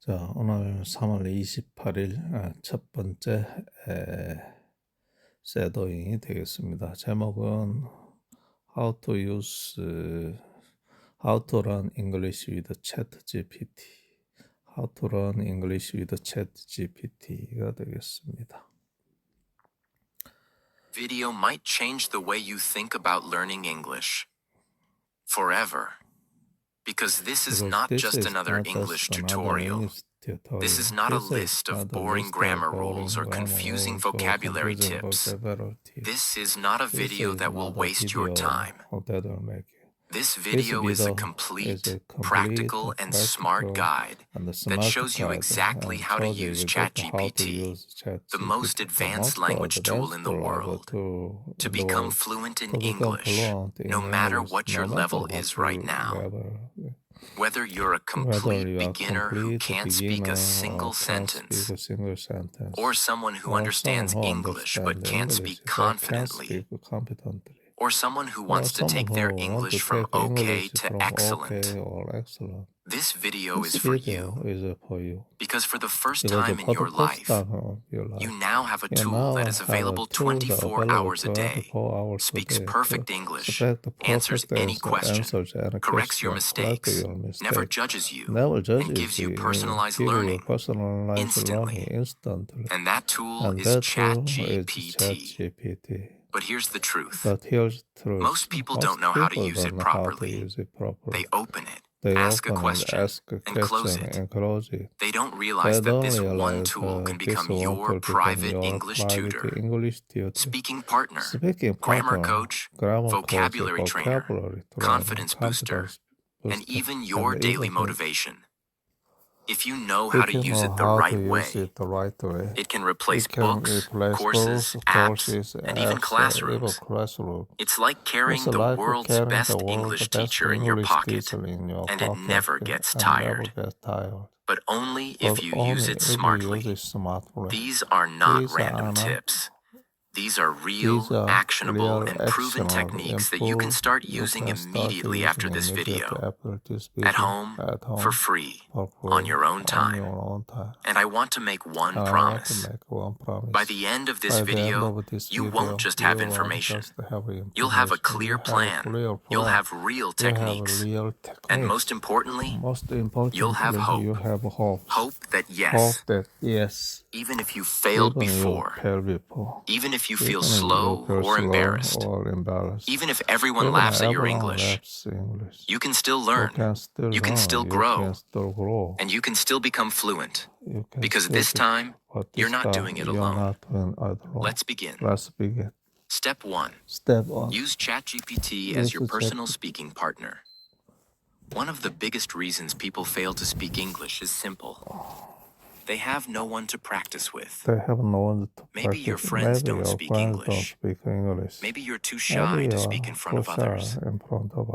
자, 오늘 3월 28일 첫 번째 쉐도잉이 되겠습니다. 제목은 How to learn English with ChatGPT. How to learn English with ChatGPT가 되겠습니다. Video might change the way you think about learning English forever. Because this is not just another English tutorial. This is not a list of boring grammar rules or confusing vocabulary tips. This is not a video that will waste your time. This video is a complete, practical, and smart guide that shows you exactly how to use ChatGPT, the most advanced language tool in the world, to become fluent in English, no matter what your level is right now. Whether you're a complete beginner who can't speak a single sentence, or someone who understands English but can't speak confidently, or someone who wants to take their English from okay to excellent, this video is for you. Because for the first time in your life, you now have a tool that is available 24 hours a day, speaks perfect English, answers any question, corrects your mistakes, never judges you, and gives you personalized learning instantly. And that tool is ChatGPT. But here's the truth. Most people don't know how to use it properly. They open it, ask a question, and close it. They don't realize that this one tool can become your private English tutor, speaking partner, grammar coach, vocabulary trainer, confidence booster, and even your daily motivation. If you know how to use it the right way, it can replace books, courses, apps, and even classrooms. It's like carrying the world's best English teacher in your pocket, and it never gets tired. But only if you use it smartly. These are not random tips. These are real, actionable, and proven techniques that you can start using immediately after this video, at home, for free, on your own time. And I want to make one promise. By the end of this video, you won't just have information. You'll have a clear plan. You'll have real techniques. And most importantly, you'll have hope. Hope that yes, even if you failed before, even if you feel slow or embarrassed, even if everyone laughs at your English, you can still learn, you can still grow, and you can still become fluent. Because this time, you're not doing it alone. Let's begin. Step 1. Use ChatGPT as your personal speaking partner. One of the biggest reasons people fail to speak English is simple. They have no one to practice with. Maybe your friends don't speak English. Maybe you're too shy to speak in front of others.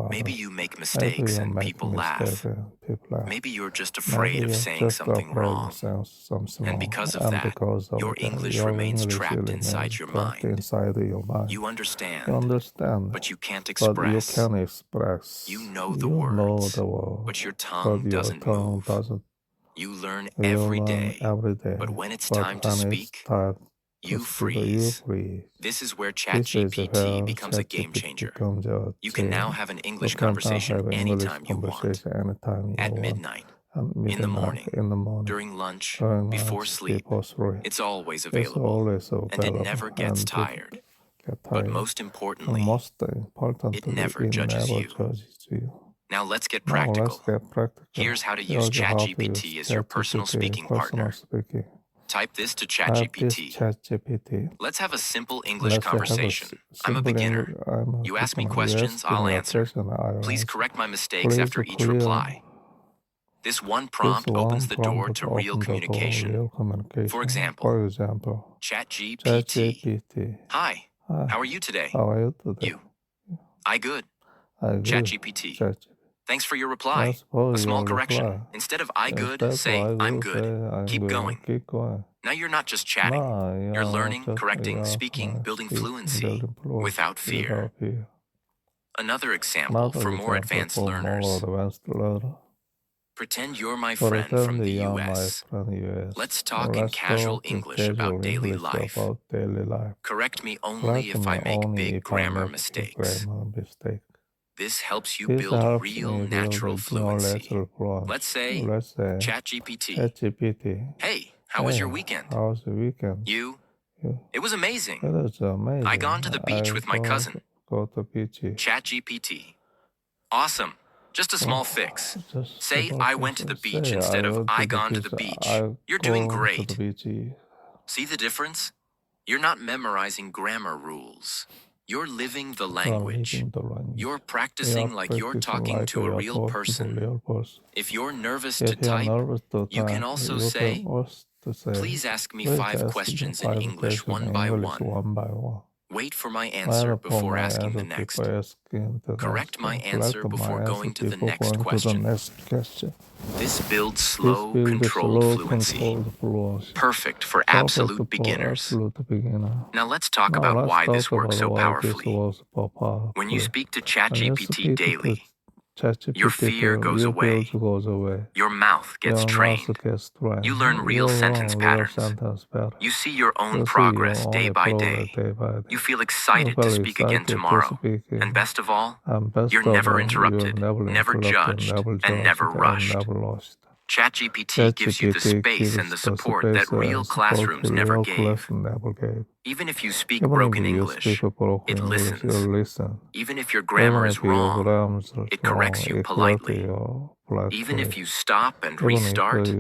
Maybe you make mistakes and people laugh. Maybe you're just afraid of saying something wrong. And because of that, your English remains trapped inside your mind. You understand, but you can't express. You know the words, but your tongue doesn't move. You learn every day, but when it's time to speak, you freeze. This is where ChatGPT becomes a game changer. You can now have an English conversation anytime you want. At midnight, in the morning, during lunch, before sleep. It's always available, and it never gets tired. But most importantly, it never judges you. Now let's get practical. Here's how to use ChatGPT as your personal speaking partner. Type this to ChatGPT. Let's have a simple English conversation. I'm a beginner. You ask me questions, I'll answer. Please correct my mistakes after each reply. This one prompt opens the door to real communication. For example, ChatGPT. Hi, how are you today? You. I good. ChatGPT. Thanks for your reply. A small correction. Instead of I good, say I'm good. Keep going. Now you're not just chatting. You're learning, correcting, speaking, building fluency without fear. Another example for more advanced learners. Pretend you're my friend from the US. Let's talk in casual English about daily life. Correct me only if I make big grammar mistakes. This helps you build real natural fluency. Let's say, ChatGPT. Hey, how was your weekend? You? It was amazing. I gone to the beach with my cousin. ChatGPT. Awesome. Just a small fix. Say I went to the beach instead of I gone to the beach. You're doing great. See the difference? You're not memorizing grammar rules. You're living the language. You're practicing like you're talking to a real person. If you're nervous to type, you can also say, please ask me 5 questions in English one by one. Wait for my answer before asking the next. Correct my answer before going to the next question. This builds slow, controlled fluency. Perfect for absolute beginners. Now let's talk about why this works so powerfully. When you speak to ChatGPT daily, your fear goes away. Your mouth gets trained. You learn real sentence patterns. You see your own progress day by day. You feel excited to speak again tomorrow. And best of all, you're never interrupted, never judged, and never rushed. ChatGPT gives you the space and the support that real classrooms never gave. Even if you speak broken English, it listens. Even if your grammar is wrong, it corrects you politely. Even if you stop and restart,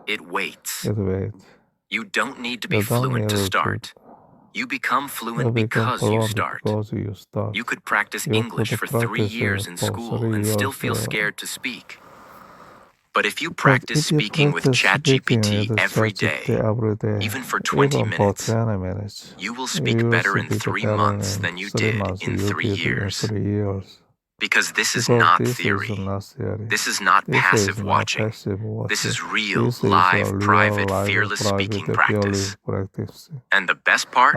it waits. You don't need to be fluent to start. You become fluent because you start. You could practice English for 3 years in school and still feel scared to speak. But if you practice speaking with ChatGPT every day, even for 20 minutes, you will speak better in 3 months than you did in 3 years. Because this is not theory. This is not passive watching. This is real, live, private, fearless speaking practice. And the best part?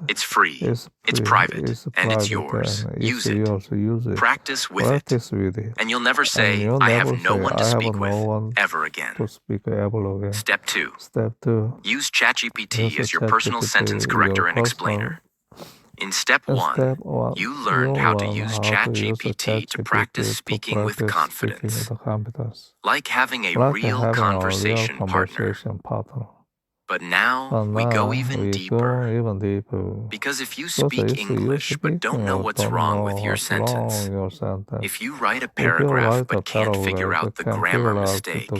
It's free, it's private, and it's yours. Use it. Practice with it. And you'll never say, I have no one to speak with ever again. Step 2. Use ChatGPT as your personal sentence corrector and explainer. In step 1, you learned how to use ChatGPT to practice speaking with confidence, like having a real conversation partner. But now we go even deeper, because if you speak English but don't know what's wrong with your sentence, if you write a paragraph but can't figure out the grammar mistake,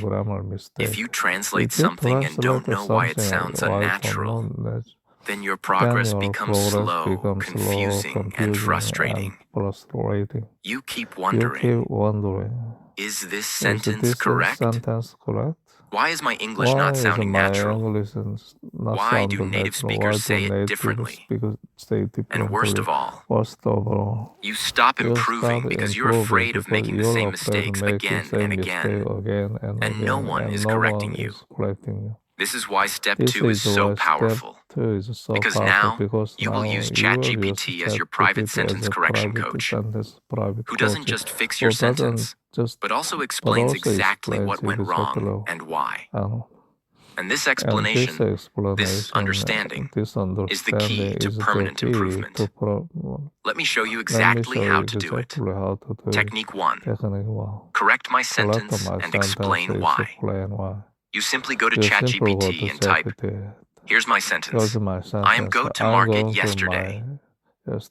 if you translate something and don't know why it sounds unnatural, then your progress becomes slow, confusing, and frustrating. You keep wondering, is this sentence correct? Why is my English not sounding natural? Why do native speakers say it differently? And worst of all, you stop improving because you're afraid of making the same mistakes again and again, and no one is correcting you. This is why step 2 is so powerful. Because now you will use ChatGPT as your private sentence correction coach, who doesn't just fix your sentence, but also explains exactly what went wrong and why. And this explanation, this understanding, is the key to permanent improvement. Let me show you exactly how to do it. Technique 1. Correct my sentence and explain why. You simply go to ChatGPT and type, here's my sentence. I am go to market yesterday.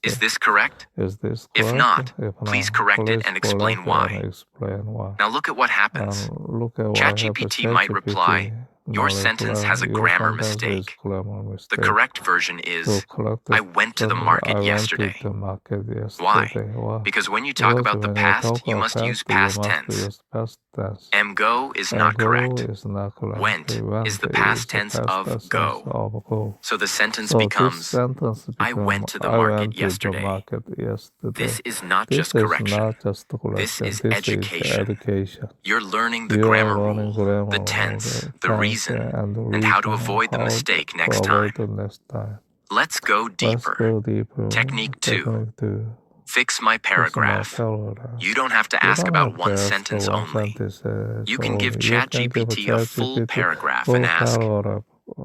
Is this correct? If not, please correct it and explain why. Now look at what happens. ChatGPT might reply, your sentence has a grammar mistake. The correct version is, I went to the market yesterday. Why? Because when you talk about the past, you must use past tense. Go is not correct. Went is the past tense of go. So the sentence becomes, I went to the market yesterday. This is not just correction. This is education. You're learning the grammar rule, the tense, the reason, and how to avoid the mistake next time. Let's go deeper. Technique 2. Fix my paragraph. You don't have to ask about one sentence only. You can give ChatGPT a full paragraph and ask,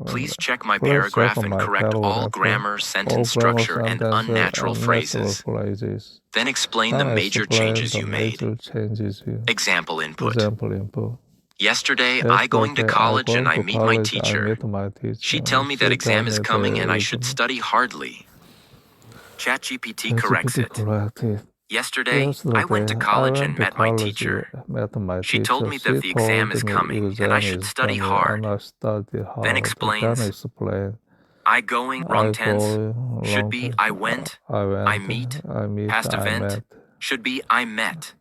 please check my paragraph and correct all grammar, sentence structure, and unnatural phrases. Then explain the major changes you made. Example input. Yesterday, I going to college and I meet my teacher. She tell me that exam is coming and I should study hardly. ChatGPT corrects it. Yesterday, I went to college and met my teacher. She told me that the exam is coming and I should study hard. Then explains, I going, wrong tense, should be I went, I meet, past event, should be I met.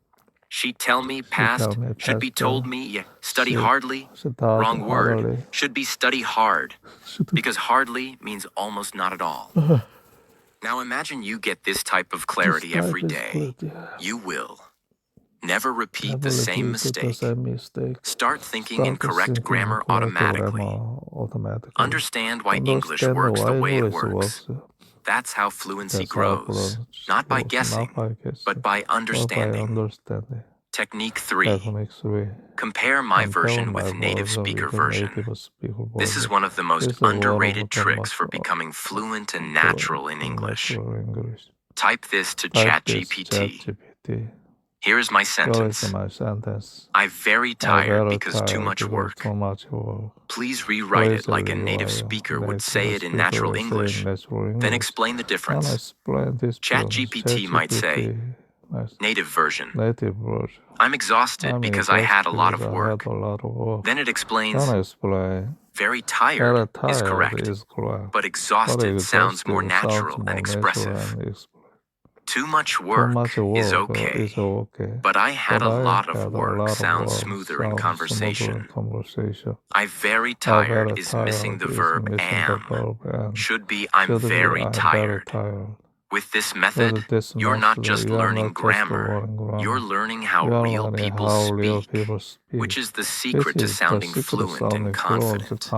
She tell me past, should be told me, study hardly, wrong word, should be study hard, because hardly means almost not at all. Now imagine you get this type of clarity every day. You will. Never repeat the same mistake. Start thinking in correct grammar automatically. Understand why English works the way it works. That's how fluency grows. Not by guessing, but by understanding. Technique 3. Compare my version with native speaker version. This is one of the most underrated tricks for becoming fluent and natural in English. Type this to ChatGPT. Here's my sentence. I'm very tired because too much work. Please rewrite it like a native speaker would say it in natural English. Then explain the difference. ChatGPT might say, native version. I'm exhausted because I had a lot of work. Then it explains, very tired is correct, but exhausted sounds more natural and expressive. Too much work is okay, but I had a lot of work sounds smoother in conversation. I'm very tired is missing the verb am. Should be I'm very tired. With this method, you're not just learning grammar, you're learning how real people speak, which is the secret to sounding fluent and confident.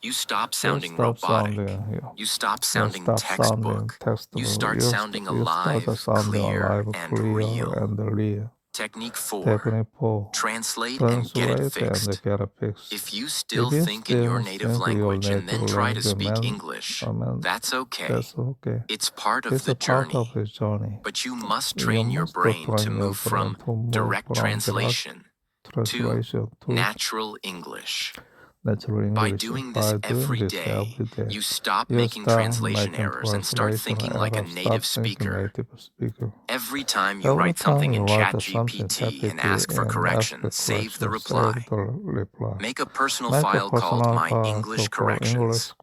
You stop sounding robotic. You stop sounding textbook. You start sounding alive, clear, and real. Technique 4. Translate and get it fixed. If you still think in your native language and then try to speak English, that's okay. It's part of the journey. But you must train your brain to move from direct translation to natural English. By doing this every day, you stop making translation errors and start thinking like a native speaker. Every time you write something in ChatGPT and ask for corrections, save the reply. Make a personal file called My English Corrections.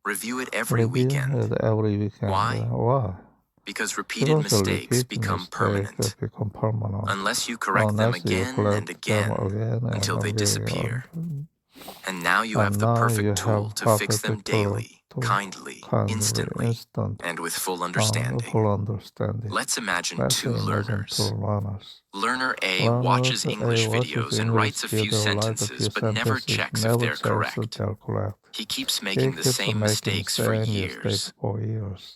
Review it every weekend. Why? Because repeated mistakes become permanent unless you correct them again and again until they disappear. And now you have the perfect tool to fix them daily, kindly, instantly, and with full understanding. Let's imagine two learners. Learner A watches English videos and writes a few sentences but never checks if they're correct. He keeps making the same mistakes for years.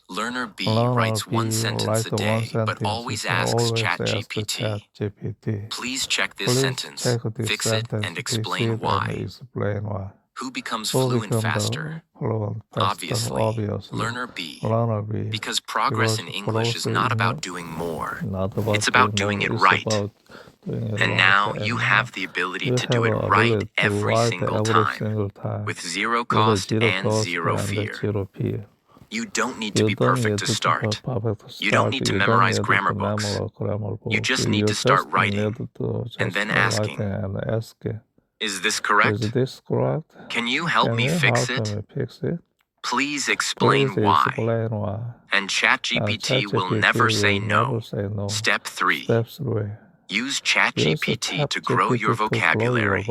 Learner B writes one sentence a day but always asks ChatGPT, please check this sentence, fix it, and explain why. Who becomes fluent faster? Obviously, Learner B. Because progress in English is not about doing more. It's about doing it right. And now you have the ability to do it right every single time, with zero cost and zero fear. You don't need to be perfect to start. You don't need to memorize grammar books. You just need to start writing and then asking, is this correct? Can you help me fix it? Please explain why. And ChatGPT will never say no. Step 3. Use ChatGPT to grow your vocabulary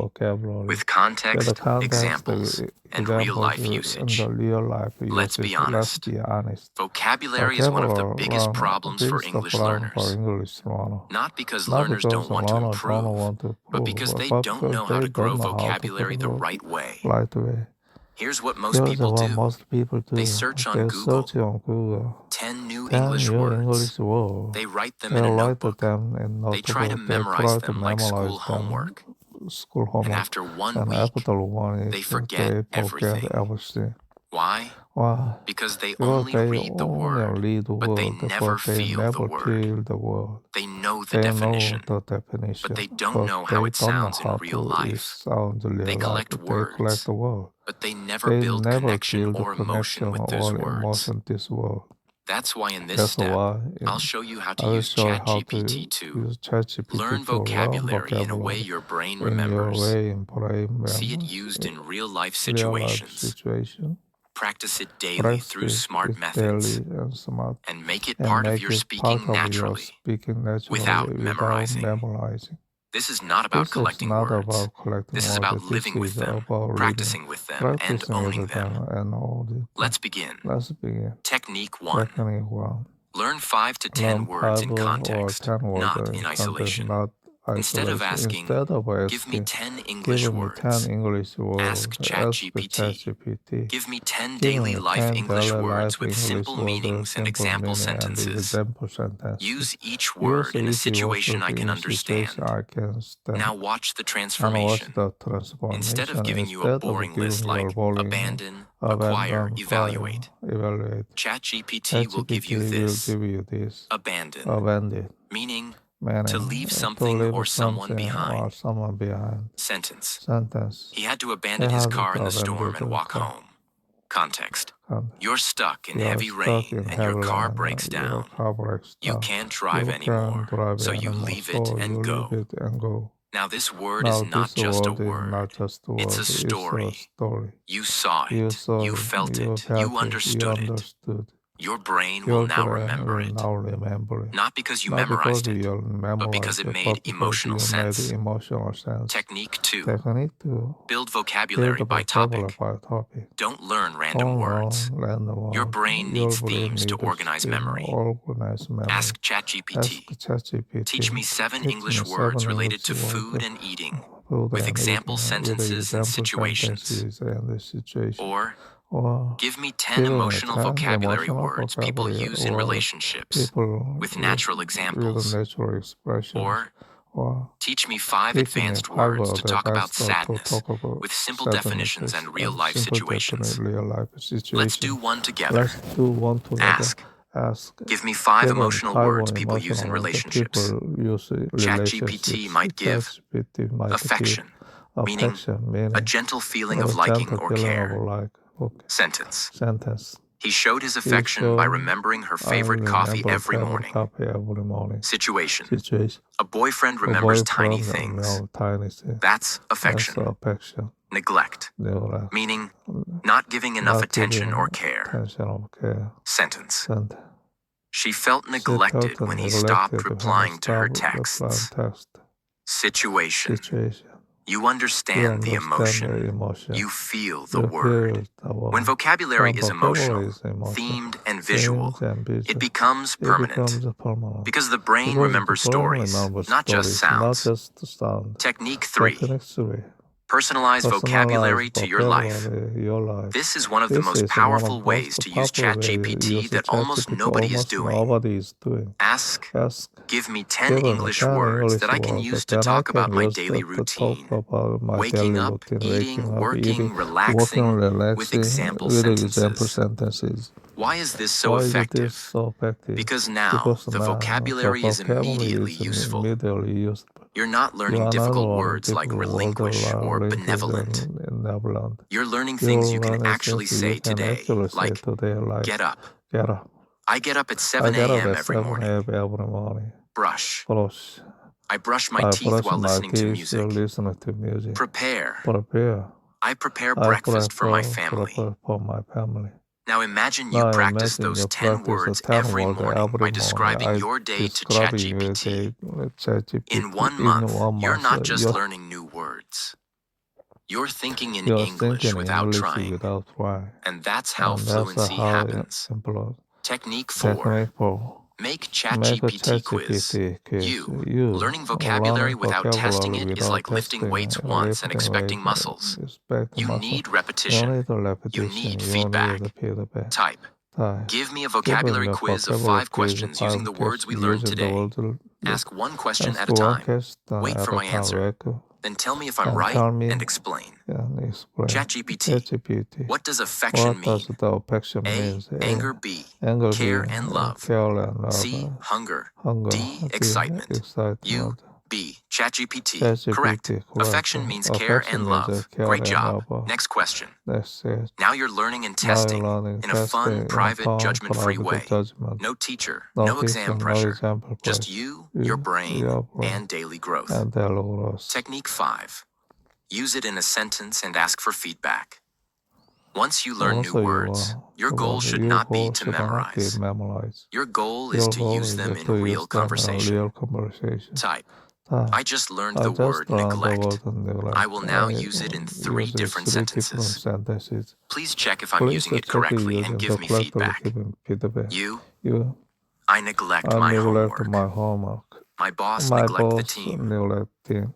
with context, examples, and real-life usage. Let's be honest. Vocabulary is one of the biggest problems for English learners. Not because learners don't want to improve, but because they don't know how to grow vocabulary the right way. Here's what most Here's people what do. most people do. They search on They Google search on Google 10 new 10 English new words. English words. They write them They in a write notebook. them in notebook. They try to memorize them like school homework. School And homework. after one And week, after 1 week, they forget everything. Why? Why? Because they Because only they read the only word, read the but they word, never but they feel never the word. feel the word. They know the They definition, know the definition, but they don't know how it sounds in real life. They collect words, the word. but they never They build never connection build or emotion with or those words. emotion this word. That's why in this That's step, why I'll show you how I to will use show you how to ChatGPT to use ChatGPT learn to learn vocabulary in a way your brain remembers. See it used in real-life situations. Practice it daily through smart methods, and make it part of your speaking naturally, without memorizing. This is not about collecting words. This is about living with them, practicing with them, and owning them. Let's begin. Technique 1. Learn 5 to 10 words in context, not in isolation. Instead of asking, give me 10 English words, ask ChatGPT. Give me 10 daily life English words with simple meanings and example sentences. Use each word in a situation I can understand. Now watch the transformation. Instead of giving you a boring list like abandon, acquire, evaluate, ChatGPT will give you this: abandon, meaning to leave something or someone behind. Sentence: he had to abandon his car in the storm and walk home. Context: you're stuck in heavy rain and your car breaks down. You can't drive anymore, so you leave it and go. Now this word is not just a word, it's a story. You saw it, you felt it, you understood it. Your brain will now remember it, not because you memorized it, but because it made emotional sense. Technique 2. Build vocabulary by topic. Don't learn random words. Your brain needs themes to organize memory. Ask ChatGPT. Teach me 7 English words related to food and eating, with example sentences and situations. Or, give me 10 emotional vocabulary words people use in relationships, with natural examples. Or, teach me 5 advanced words to talk about sadness, with simple definitions and real-life situations. Let's do one together. Ask, give me 5 emotional words people use in relationships. ChatGPT might give affection, meaning a gentle feeling of liking or care. Sentence: he showed his affection by remembering her favorite coffee every morning. Situation: a boyfriend remembers tiny things. That's affection. Neglect, meaning not giving enough attention or care. Sentence: she felt neglected when he stopped replying to her texts. Situation: you understand the emotion. You feel the word. When vocabulary is emotional, themed, and visual, it becomes permanent. Because the brain remembers stories, not just sounds. Technique 3. Personalize vocabulary to your life. This is one of the most powerful ways to use ChatGPT that almost nobody is doing. Ask, give me 10 English words that I can use to talk about my daily routine. Waking up, eating, working, relaxing, with example sentences. Why is this so effective? Because now the vocabulary is immediately useful. You're not learning difficult words like relinquish or benevolent. You're learning things you can actually say today, like get up. I get up at 7 a.m. every morning. Brush. I brush my teeth while listening to music. Prepare. I prepare breakfast for my family. Now imagine you practice those 10 words every morning by describing your day to ChatGPT. In 1 month, you're not just learning new words. You're thinking in English without trying. And that's how fluency happens. Technique 4. Make ChatGPT quiz. You. Learning vocabulary without testing it is like lifting weights once and expecting muscles. You need repetition. You need feedback. Type. Give me a vocabulary quiz of 5 questions using the words we learned today. Ask one question at a time. Wait for my answer. Then tell me if I'm right and explain. ChatGPT. What does affection mean? A. Anger. B. Care and love. C. Hunger. D. Excitement. U. B. ChatGPT. Correct. Affection means care and love. Great job. Next question. Now you're learning and testing in a fun, private, judgment-free way. No teacher, no exam pressure. Just you, your brain, and daily growth. Technique 5. Use it in a sentence and ask for feedback. Once you learn new words, your goal should not be to memorize. Your goal is to use them in real conversation. Type. I just learned the word neglect. I will now use it in 3 different sentences. Please check if I'm using it correctly and give me feedback. You. I neglect my homework. My boss neglects the team.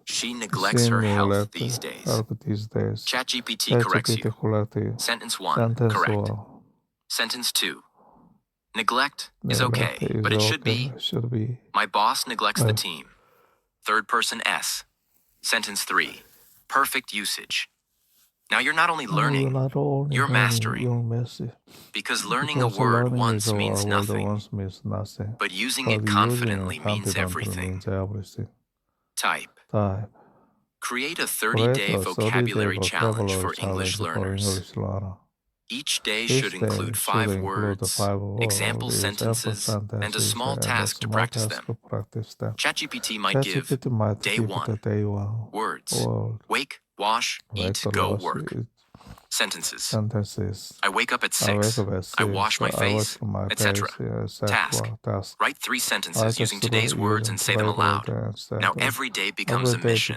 She neglects her health these days. ChatGPT corrects you. Sentence 1, correct. Sentence 2. Neglect is okay, but it should be my boss neglects the team. Third person S. Sentence 3. Perfect usage. Now you're not only learning, you're mastering. Because learning a word once means nothing, but using it confidently means everything. Type. Create a 30-day vocabulary challenge for English learners. Each day should include 5 words, example sentences, and a small task to practice them. ChatGPT might give Day 1. Words. Wake, wash, eat, go, work. Sentences. I wake up at 6. I wash my face, etc. Task. Write 3 sentences using today's words and say them aloud. Now every day becomes a mission.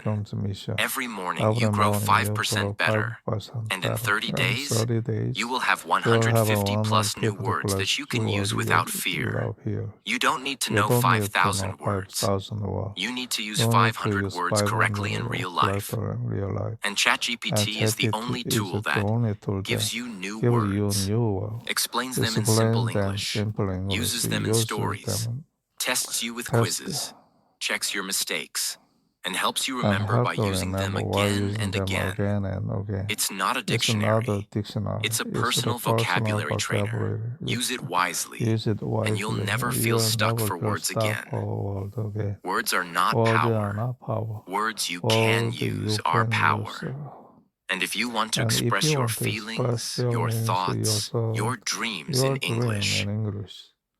Every morning you grow 5% better. And in 30 days, you will have 150 plus new words that you can use without fear. You don't need to know 5,000 words. You need to use 500 words correctly in real life. And ChatGPT is the only tool that gives you new words, explains them in simple English, uses them in stories, tests you with quizzes, checks your mistakes, and helps you remember by using them again and again. It's not a dictionary. It's a personal vocabulary trainer. Use it wisely, and you'll never feel stuck for words again. Words are not power. Words you can use are power. And if you want to express your feelings, your thoughts, your dreams in English,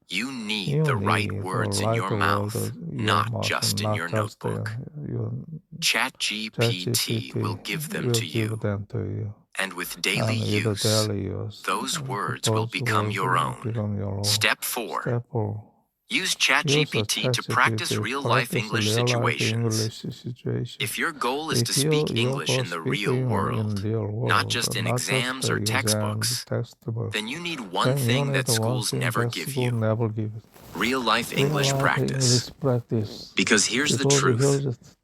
you need the right words in your mouth, not just in your notebook. ChatGPT will give them to you. And with daily use, those words will become your own. Step 4. Use ChatGPT to practice real-life English situations. If your goal is to speak English in the real world, not just in exams or textbooks, then you need one thing that schools never give you: real-life English practice. Because here's the truth.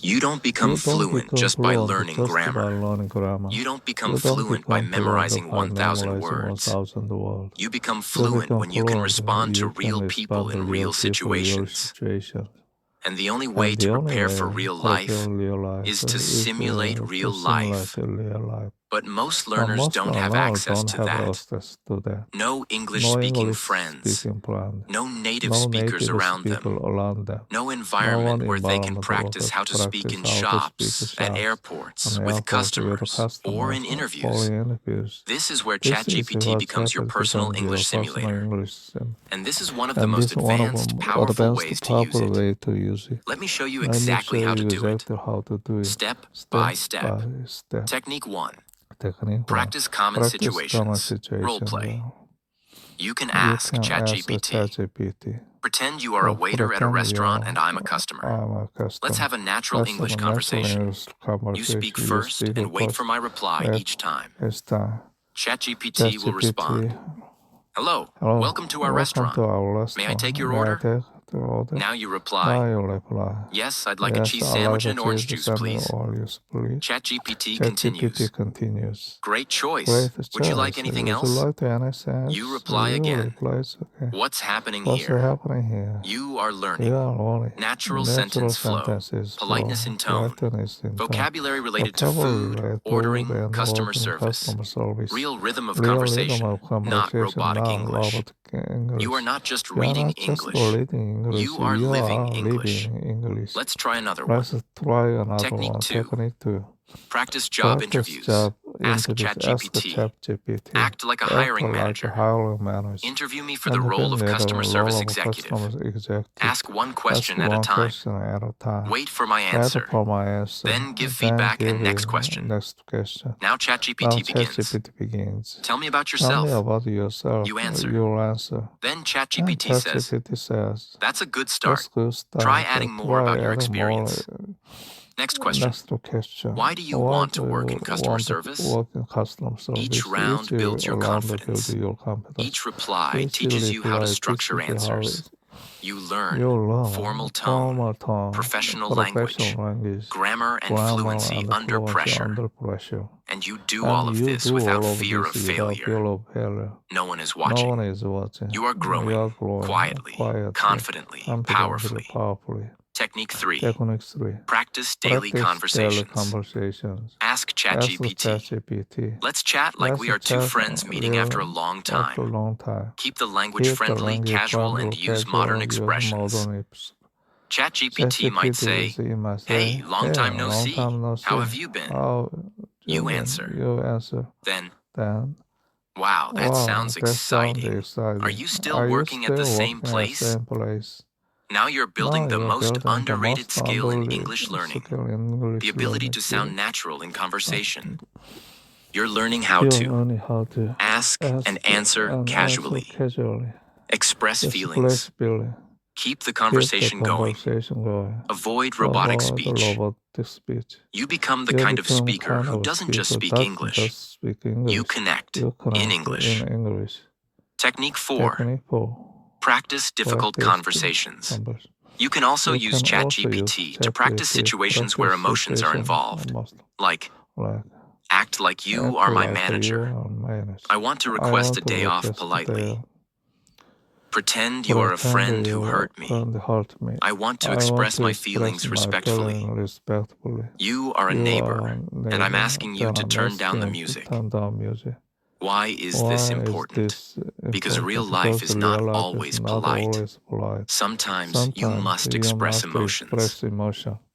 You don't become fluent just by learning grammar. You don't become fluent by memorizing 1,000 words. You become fluent when you can respond to real people in real situations. And the only way to prepare for real life is to simulate real life. But most learners don't have access to that. No English-speaking friends. No native speakers around them. No environment where they can practice how to speak in shops, at airports, with customers, or in interviews. This is where ChatGPT becomes your personal English simulator. And this is one of the most advanced, powerful ways to use it. Let me show you exactly how to do it. Step by step. Technique 1. Practice common situations. Role play. You can ask ChatGPT. Pretend you are a waiter at a restaurant and I'm a customer. Let's have a natural English conversation. You speak first and wait for my reply each time. ChatGPT will respond. Hello, Hello, welcome to our restaurant. May I take your order? Now you reply, yes, I'd like a cheese sandwich and orange juice, please. ChatGPT continues. Great choice. Would you like anything else? You reply again. What's happening here? You are learning. Natural sentence flow. Politeness in tone. Vocabulary related to food, ordering, customer service. Real rhythm of conversation, not robotic English. You are not just reading English. You are living English. Let's try another one. Technique 2. Practice job interviews. Ask ChatGPT. Act like a hiring manager. Interview me for the role of customer service executive. Ask one question at a time. Wait for my answer. Then give feedback and next question. Now ChatGPT begins. Tell me about yourself. You answer. Then ChatGPT says, that's a good start. Try adding more about your experience. Next question. Why do you want to work in customer service? Each round builds your confidence. Each reply teaches you how to structure answers. You learn formal tone, professional language, grammar and fluency under pressure. And you do all of this without fear of failure. No one is watching. You are growing quietly, confidently, powerfully. Technique 3. Practice daily conversations. Ask ChatGPT. Let's chat like we are two friends meeting after a long time. Keep the language friendly, casual, and use modern expressions. ChatGPT might say, hey, long time no see. How have you been? You answer. Then, wow, that sounds exciting. Are you still working at the same place? Now you're building the most underrated skill in English learning, the ability to sound natural in conversation. You're learning how to ask and answer casually, express feelings, keep the conversation going, avoid robotic speech. You become the kind of speaker who doesn't just speak English. You connect in English. Technique 4. Practice difficult conversations. You can also use ChatGPT to practice situations where emotions are involved, like, act like you are my manager. I want to request a day off politely. Pretend you are a friend who hurt me. I want to express my feelings respectfully. You are a neighbor, and I'm asking you to turn down the music. Why is this important? Because real life is not always polite. Sometimes you must express emotions.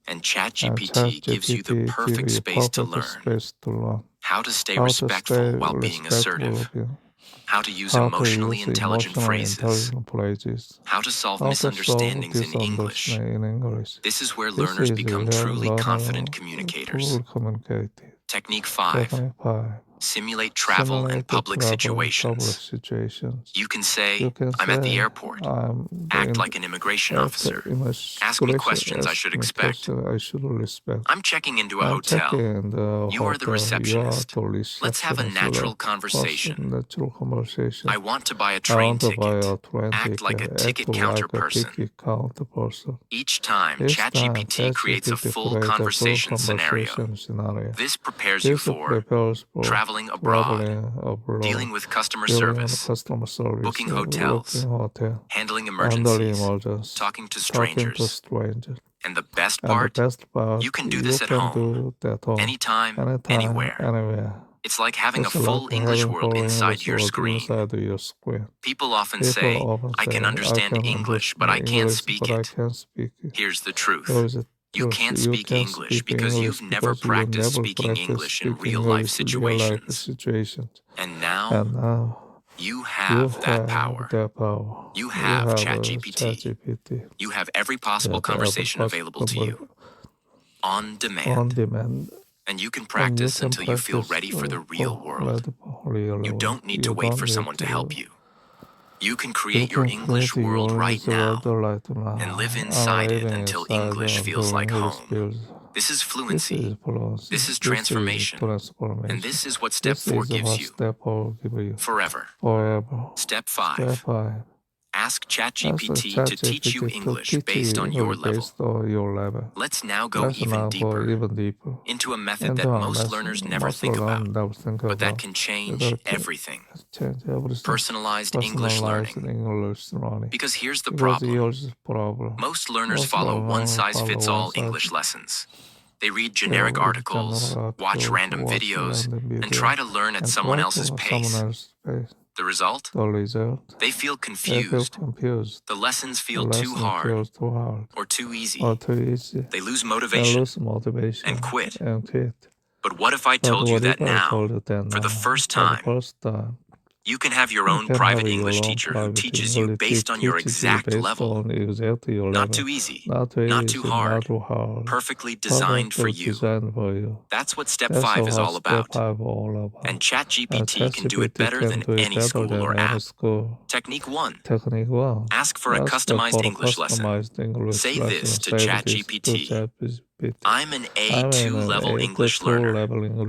And ChatGPT gives you the perfect space to learn how to stay respectful while being assertive, how to use emotionally intelligent phrases, how to solve misunderstandings in English. This is where learners become truly confident communicators. Technique 5. Simulate travel and public situations. You can say, I'm at the airport. Act like an immigration officer. Ask me questions I should expect. I'm checking into a hotel. You are the receptionist. Let's have a natural conversation. I want to buy a train ticket. Act like a ticket counter person. Each time, ChatGPT creates a full conversation scenario. This prepares you for traveling abroad, dealing with customer service, booking hotels, handling emergencies, talking to strangers. And the best part, you can do this at home, anytime, anywhere. It's like having a full English world inside your screen. People often say, I can understand English, but I can't speak it. Here's the truth. You can't speak English because you've never practiced speaking English in real-life situations. And now, you have that power. You have ChatGPT. You have every possible conversation available to you. On demand. And you can practice until you feel ready for the real world. You don't need to wait for someone to help you. You can create your English world right now and live inside it until English feels like home. This is fluency. This is transformation. And this is what step 4 gives you. Forever. Step 5. Ask ChatGPT to teach you English based on your level. Let's now go even deeper into a method that most learners never think about, but that can change everything. Personalized English learning. Because here's the problem. Most learners follow one-size-fits-all English lessons. They read generic articles, watch random videos, and try to learn at someone else's pace. The result? They feel confused. The lessons feel too hard or too easy. They lose motivation and quit. But what if I told you that now, for the first time, you can have your own private English teacher who teaches you based on your exact level. Not too easy, not too hard, perfectly designed for you. That's what step 5 is all about. And ChatGPT can do it better than any school or app. Technique 1. Ask for a customized English lesson. Say this to ChatGPT. I'm an A2 level English learner.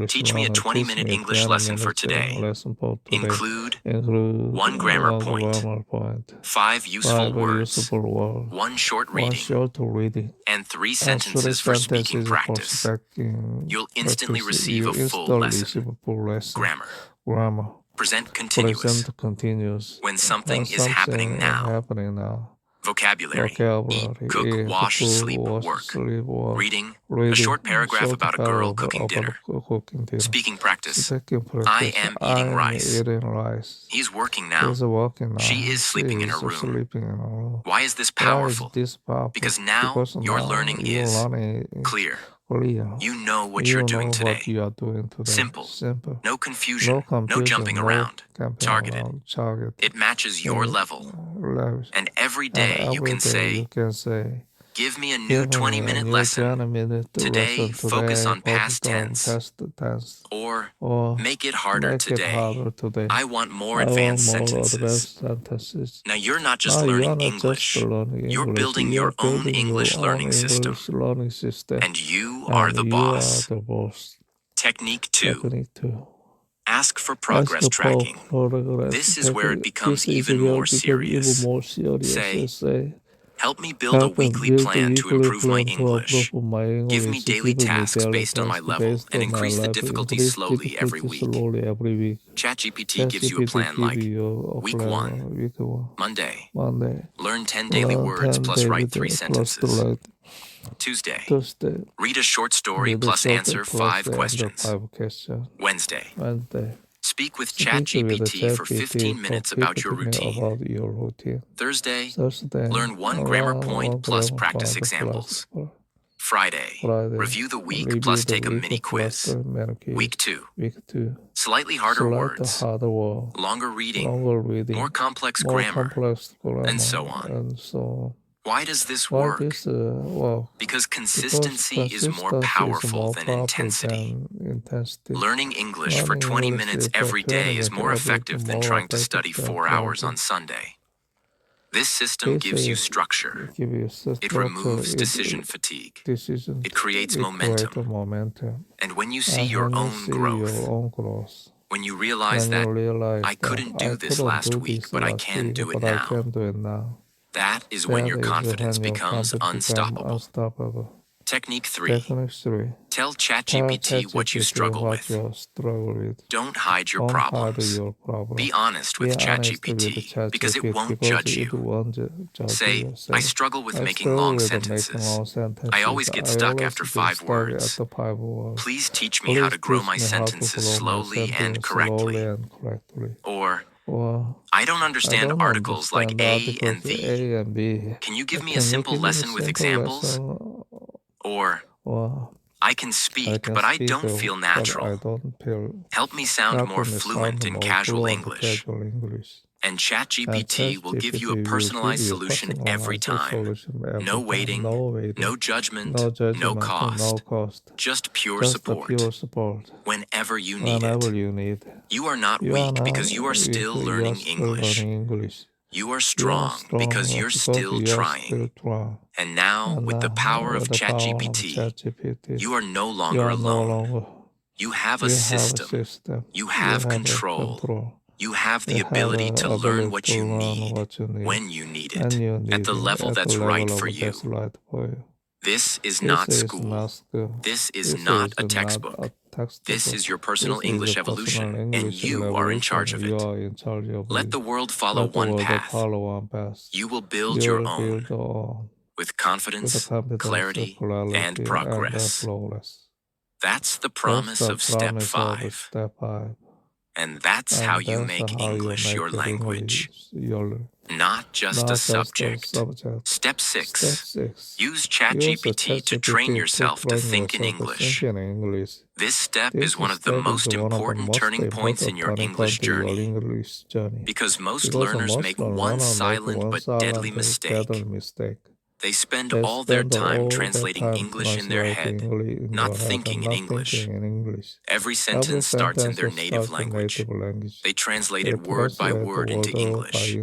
Teach me a 20-minute English lesson for today. Include 1 grammar point, 5 useful words, 1 short reading, and 3 sentences for speaking practice. You'll instantly receive a full lesson. Grammar. Present continuous. When something is happening now. Vocabulary. Eat, cook, wash, sleep, work. Reading. A short paragraph about a girl cooking dinner. Speaking practice. I am eating rice. He's working now. She is sleeping in her room. Why is this powerful? Because now your learning is clear. You know what you're doing today. Simple. No confusion. No jumping around. Targeted. It matches your level. And every day you can say, give me a new 20-minute lesson. Today, focus on past tense. Or make it harder today. I want more advanced sentences. Now, you're not just learning English. You're building your own English learning system. And you are the boss. Technique 2. Ask for progress tracking. This is where it becomes even more serious. Say, help me build a weekly plan to improve my English. Give me daily tasks based on my level and increase the difficulty slowly every week. ChatGPT gives you a plan like Week 1, Monday, learn 10 daily words plus write 3 sentences. Tuesday, read a short story plus answer 5 questions. Wednesday, speak with ChatGPT for 15 minutes about your routine. Thursday, learn 1 grammar point plus practice examples. Friday, review the week plus take a mini quiz. Week 2, slightly harder words, longer reading, more complex grammar, and so on. Why does this work? Because consistency is more powerful than intensity. Learning English for 20 minutes every day is more effective than trying to study 4 hours on Sunday. This system gives you structure. It removes decision fatigue. It creates momentum. And when you see your own growth, when you realize that I couldn't do this last week, but I can do it now, that is when your confidence becomes unstoppable. Technique 3. Tell ChatGPT what you struggle with. Don't hide your problems. Be honest with ChatGPT because it won't judge you. Say, I struggle with making long sentences. I always get stuck after 5 words. Please teach me how to grow my sentences slowly and correctly. Or, I don't understand articles like A and the. Can you give me a simple lesson with examples? Or, I can speak, but I don't feel natural. Help me sound more fluent in casual English. And ChatGPT will give you a personalized solution every time. No waiting, no judgment, no cost. Just pure support. Whenever you need it. You are not weak because you are still learning English. You are strong because you're still trying. And now, with the power of ChatGPT, you are no longer alone. You have a system. You have control. You have the ability to learn what you need, when you need it, at the level that's right for you. This is not school. This is not a textbook. This is your personal English evolution, and you are in charge of it. Let the world follow one path. You will build your own with confidence, clarity, and progress. That's the promise of Step 5. And that's how you make English your language, not just a subject. Step 6. Use ChatGPT to train yourself to think in English. This step is one of the most important turning points in your English journey, because most learners make one silent but deadly mistake. They spend all their time translating English in their head, not thinking in English. Every sentence starts in their native language. They translate it word by word into English.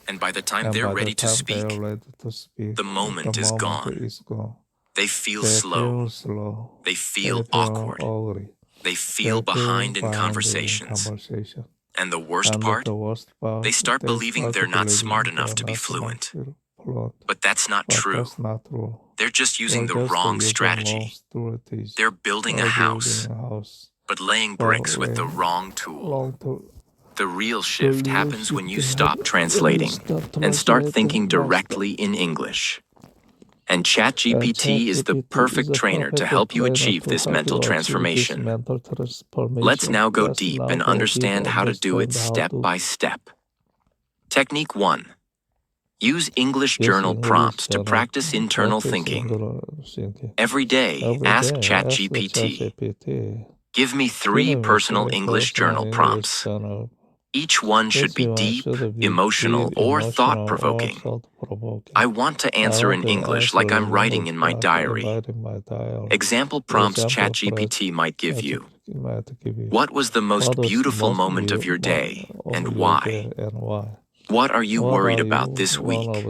And by the time they're ready to speak, the moment is gone. They feel slow. They feel awkward. They feel behind in conversations. And the worst part? They start believing they're not smart enough to be fluent. But that's not true. They're just using the wrong strategy. They're building a house, but laying bricks with the wrong tool. The real shift happens when you stop translating and start thinking directly in English. And ChatGPT is the perfect trainer to help you achieve this mental transformation. Let's now go deep and understand how to do it step by step. Technique 1. Use English journal prompts to practice internal thinking. Every day, ask ChatGPT, give me 3 personal English journal prompts. Each one should be deep, emotional, or thought-provoking. I want to answer in English like I'm writing in my diary. Example prompts ChatGPT might give you. What was the most beautiful moment of your day, and why? What are you worried about this week?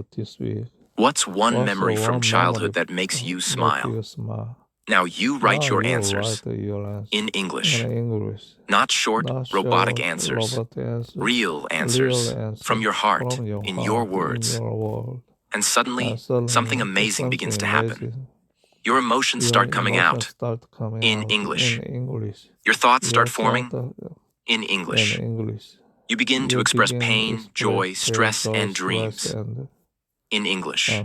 What's one memory from childhood that makes you smile? Now you write your answers in English. Not short, robotic answers. Real answers from your heart, in your words. And suddenly, something amazing begins to happen. Your emotions start coming out in English. Your thoughts start forming in English. You begin to express pain, joy, stress, and dreams in English.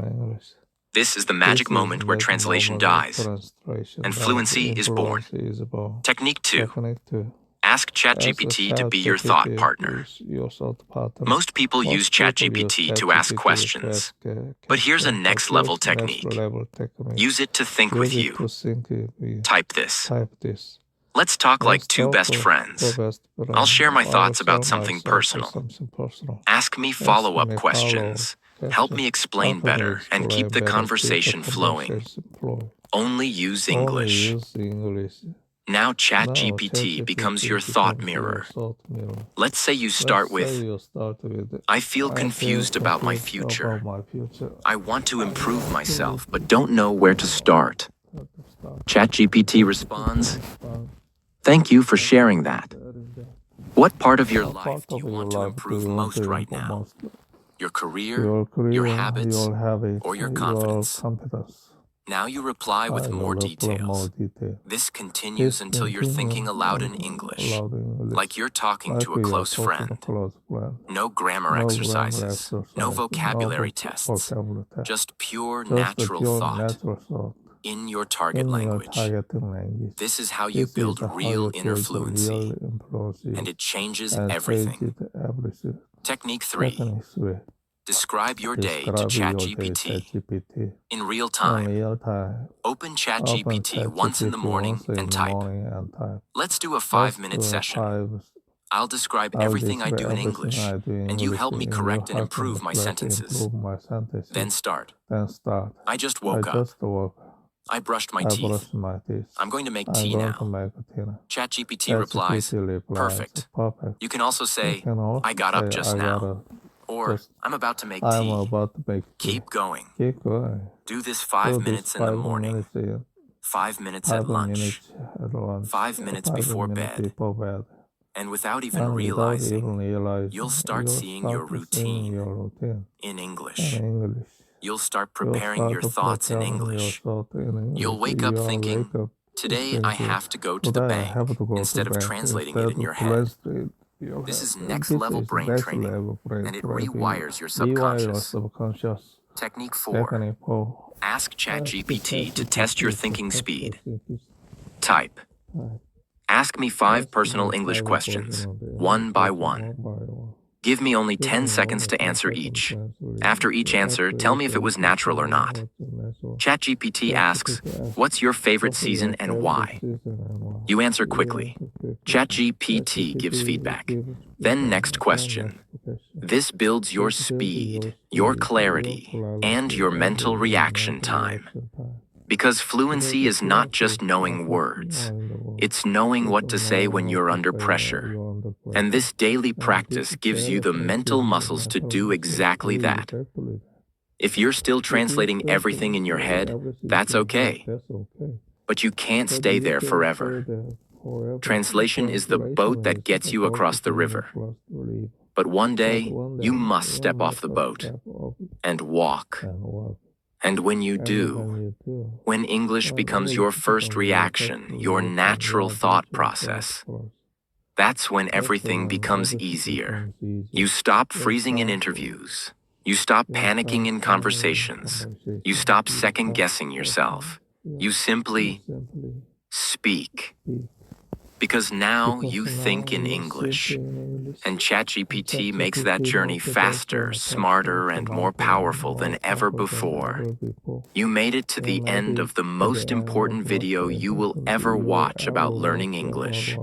This is the magic moment where translation dies and fluency is born. Technique 2. Ask ChatGPT to be your thought partner. Most people use ChatGPT to ask questions, but here's a next-level technique. Use it to think with you. Type this. Let's talk like 2 best friends. I'll share my thoughts about something personal. Ask me follow-up questions. Help me explain better and keep the conversation flowing. Only use English. Now ChatGPT becomes your thought mirror. Let's say you start with, I feel confused about my future. I want to improve myself, but don't know where to start. ChatGPT responds, thank you for sharing that. What part of your life do you want to improve most right now? Your career, your habits, or your confidence? Now you reply with more details. This continues until you're thinking aloud in English, like you're talking to a close friend. No grammar exercises, no vocabulary tests, just pure natural thought in your target language. This is how you build real inner fluency, and it changes everything. Technique 3. Describe your day to ChatGPT in real time. Open ChatGPT once in the morning and type. Let's do a 5-minute session. I'll describe everything I do in English, and you help me correct and improve my sentences. Then start. I just woke up. I brushed my teeth. I'm going to make tea now. ChatGPT replies, perfect. You can also say, I got up just now. Or, just I'm about to make I'm tea. about to make tea. Keep going. Keep going. Do this Do 5 this minutes in the 5 morning, minutes, 5 minutes at 5 lunch, minutes at lunch, 5 minutes 5 before minutes bed. before bed. And without even And without even realizing, realizing, you'll start seeing your seeing routine your routine in in English. English. You'll start You'll preparing your start thoughts in preparing your English. thought in English. You'll wake up thinking, today I have to go to the Today I have bank, to go instead to of bank translating instead it in your of head. translating your This head. is next This level is brain next training, level brain and it training. rewires your Rewire your subconscious. subconscious. Technique 4. Technique 4. Ask ChatGPT to test your thinking speed. ChatGPT. Type. Ask me 5 personal English Five questions, personal one by English one. questions, one by one. Give me only Give 10 me seconds only to 10 answer seconds each. to answer After each answer, tell me if it was natural or not. ChatGPT asks, what's your favorite season and why? You answer quickly. ChatGPT gives feedback. Then next question. This builds your speed, your clarity, and your mental reaction time. Because fluency is not just knowing words. It's knowing what to say when you're under pressure. And this daily practice gives you the mental muscles to do exactly that. If you're still translating everything in your head, that's okay. But you can't stay there forever. Translation is the boat that gets you across the river. But one day, you must step off the boat and walk. And when you do, when English becomes your first reaction, your natural thought process, that's when everything becomes easier. You stop freezing in interviews. You stop panicking in conversations. You stop second-guessing yourself. You simply speak. Because now you think in English. And ChatGPT makes that journey faster, smarter, and more powerful than ever before. You made it to the end of the most important video you will ever watch about learning English.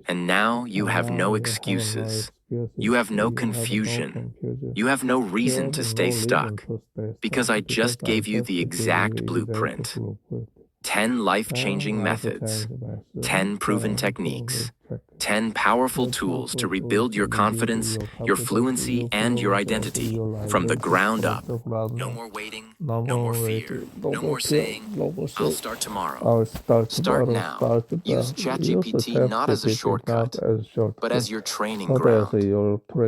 And now you have no excuses. You have no confusion. You have no reason to stay stuck. Because I just gave you the exact blueprint. 10 life-changing methods, 10 proven techniques, 10 powerful tools to rebuild your confidence, your fluency, and your identity from the ground up. No more waiting, no more fear, no more saying, I'll start tomorrow. Start now. Use ChatGPT not as a shortcut, but as your training ground.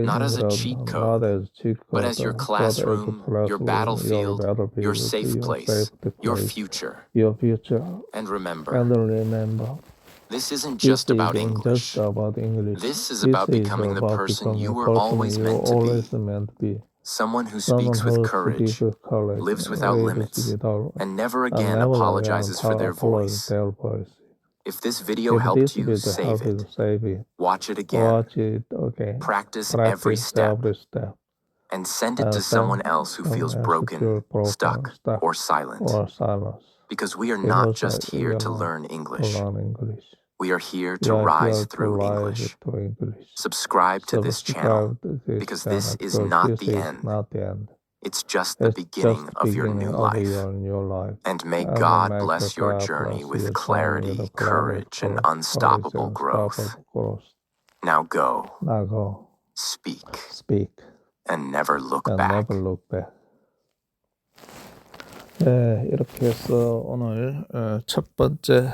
Not as a cheat code, but as your classroom, your battlefield, your safe place, your future. And remember, this isn't just about English. This is about becoming the person you were always meant to be. Someone who speaks with courage, lives without limits, and never again apologizes for their voice. If this video helped you, save it. Watch it again. Practice every step. And send it to someone else who feels broken, stuck, or silent. Because we are not just here to learn English. We are here to rise through English. Subscribe to this channel because this is not the end. It's just the beginning of your new life. And may God bless your journey with clarity, courage, and unstoppable growth. Now go. Speak. And never look back. 네, 이렇게 해서 오늘 첫 번째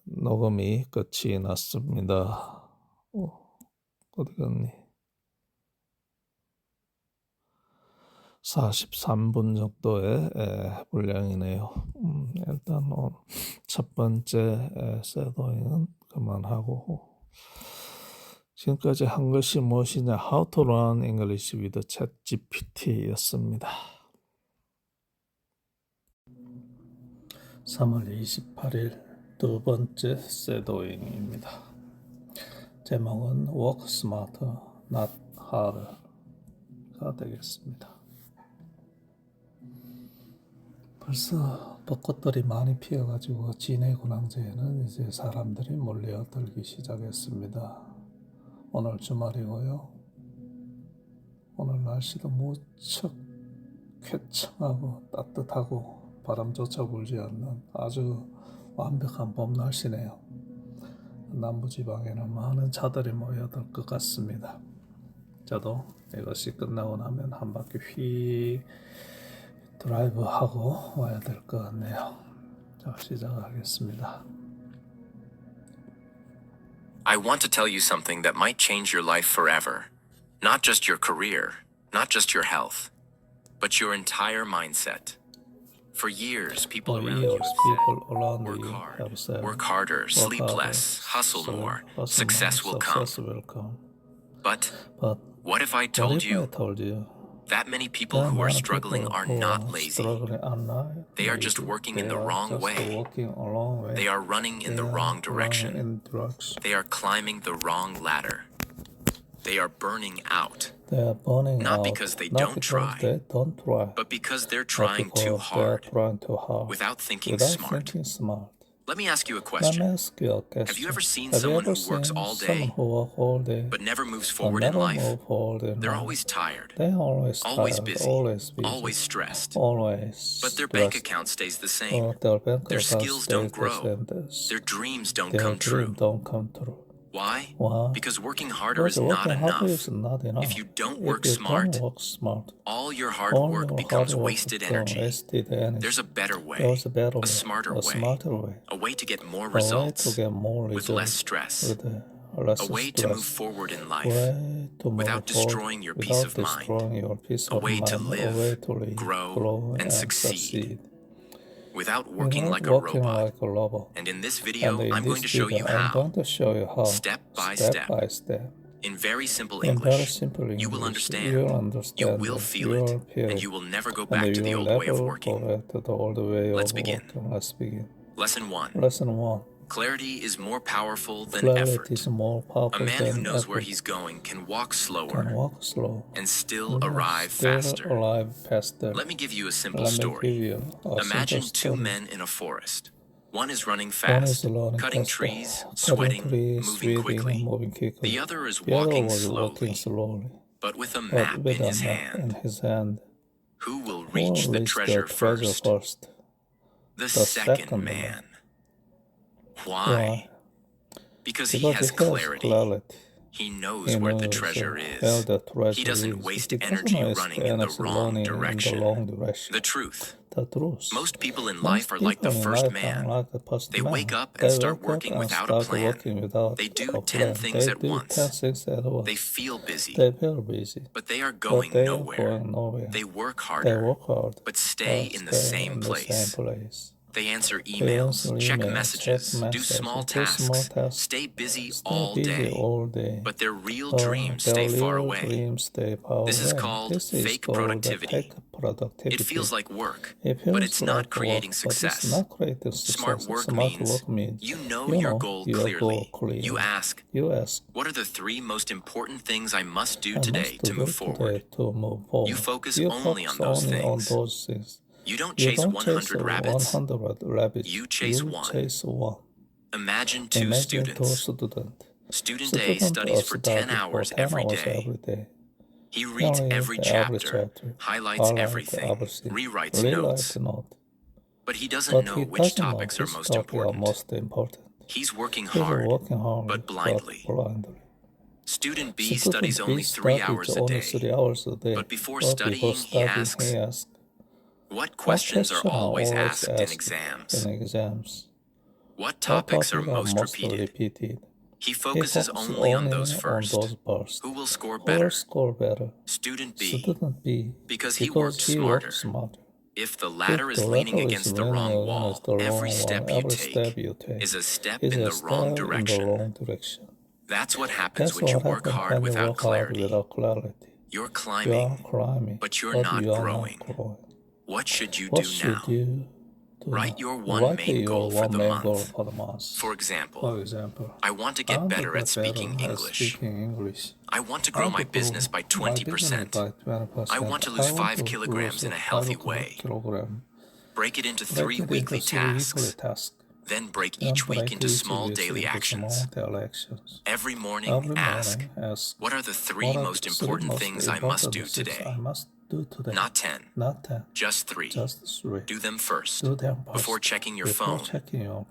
녹음이 끝이 났습니다. 어디 갔니? 43분 정도의 분량이네요. 일단 첫 번째 셋도잉은 그만하고 지금까지 한 것이 무엇이냐? How to learn English with ChatGPT였습니다. 3월 28일 두 번째 셋도잉입니다. 제목은 Work Smarter, Not Harder가 되겠습니다. 벌써 벚꽃들이 많이 피어가지고 진해 군항제에는 이제 사람들이 몰려들기 시작했습니다. 오늘 주말이고요. 오늘 날씨도 무척 쾌청하고 따뜻하고 바람조차 불지 않는 아주 완벽한 봄 날씨네요. 남부지방에는 많은 차들이 모여들 것 같습니다. 저도 이것이 끝나고 나면 한 바퀴 휙 드라이브하고 와야 될 것 같네요. 자, 시작하겠습니다. I want to tell you something that might change your life forever. Not just your career, not just your health, but your entire mindset. For years, people around you have said, work harder, sleep less, hustle more, success will come. But what if I told you that many people who are struggling are not lazy? They are just working in the wrong way. They are running in the wrong direction. They are climbing the wrong ladder. They are burning out. Not because they don't try, but because they're trying too hard without thinking smart. Let me ask you a question. Have you ever seen someone who works all day but never moves forward in life? They're always tired, always busy, always stressed. But their bank account stays the same. Their skills don't grow. Their dreams don't come true. Why? Because working harder is not enough. If you don't work smart, all your hard work becomes wasted energy. There's a better way, a smarter way, a way to get more results with less stress, a way to move forward in life without destroying your peace of mind, a way to live, grow, and succeed without working like a robot. And in this video, I'm going to show you how, step by step. In very simple English, you will understand, you will feel it, and you will never go back to the old way of working. Let's begin. Lesson 1. Clarity is more powerful than effort. A man who knows where he's going can walk slower and still arrive faster. Let me give you a simple story. Imagine two men in a forest. One is running fast, cutting trees, sweating, moving quickly. The other is walking slowly, but with a map in his hand. Who will reach the treasure first? The second man. Why? Because he has clarity. He knows where the treasure is. He doesn't waste energy running in the wrong direction. The truth. Most people in life are like the first man. They wake up and start working without a plan. They do 10 things at once. They feel busy, but they are going nowhere. They work harder, but stay in the same place. They answer emails, check messages, do small tasks, stay busy all day, but their real dreams stay far away. This is called fake productivity. It feels like work, but it's not creating success. Smart work means you know your goal clearly. You ask, what are the 3 most important things I must do today to move forward? You focus only on those things. You don't chase 100 rabbits. You chase one. Imagine 2 students. Student A studies for 10 hours every day. He reads every chapter, highlights everything, rewrites notes. But he doesn't know which topics are most important. He's working hard, but blindly. Student B studies only 3 hours a day. But before studying, he asks, what questions are always asked in exams? What topics are most repeated? He focuses only on those first. Who will score better? Student B, because he works smarter. If the ladder is leaning against the wrong wall, every step you take is a step in the wrong direction. That's what happens when you work hard without clarity. You're climbing, but you're not growing. What should you do now? Write your one main goal for the month. For example, I want to get better at speaking English. I want to grow my business by 20%. I want to lose 5 kilograms in a healthy way. Break it into 3 weekly tasks. Then break each week into small daily actions. Every morning, ask, what are the three most important things I must do today? Not 10, just 3. Do them first, before checking your phone,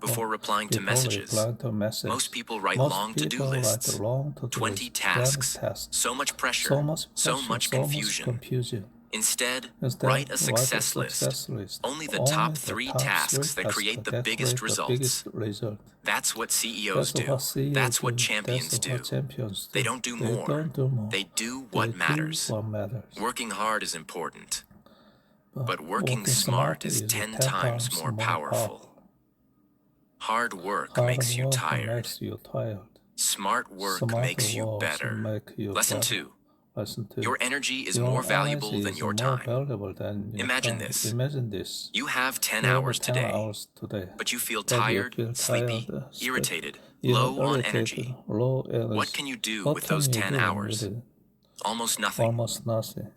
before replying to messages. Most people write long to-do lists, 20 tasks, so much pressure, so much confusion. Instead, write a success list, only the top 3 tasks that create the biggest results. That's what CEOs do. That's what champions do. They don't do more. They do what matters. Working hard is important, but working smart is 10 times more powerful. Hard work makes you tired. Smart work makes you better. Lesson 2. Your energy is more valuable than your time. Imagine this. You have 10 hours today, but you feel tired, sleepy, irritated, low on energy. What can you do with those 10 hours? Almost nothing.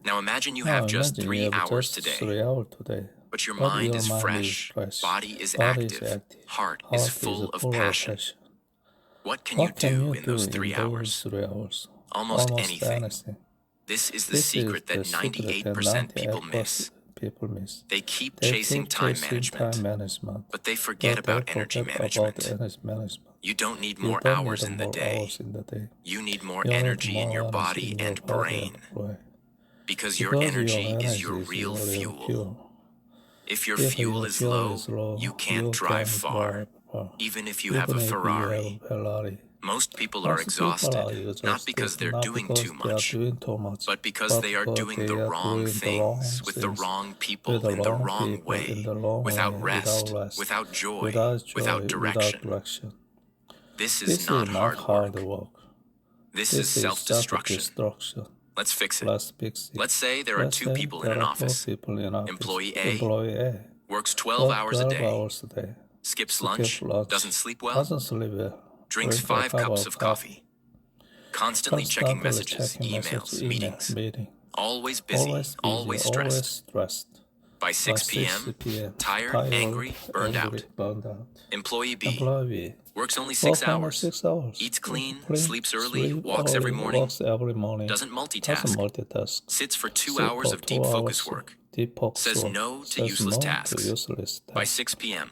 Now imagine you have just 3 hours today, but your mind is fresh, body is active, heart is full of passion. What can you do in those 3 hours? Almost anything. This is the secret that 98% people miss. They keep chasing time management, but they forget about energy management. You don't need more hours in the day. You need more energy in your body and brain, because your energy is your real fuel. If your fuel is low, you can't drive far, even if you have a Ferrari. Most people are exhausted, not because they're doing too much, but because they are doing the wrong things, with the wrong people, in the wrong way, without rest, without joy, without direction. This is not hard work. This is self-destruction. Let's fix it. Let's say there are 2 people in an office. Employee A works 12 hours a day, skips lunch, doesn't sleep well, drinks 5 cups of coffee, constantly checking messages, emails, meetings, always busy, always stressed. By 6 p.m., tired, angry, burned out. Employee B works only 6 hours, eats clean, sleeps early, walks every morning, doesn't multitask, sits for 2 hours of deep focus work, says no to useless tasks. By 6 p.m.,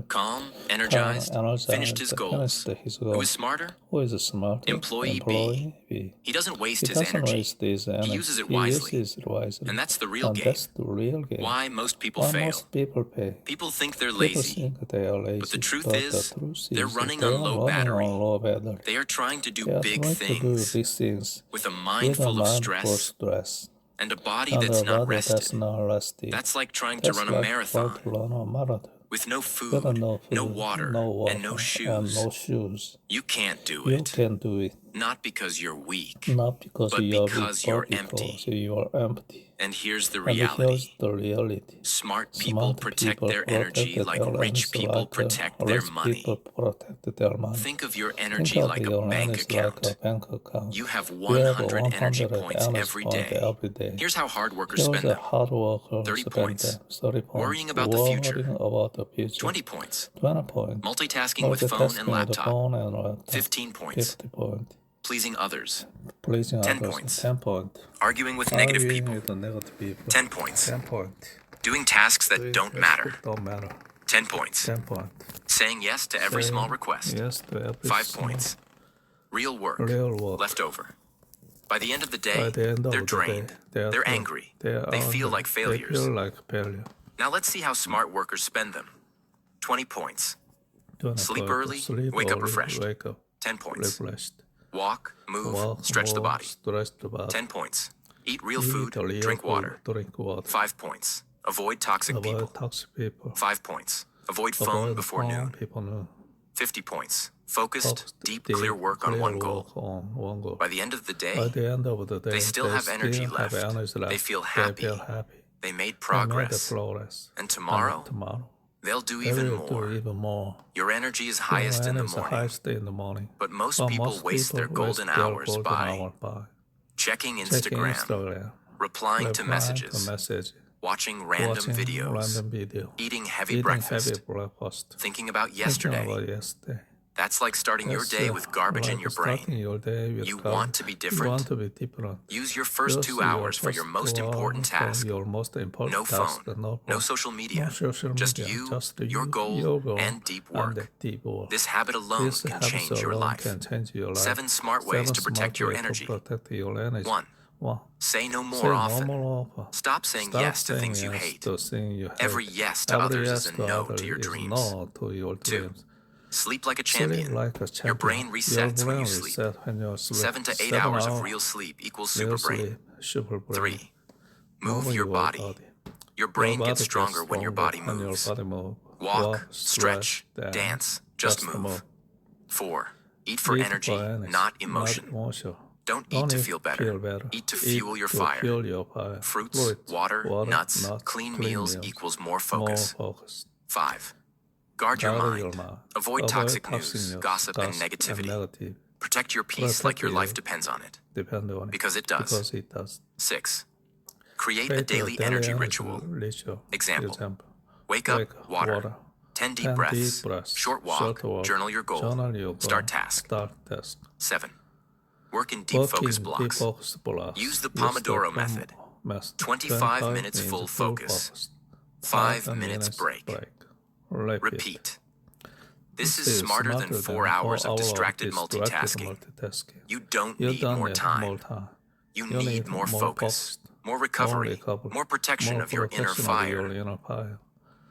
calm, energized, finished his goals. Who is smarter? Employee B. He doesn't waste his energy. He uses it wisely. And that's the real game. Why most people fail. People think they're lazy. But the truth is, they're running on low battery. They are trying to do big things with a mind full of stress and a body that's not rested. That's like trying to run a marathon with no food, no water, and no shoes. You can't do it. Not because you're weak, but because you're empty. And here's the reality. Smart people protect their energy like rich people protect their money. Think of your energy like a bank account. You have 100 energy points every day. Here's how hard workers spend them. 30 points. Worrying about the future. 20 points. Multitasking with phone and laptop. 15 points. Pleasing others. 10 points. Arguing with negative people. 10 points. Doing tasks that don't matter. 10 points. Saying yes to every small request. 5 points. Real work left over. By the end of the day, they're drained. They're angry. They feel like failures. Now let's see how smart workers spend them. 20 points. Sleep early, wake up refreshed. 10 points. Walk, move, stretch the body. 10 points. Eat real food, drink water. 5 points. Avoid toxic people. 5 points. Avoid phone before noon. 50 points. Focused, deep, clear work on one goal. By the end of the day, they still have energy left. They feel happy. They made progress. And tomorrow, they'll do even more. Your energy is highest in the morning. But most people waste their golden hours by checking Instagram, replying to messages, watching random videos, eating heavy breakfast, thinking about yesterday. That's like starting your day with garbage in your brain. You want to be different? Use your first 2 hours for your most important task. No phone, no social media, just you, your goal, and deep work. This habit alone can change your life. 7 smart ways to protect your energy. 1. Say no more often. Stop saying yes to things you hate. Every yes to others is a no to your dreams. 2. Sleep like a champion. Your brain resets when you sleep. 7 to 8 hours of real sleep equals super brain. 3. Move your body. Your brain gets stronger when your body moves. Walk, stretch, dance, just move. 4. Eat for energy, not emotion. Don't eat to feel better. Eat to fuel your fire. Fruits, water, nuts, clean meals equals more focus. 5. Guard your mind. Avoid toxic news, gossip, and negativity. Protect your peace like your life depends on it. Because it does. 6. Create a daily energy ritual. Example. Wake up, water. 10 deep breaths. Short walk. Journal your goal. Start task. 7. Work in deep focus blocks. Use the Pomodoro method. 25 minutes full focus. 5 minutes break. Repeat. This is smarter than 4 hours of distracted multitasking. You don't need more time. You need more focus, more recovery, more protection of your inner fire.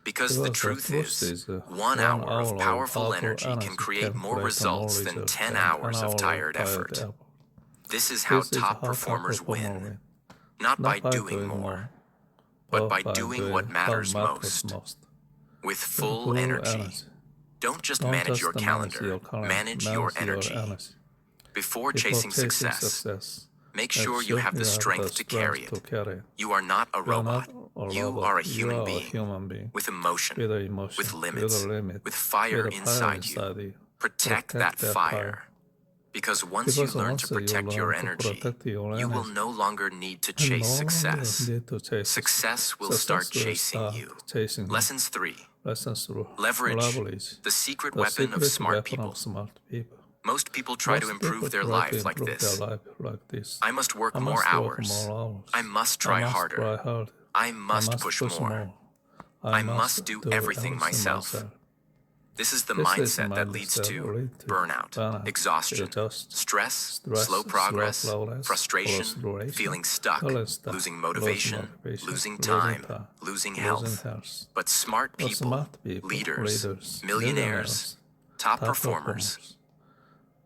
Because the truth is, 1 hour of powerful energy can create more results than 10 hours of tired effort. This is how top performers win. Not by doing more, but by doing what matters most. With full energy. Don't just manage your calendar, manage your energy. Before chasing success, make sure you have the strength to carry it. You are not a robot. You are a human being with emotion, with limits, with fire inside you. Protect that fire. Because once you learn to protect your energy, you will no longer need to chase success. Success will start chasing you. Lessons 3. Leverage, the secret weapon of smart people. Most people try to improve their lives like this. I must work more hours. I must try harder. I must push more. I must do everything myself. This is the mindset that leads to burnout, exhaustion, stress, slow progress, frustration, feeling stuck, losing motivation, losing time, losing health. But smart people, leaders, millionaires, top performers,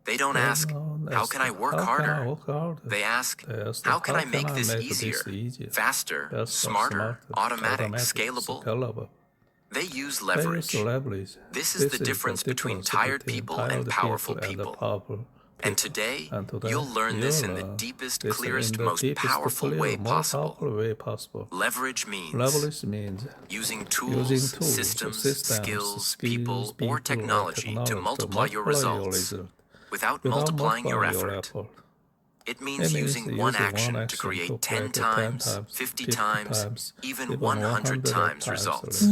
they don't ask, how can I work harder? They ask, how can I make this easier, faster, smarter, automatic, scalable? They use leverage. This is the difference between tired people and powerful people. And today, you'll learn this in the deepest, clearest, most powerful way possible. Leverage means using tools, systems, skills, people, or technology to multiply your results without multiplying your effort. It means using one action to create 10 times, 50 times, even 100 times results.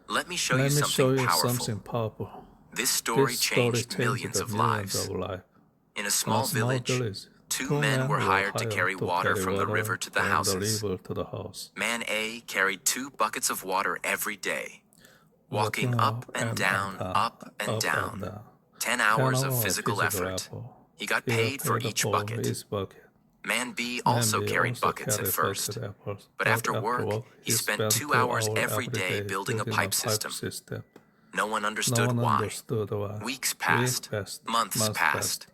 Let me show you something powerful. This story changed millions of lives. In a small village, 2 men were hired to carry water from the river to the houses. Man A carried 2 buckets of water every day, walking up and down, 10 hours of physical effort. He got paid for each bucket. Man B also carried buckets at first, but after work, he spent 2 hours every day building a pipe system. No one understood why. Weeks passed, months passed.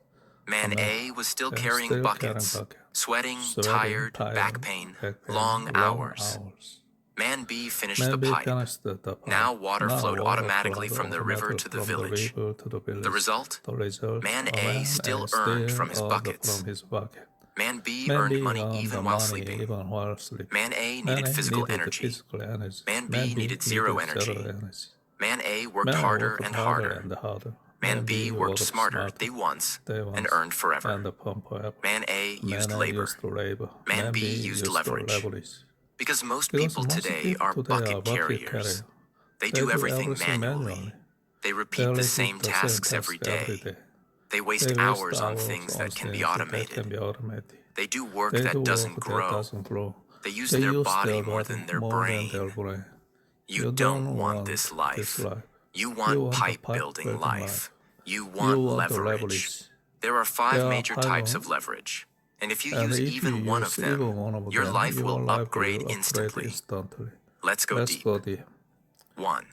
Man A was still carrying buckets, sweating, tired, back pain, long hours. Man B finished the pipe. Now water flowed automatically from the river to the village. The result? Man A still earned from his buckets. Man B earned money even while sleeping. Man A needed physical energy. Man B needed zero energy. Man A worked harder and harder. Man B worked smarter day once and earned forever. Man A used labor. Man B used leverage. Because most people today are bucket carriers. They do everything manually. They repeat the same tasks every day. They waste hours on things that can be automated. They do work that doesn't grow. They use their body more than their brain. You don't want this life. You want pipe-building life. You want leverage. There are 5 major types of leverage. And if you use even one of them, your life will upgrade instantly. Let's go deep. 1.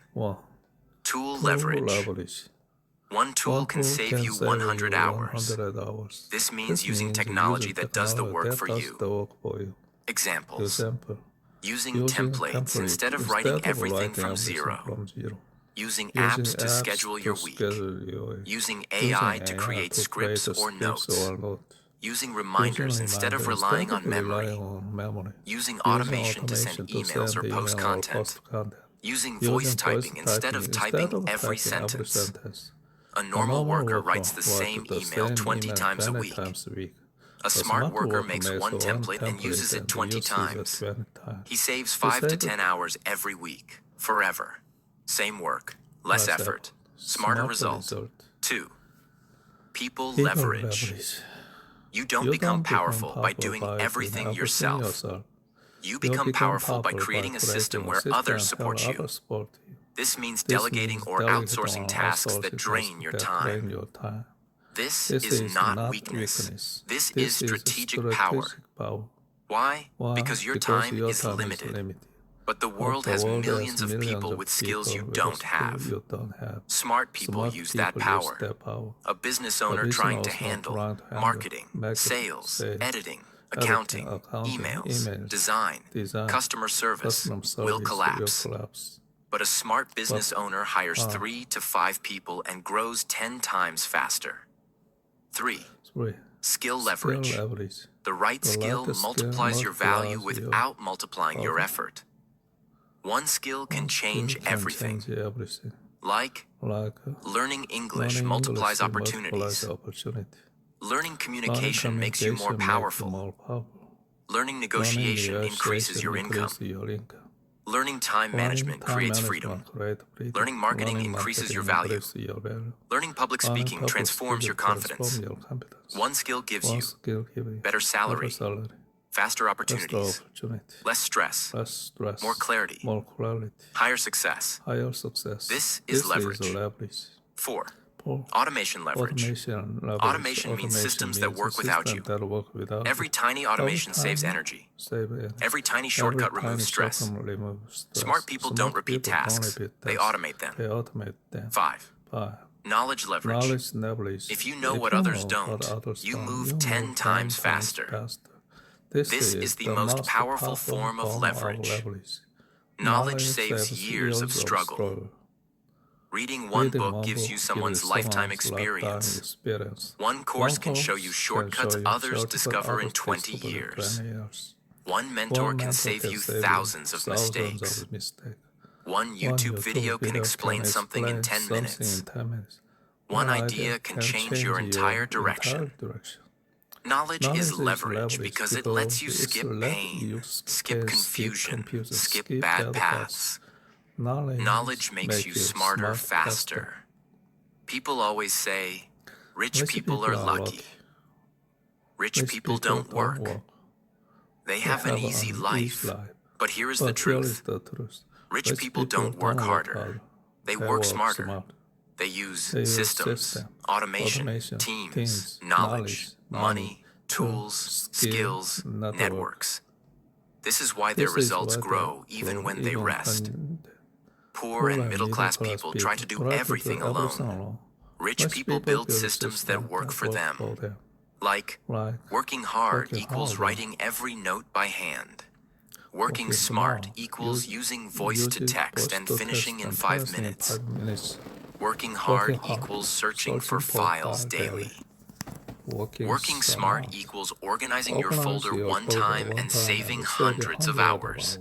Tool leverage. One tool can save you 100 hours. This means using technology that does the work for you. Examples. Using templates instead of writing everything from zero. Using apps to schedule your week. Using AI to create scripts or notes. Using reminders instead of relying on memory. Using automation to send emails or post content. Using voice typing instead of typing every sentence. A normal worker writes the same email 20 times a week. A smart worker makes one template and uses it 20 times. He saves 5 to 10 hours every week, forever. Same work, less effort, smarter result. 2. People leverage. You don't become powerful by doing everything yourself. You become powerful by creating a system where others support you. This means delegating or outsourcing tasks that drain your time. This is not weakness. This is strategic power. Why? Because your time is limited. But the world has millions of people with skills you don't have. Smart people use that power. A business owner trying to handle marketing, sales, editing, accounting, emails, design, customer service will collapse. But a smart business owner hires 3 to 5 people and grows 10 times faster. 3. Skill leverage. The right skill multiplies your value without multiplying your effort. One skill can change everything. Like learning English multiplies opportunities. Learning communication makes you more powerful. Learning negotiation increases your income. Learning time management creates freedom. Learning marketing increases your value. Learning public speaking transforms your confidence. One skill gives you better salary, faster opportunities, less stress, more clarity, higher success. This is leverage. 4. Automation leverage. Automation means systems that work without you. Every tiny automation saves energy. Every tiny shortcut removes stress. Smart people don't repeat tasks. They automate them. 5. Knowledge leverage. If you know what others don't, you move 10 times faster. This is the most powerful form of leverage. Knowledge saves years of struggle. Reading one book gives you someone's lifetime experience. One course can show you shortcuts others discover in 20 years. One mentor can save you thousands of mistakes. One YouTube video can explain something in 10 minutes. One idea can change your entire direction. Knowledge is leverage because it lets you skip pain, skip confusion, skip bad paths. Knowledge makes you smarter faster. People always say, rich people are lucky. Rich people don't work. They have an easy life. But here is the truth. Rich people don't work harder. They work smarter. They use systems, automation, teams, knowledge, money, tools, skills, networks. This is why their results grow even when they rest. Poor and middle-class people try to do everything alone. Rich people build systems that work for them. Like, working hard equals writing every note by hand. Working smart equals using voice to text and finishing in 5 minutes. Working hard equals searching for files daily. Working smart equals organizing your folder one time and saving hundreds of hours.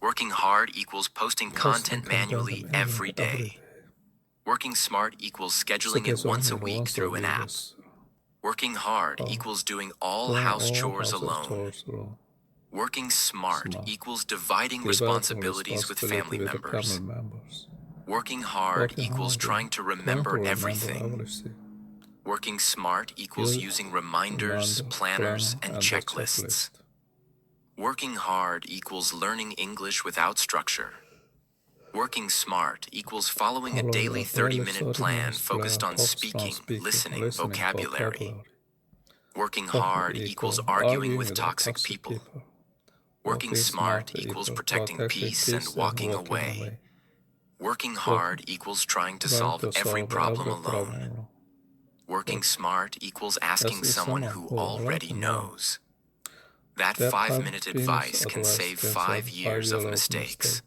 Working hard equals posting content manually every day. Working smart equals scheduling it once a week through an app. Working hard equals doing all house chores alone. Working smart equals dividing responsibilities with family members. Working hard equals trying to remember everything. Working smart equals using reminders, planners, and checklists. Working hard equals learning English without structure. Working smart equals following a daily 30-minute plan focused on speaking, listening, vocabulary. Working hard equals arguing with toxic people. Working smart equals protecting peace and walking away. Working hard equals trying to solve every problem alone. Working smart equals asking someone who already knows. That 5-minute advice can save 5 years of mistakes.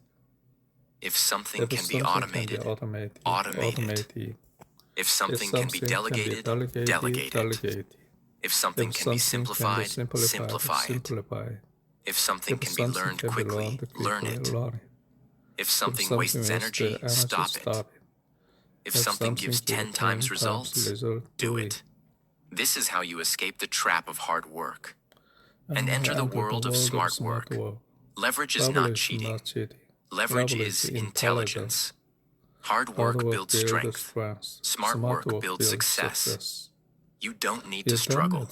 If something can be automated, automate it. If something can be delegated, delegate it. If something can be simplified, simplify it. If something can be learned quickly, learn it. If something wastes energy, stop it. If something gives 10 times results, do it. This is how you escape the trap of hard work and enter the world of smart work. Leverage is not cheating. Leverage is intelligence. Hard work builds strength. Smart work builds success. You don't need to struggle.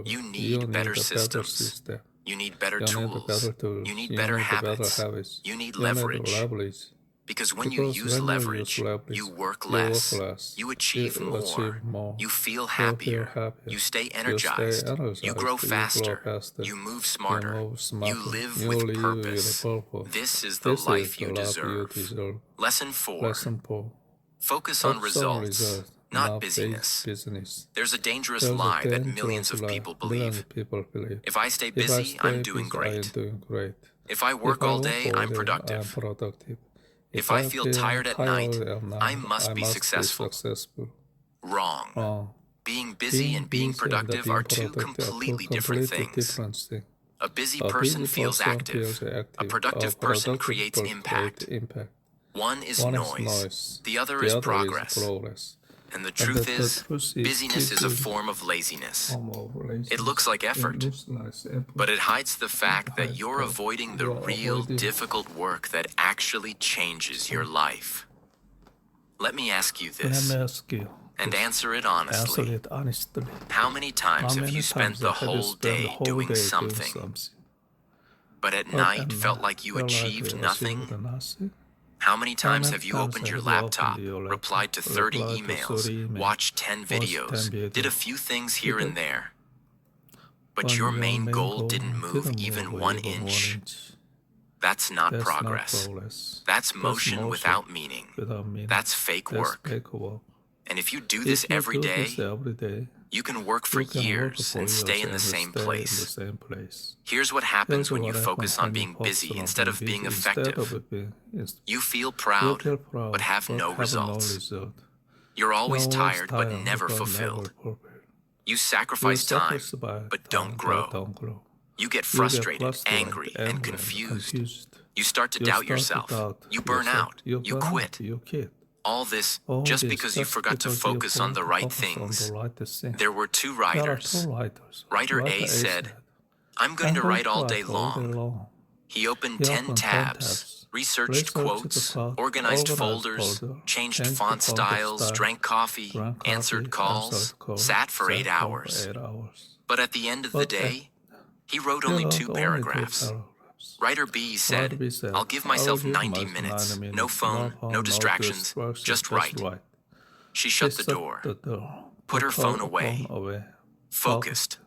You need better systems. You need better tools. You need better habits. You need leverage. Because when you use leverage, you work less. You achieve more. You feel happier. You stay energized. You grow faster. You move smarter. You live with purpose. This is the life you deserve. Lesson 4. Focus on results, not busyness. There's a dangerous lie that millions of people believe. If I stay busy, I'm doing great. If I work all day, I'm productive. If I feel tired at night, I must be successful. Wrong. Being busy and being productive are two completely different things. A busy person feels active. A productive person creates impact. One is noise. The other is progress. And the truth is, busyness is a form of laziness. It looks like effort, but it hides the fact that you're avoiding the real difficult work that actually changes your life. Let me ask you this, and answer it honestly. How many times have you spent the whole day doing something, but at night felt like you achieved nothing? How many times have you opened your laptop, replied to 30 emails, watched 10 videos, did a few things here and there, but your main goal didn't move even 1 inch? That's not progress. That's motion without meaning. That's fake work. And if you do this every day, you can work for years and stay in the same place. Here's what happens when you focus on being busy instead of being effective. You feel proud, but have no results. You're always tired, but never fulfilled. You sacrifice time, but don't grow. You get frustrated, angry, and confused. You start to doubt yourself. You burn out. You quit. All this just because you forgot to focus on the right things. There were 2 writers. Writer A said, "I'm going to write all day long." He opened 10 tabs, researched quotes, organized folders, changed font styles, drank coffee, answered calls, sat for 8 hours. But at the end of the day, he wrote only 2 paragraphs. Writer B said, "I'll give myself 90 minutes, no phone, no distractions, just write." She shut the door, put her phone away, focused.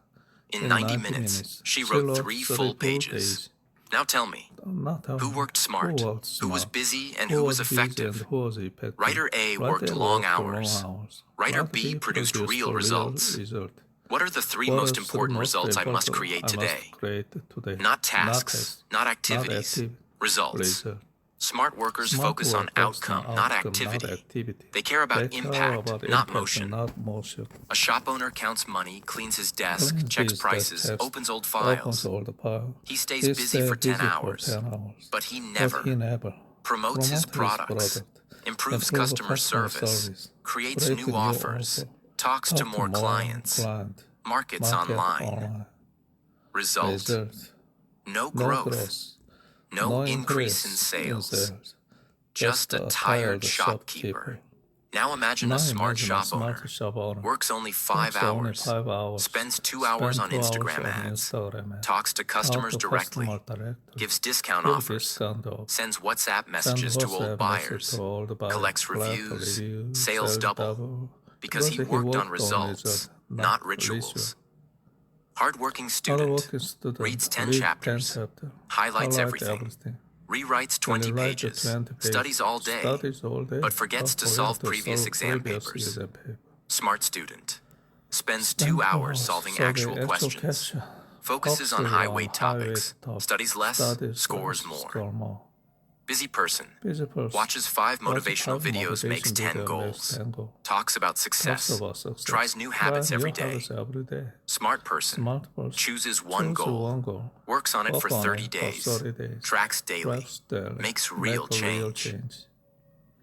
In 90 minutes, she wrote 3 full pages. Now tell me, who worked smart, who was busy, and who was effective? Writer A worked long hours. Writer B produced real results. What are the 3 most important results I must create today? Not tasks, not activities, results. Smart workers focus on outcome, not activity. They care about impact, not motion. A shop owner counts money, cleans his desk, checks prices, opens old files. He stays busy for 10 hours, but he never promotes his products. improves customer service, creates new offers, talks to more clients, markets online. Result: no growth, no increase in sales, just a tired shopkeeper. Now imagine a smart shop owner, works only 5 hours, spends 2 hours on Instagram ads, talks to customers directly, gives discount offers, sends WhatsApp messages to old buyers, collects reviews, sales double, because he worked on results, not rituals. Hardworking student, reads 10 chapters, highlights everything, rewrites 20 pages, studies all day, but forgets to solve previous exam papers. Smart student, spends 2 hours solving actual questions, focuses on high-weight topics, studies less, scores more. Busy person, watches 5 motivational videos, makes 10 goals, talks about success, tries new habits every day. Smart person, chooses one goal, works on it for 30 days, tracks daily, makes real change.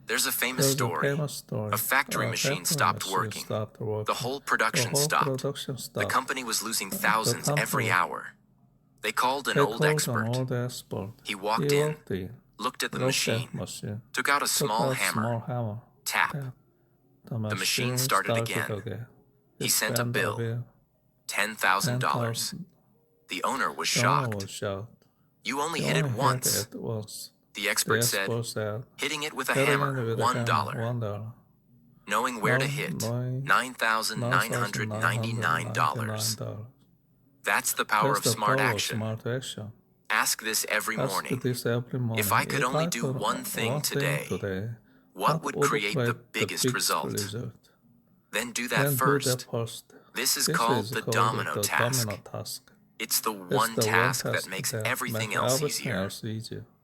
There's a famous story. A factory machine stopped working. The whole production stopped. The company was losing thousands every hour. They called an old expert. He walked in, looked at the machine, took out a small hammer, tap. The machine started again. He sent a bill, $10,000. The owner was shocked. You only hit it once. The expert said, hitting it with a hammer, $1. Knowing where to hit, $9,999. That's the power of smart action. Ask this every morning. If I could only do one thing today, what would create the biggest result? Then do that first. This is called the domino task. It's the one task that makes everything else easier.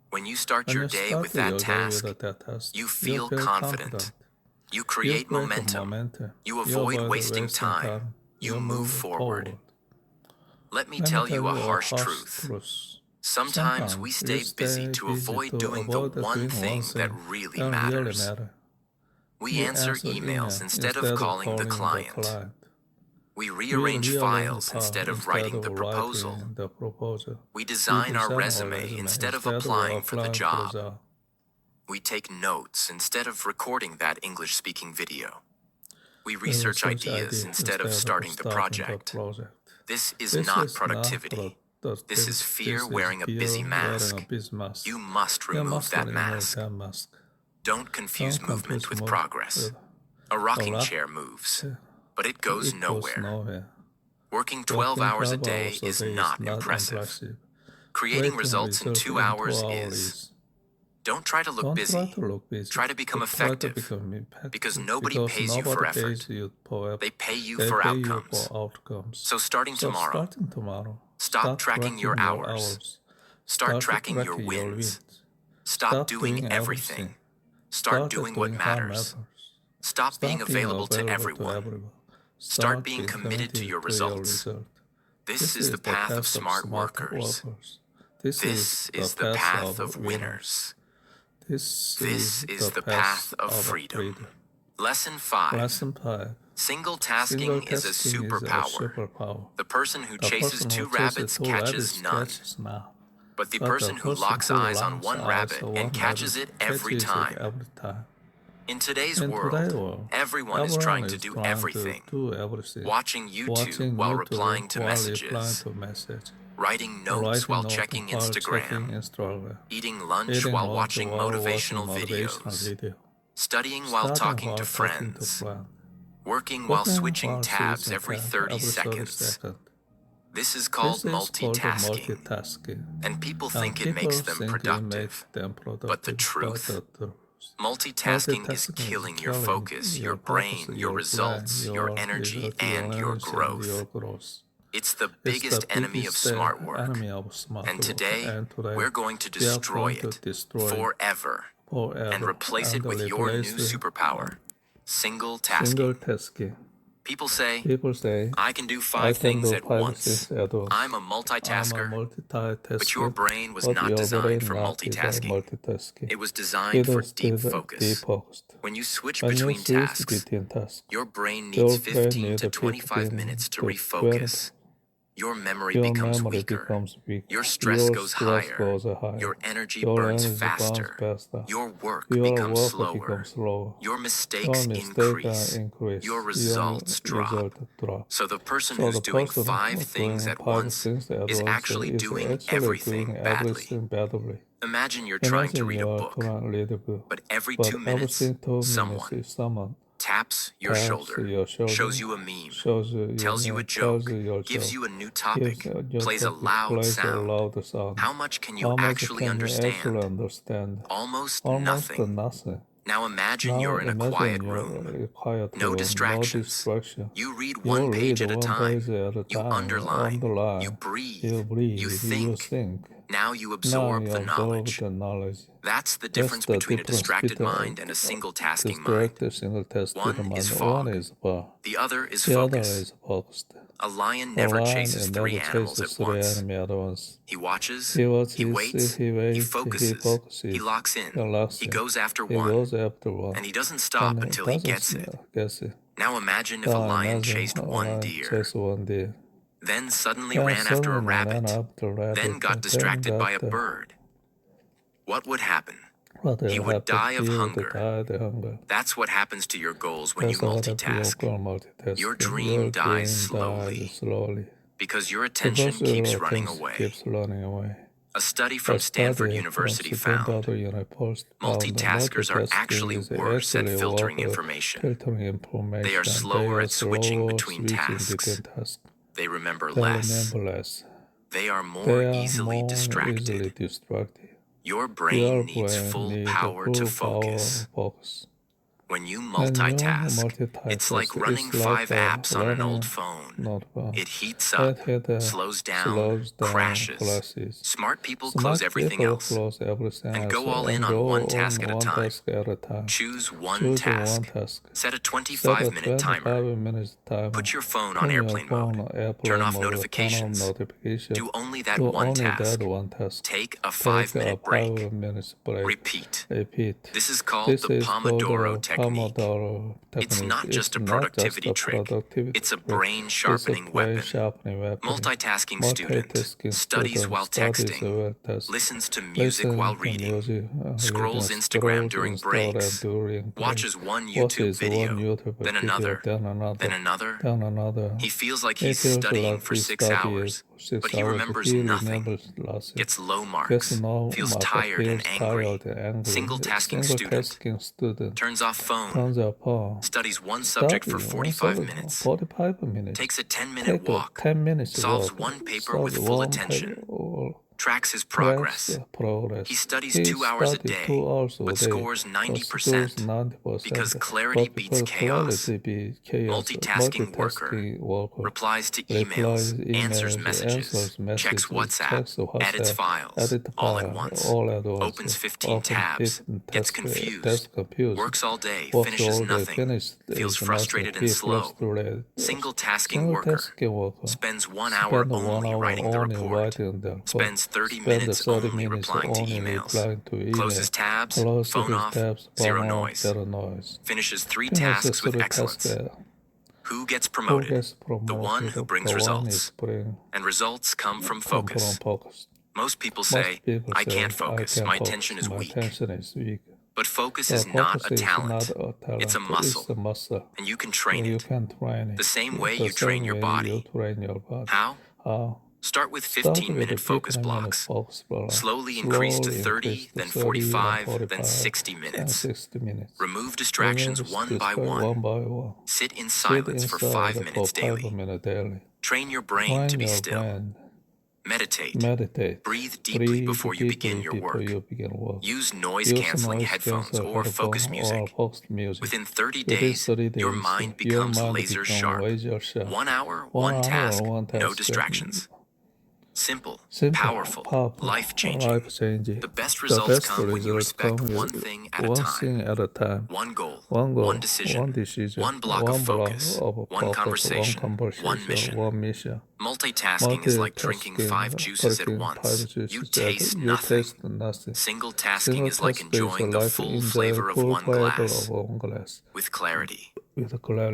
When you start your day with that task, you feel confident. You create momentum. You avoid wasting time. You move forward. Let me tell you a harsh truth. Sometimes we stay busy to avoid doing the one thing that really matters. We answer emails instead of calling the client. We rearrange files instead of writing the proposal. We design our resume instead of applying for the job. We take notes instead of recording that English-speaking video. We research ideas instead of starting the project. This is not productivity. This is fear wearing a busy mask. You must remove that mask. Don't confuse movement with progress. A rocking chair moves, but it goes nowhere. Working 12 hours a day is not impressive. Creating results in 2 hours is. Don't try to look busy. Try to become effective. Because nobody pays you for effort. They pay you for outcomes. So starting tomorrow, stop tracking your hours. Start tracking your wins. Stop doing everything. Start doing what matters. Stop being available to everyone. Start being committed to your results. This is the path of smart workers. This is the path of winners. This is the path of freedom. Lesson 5. Single tasking is a superpower. The person who chases 2 rabbits catches none. But the person who locks eyes on one rabbit and catches it every time. In today's world, everyone is trying to do everything. Watching YouTube while replying to messages. Writing notes while checking Instagram. Eating lunch while watching motivational videos. Studying while talking to friends. Working while switching tabs every 30 seconds. This is called multitasking, and people think it makes them productive. But the truth, multitasking is killing your focus, your brain, your results, your energy, and your growth. It's the biggest enemy of smart work, and today we're going to destroy it forever and replace it with your new superpower, single tasking. People say, People say I can do I 5 can things do at 5 once. things at once. I'm a I'm a multitasker. multitasker. But your brain was but not your designed brain for not designed multitasking. multitasking. It was designed for deep focus. focused. When you switch When you between switch tasks, between tasks, your brain your needs brain 15 needs to 25 15 minutes to to refocus. Your memory your becomes memory weaker. becomes weaker. Your stress goes higher. higher. Your energy Your burns energy faster. burns faster. Your work Your becomes work slower. becomes slower. Your mistakes Your increase. increase. Your results drop. drop. So the person So who's the doing person 5 things doing at 5 once things at is once actually is doing actually everything doing badly. everything badly. Imagine you're trying to Imagine read you a are book, trying to read a book, but every but 2 minutes, every 2 minutes someone someone taps your taps shoulder, your shoulder, shows you a meme, shows you tells you a tells joke, you your gives joke, you a new topic, gives you plays a topic, loud plays a sound. loud sound. How much can you How much actually can you understand? actually understand? Almost Almost nothing. nothing. Now imagine Now you're in a imagine quiet you're room. in a quiet No room, distractions. no distraction. You read You one read page at a one time. page at a You time. underline. You You breathe. breathe. You You think. think. Now you Now absorb you the absorb knowledge. the knowledge. That's the That's difference the between a difference distracted between mind and a single-tasking mind. distracted single-tasking One mind. is One fog. is fog. The other is The other focus. is focused. A lion A never lion chases 3 never animals chases at 3 once. animals at once. He watches, He watches, he waits, he waits, he focuses, he locks in, he goes after he one, goes after one, and he doesn't stop and until he gets it. Gets it. Now imagine if a lion Imagine chased a one lion deer, chased one deer, then suddenly then ran after a suddenly ran rabbit, after a rabbit, then got distracted by a got, bird. What would happen? What He would die of He would hunger. die of hunger. That's what happens to your goals when you That's what happens multitask. when you multitask. Your dream dies slowly because your attention because your keeps running attention away. keeps running away. A study from Stanford University found multitaskers are actually worse at filtering information. They are slower at switching between tasks. They remember less. They are more easily distracted. Your brain needs full power to focus. When you multitask, it's like running 5 apps on an old phone. It heats up, slows down, crashes. Smart people close everything else and go all in on one task at a time. Choose one task. Set a 25-minute timer. Put your phone on airplane mode. Turn off notifications. Do only that one task. Take a 5-minute break. Repeat. This is called the Pomodoro technique. It's not just a productivity trick. It's a brain-sharpening weapon. Multitasking student studies while texting, listens to music while reading, scrolls Instagram during breaks, watches one YouTube video, then another, then another. He feels like he's studying for 6 hours, but he remembers nothing, gets low marks, feels tired and angry. Single-tasking student turns off phone, studies one subject for 45 minutes, takes a 10-minute walk, solves one paper with full attention, tracks his progress. He studies 2 hours a day, but scores 90% because clarity beats chaos. Multitasking worker replies to emails, answers messages, checks WhatsApp, edits files, all at once, opens 15 tabs, gets confused, works all day, finishes nothing, feels frustrated and slow. Single-tasking worker spends 1 hour only writing the report, spends 30 minutes only replying to emails, closes tabs, phone off, zero noise, finishes 3 tasks with excellence. Who gets promoted? The one who brings results. And results come from focus. Most people say, I can't focus, my attention is weak. But focus is not a talent, it's a muscle, and you can train it. The same way you train your body. How? Start with 15-minute focus blocks. Slowly increase to 30, then 45, then 60 minutes. Remove distractions one by one. Sit in silence for 5 minutes daily. Train your brain to be still. Meditate. Breathe deeply before you begin your work. Use noise-canceling headphones or focus music. Within 30 days, your mind becomes laser sharp. 1 hour, one task, no distractions. Simple, Simple, powerful, life-changing. life-changing. The best results come when you respect one thing at a time. One goal, one decision, one block of focus, one conversation, one mission. Multitasking is like drinking 5 juices at once. You taste nothing. Single tasking is like enjoying the full flavor of one glass with clarity.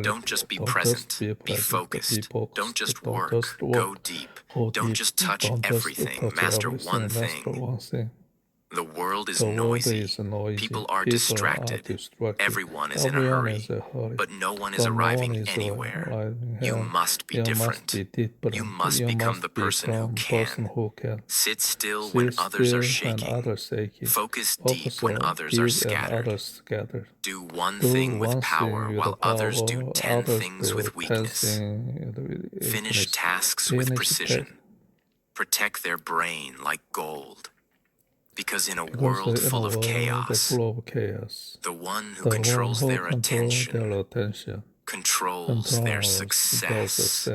Don't just be present, be focused. Don't just work, go deep. Don't just touch everything, master one thing. The world is noisy. People are distracted. Everyone is in a hurry. But no one is arriving anywhere. You must be different. You must become the person who can. Sit still when others are shaking. Focus deep when others are scattered. Do one thing with power while others do 10 things with weakness. Finish tasks with precision. Protect their brain like gold. Because in a world full of chaos, the one who controls their attention controls their success.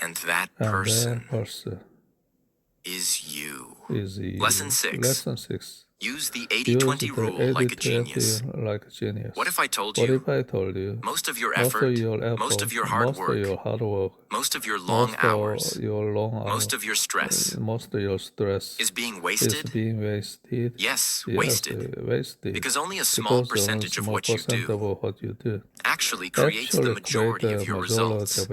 And that person is you. Lesson 6. Use the 80-20 rule like a genius. What if I told you most of your effort, most of your hard work, most of your long hours, most of your stress is being wasted? Yes, wasted. Because only a small percentage of what you do actually creates the majority of your results.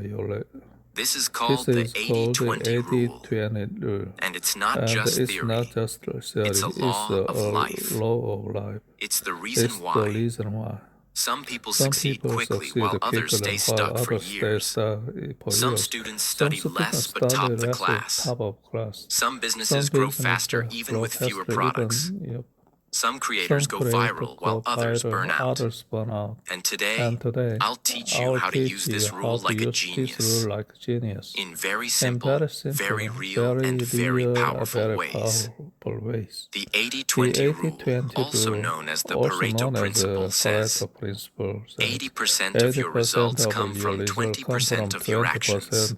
This is called the 80-20 rule. And it's not just theory. It's a law of life. It's the reason why. Some people succeed quickly while others stay stuck for years. Some students study less but top the class. Some businesses grow faster even with fewer products. Some creators go viral while others burn out. And today, I'll teach you how to use this rule like a genius. In very simple, very real, and very powerful ways. The 80-20 rule, also known as the Pareto principle, says 80% of your results come from 20% of your actions.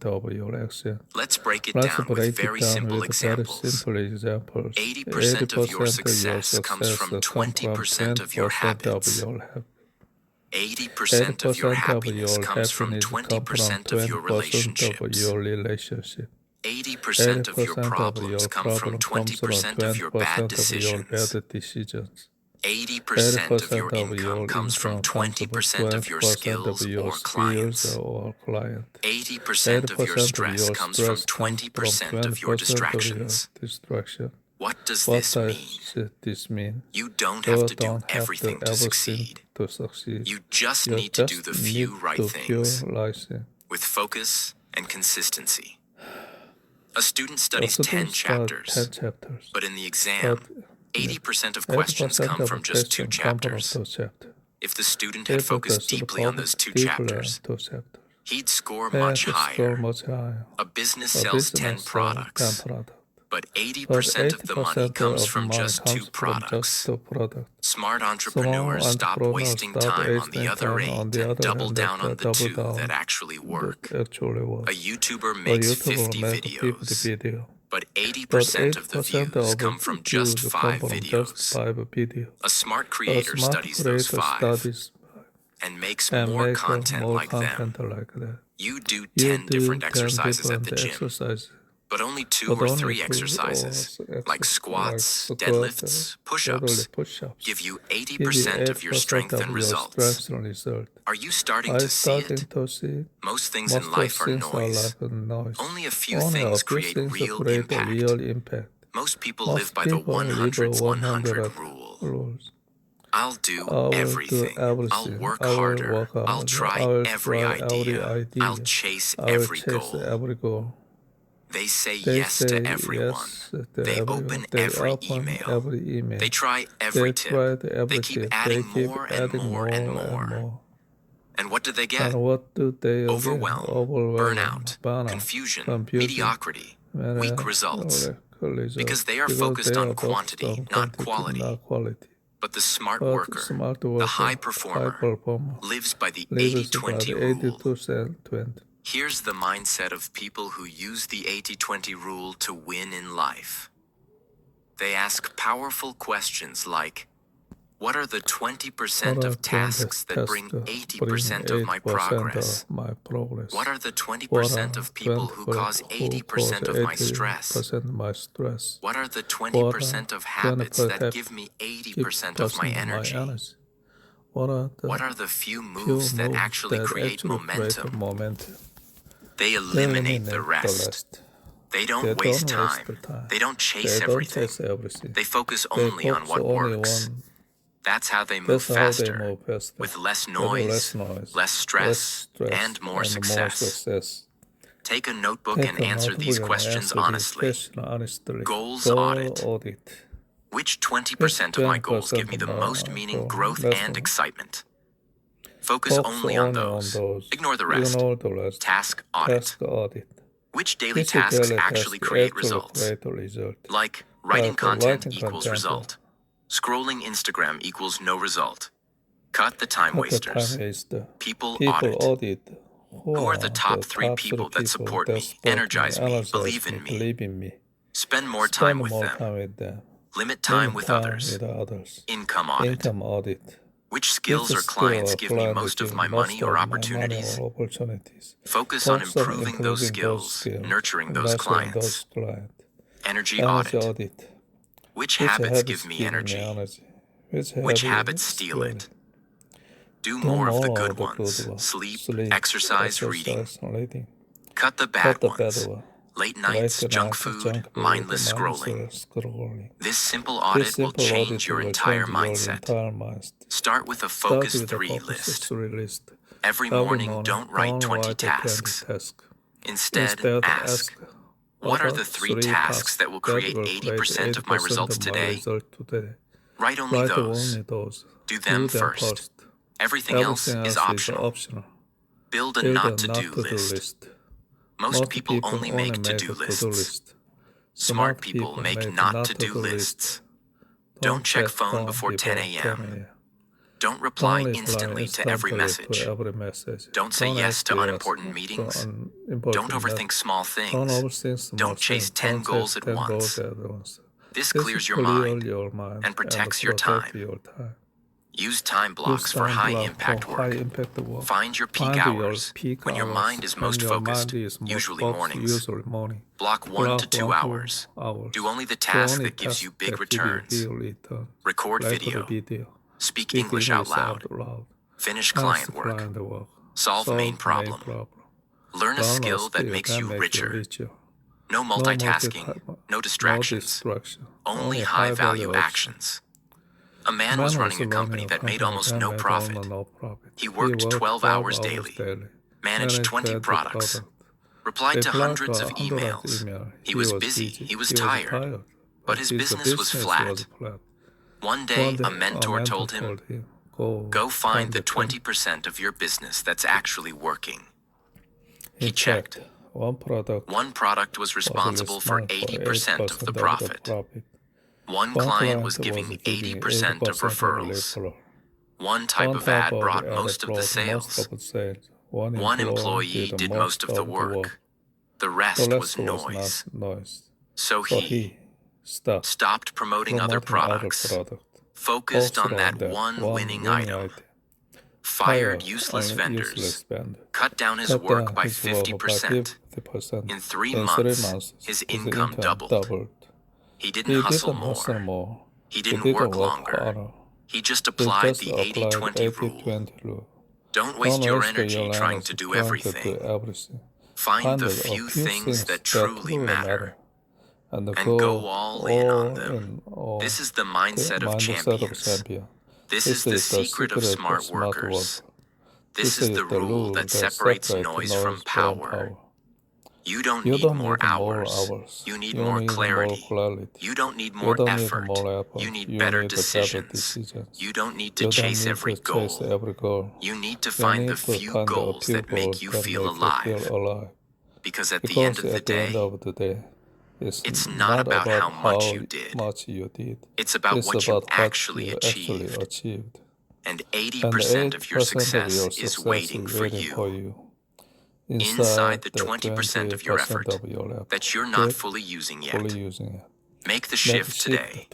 Let's break it down with very simple examples. 80% of your success comes from 20% of your habits. 80% of your happiness comes from 20% of your relationships. 80% of your problems come from 20% of your bad decisions. 80% of your income comes from 20% of your skills or clients. 80% of your stress comes from 20% of your distractions. What does this mean? You don't have to do everything to succeed. You just need to do the few right things with focus and consistency. A student studies 10 chapters, but in the exam, 80% of questions come from just 2 chapters. If the student had focused deeply on those 2 chapters, he'd score much higher. A business sells 10 products. But 80% of the money comes from just 2 products. Smart entrepreneurs stop wasting time on the other 8 and double down on the 2 that actually work. A YouTuber makes 50 videos, but 80% of the views come from just 5 videos. A smart creator studies those 5 and makes more content like them. You do 10 different exercises at the gym. But only 2 or 3 exercises, like squats, deadlifts, push-ups, give you 80% of your strength and results. Are you starting to see it? Most things in life are noise. Only a few things create real impact. Most people live by the 100-100 rule. I'll do everything. I'll work harder. I'll try every idea. I'll chase every goal. They say yes to everyone. They open every email. They try every tip. They keep adding more and more and more. And what do they get? Overwhelm, burnout, confusion, mediocrity, weak results. Because they are focused on quantity, not quality. But the smart worker, the high performer, lives by the 80-20 rule. Here's the mindset of people who use the 80-20 rule to win in life. They ask powerful questions like, what are the 20% of tasks that bring 80% of my progress? What are the 20% of people who cause 80% of my stress? What are the 20% of habits that give me 80% of my energy? What are the few moves that actually create momentum? They eliminate the rest. They don't waste time. They don't chase everything. They focus only on what works. That's how they move faster, with less noise, less stress, and more success. Take a notebook and answer these questions honestly. Goals audit. Which 20% of my goals give me the most meaning, growth, and excitement? Focus only on those. Ignore the rest. Task audit. Which daily tasks actually create results? Like writing content equals result. Scrolling Instagram equals no result. Cut the time wasters. People audit. Who are the top 3 people that support me, energize me, believe in me? Spend more time with them. Limit time with others. Income audit. Which skills or clients give me most of my money or opportunities? Focus on improving those skills, nurturing those clients. Energy audit. Which habits give me energy? Which habits steal it? Do more of the good ones. Sleep, exercise, reading. Cut the bad ones. Late nights, junk food, mindless scrolling. This simple audit will change your entire mindset. Start with a focus 3 list. Every morning, don't write 20 tasks. Instead, ask, what are the 3 tasks that will create 80% of my results today? Write only those. Do them first. Everything else is optional. Build a not-to-do list. Most people only make to-do lists. Smart people make not-to-do lists. Don't check phone before 10 a.m. Don't reply instantly to every message. Don't say yes to unimportant meetings. Don't overthink small things. Don't chase 10 goals at once. This clears your mind and protects your time. Use time blocks for high-impact work. Find your peak hours when your mind is most focused, usually mornings. Block 1 to 2 hours. Do only the task that gives you big returns. Record video. Speak English out loud. Finish client work. Solve main problem. Learn a skill that makes you richer. No multitasking, no distractions, only high-value actions. A man was running a company that made almost no profit. He worked 12 hours daily, managed 20 products, replied to hundreds of emails. He was busy, he was tired, but his business was flat. One day, a mentor told him, go find the 20% of your business that's actually working. He checked. One product was responsible for 80% of the profit. One client was giving 80% of referrals. One type of ad brought most of the sales. One employee did most of the work. The rest was noise. So he stopped promoting other products, focused on that one winning item, fired useless vendors, cut down his work by 50%. In 3 months, his income doubled. He didn't hustle more. He didn't work longer. He just applied the 80-20 rule. Don't waste your energy trying to do everything. Find the few things that truly matter and go all in on them. This is the mindset of champions. This is the secret of smart workers. This is the rule that separates noise from power. You don't need more hours. You need more clarity. You don't need more effort. You need better decisions. You don't need to chase every goal. You need to find the few goals that make you feel alive. Because at the end of the day, it's not about how much you did. It's about what you actually achieved. And 80% of your success is waiting for you. inside the 20% of your effort that you're not fully using yet. Make the shift today.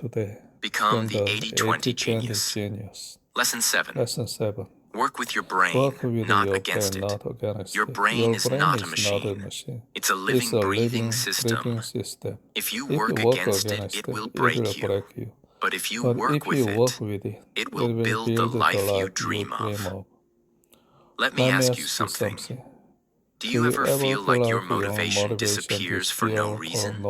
Become the 80-20 genius. Lesson 7. Work with your brain, not against it. Your brain is not a machine. It's a living, breathing system. If you work against it, it will break you. But if you work with it, it will build the life you dream of. Let me ask you something. Do you ever feel like your motivation disappears for no reason?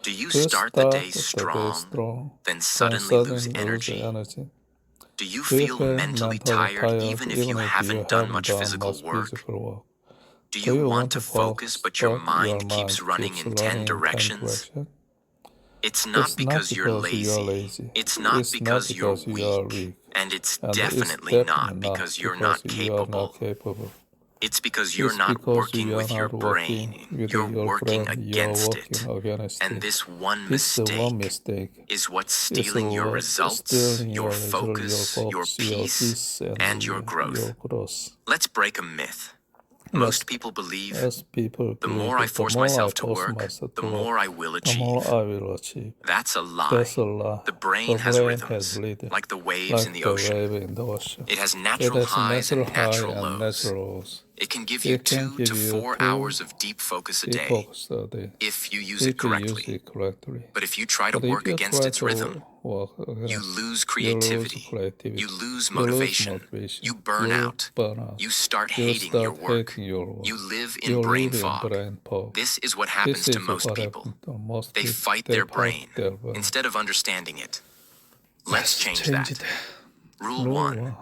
Do you start the day strong, then suddenly lose energy? Do you feel mentally tired even if you haven't done much physical work? Do you want to focus but your mind keeps running in 10 directions? It's not because you're lazy. It's not because you're weak. And it's definitely not because you're not capable. It's because you're not working with your brain. You're working against it. And this one mistake is what's stealing your results, your focus, your peace, and your growth. Let's break a myth. Most people believe the more I force myself to work, the more I will achieve. That's a lie. The brain has rhythms, like the waves in the ocean. It has natural highs and natural lows. It can give you 2 to 4 hours of deep focus a day if you use it correctly. But if you try to work against its rhythm, you lose creativity, you lose motivation, you burn out, you start hating your work, you live in brain fog. This is what happens to most people. They fight their brain instead of understanding it. Let's change that. Rule 1.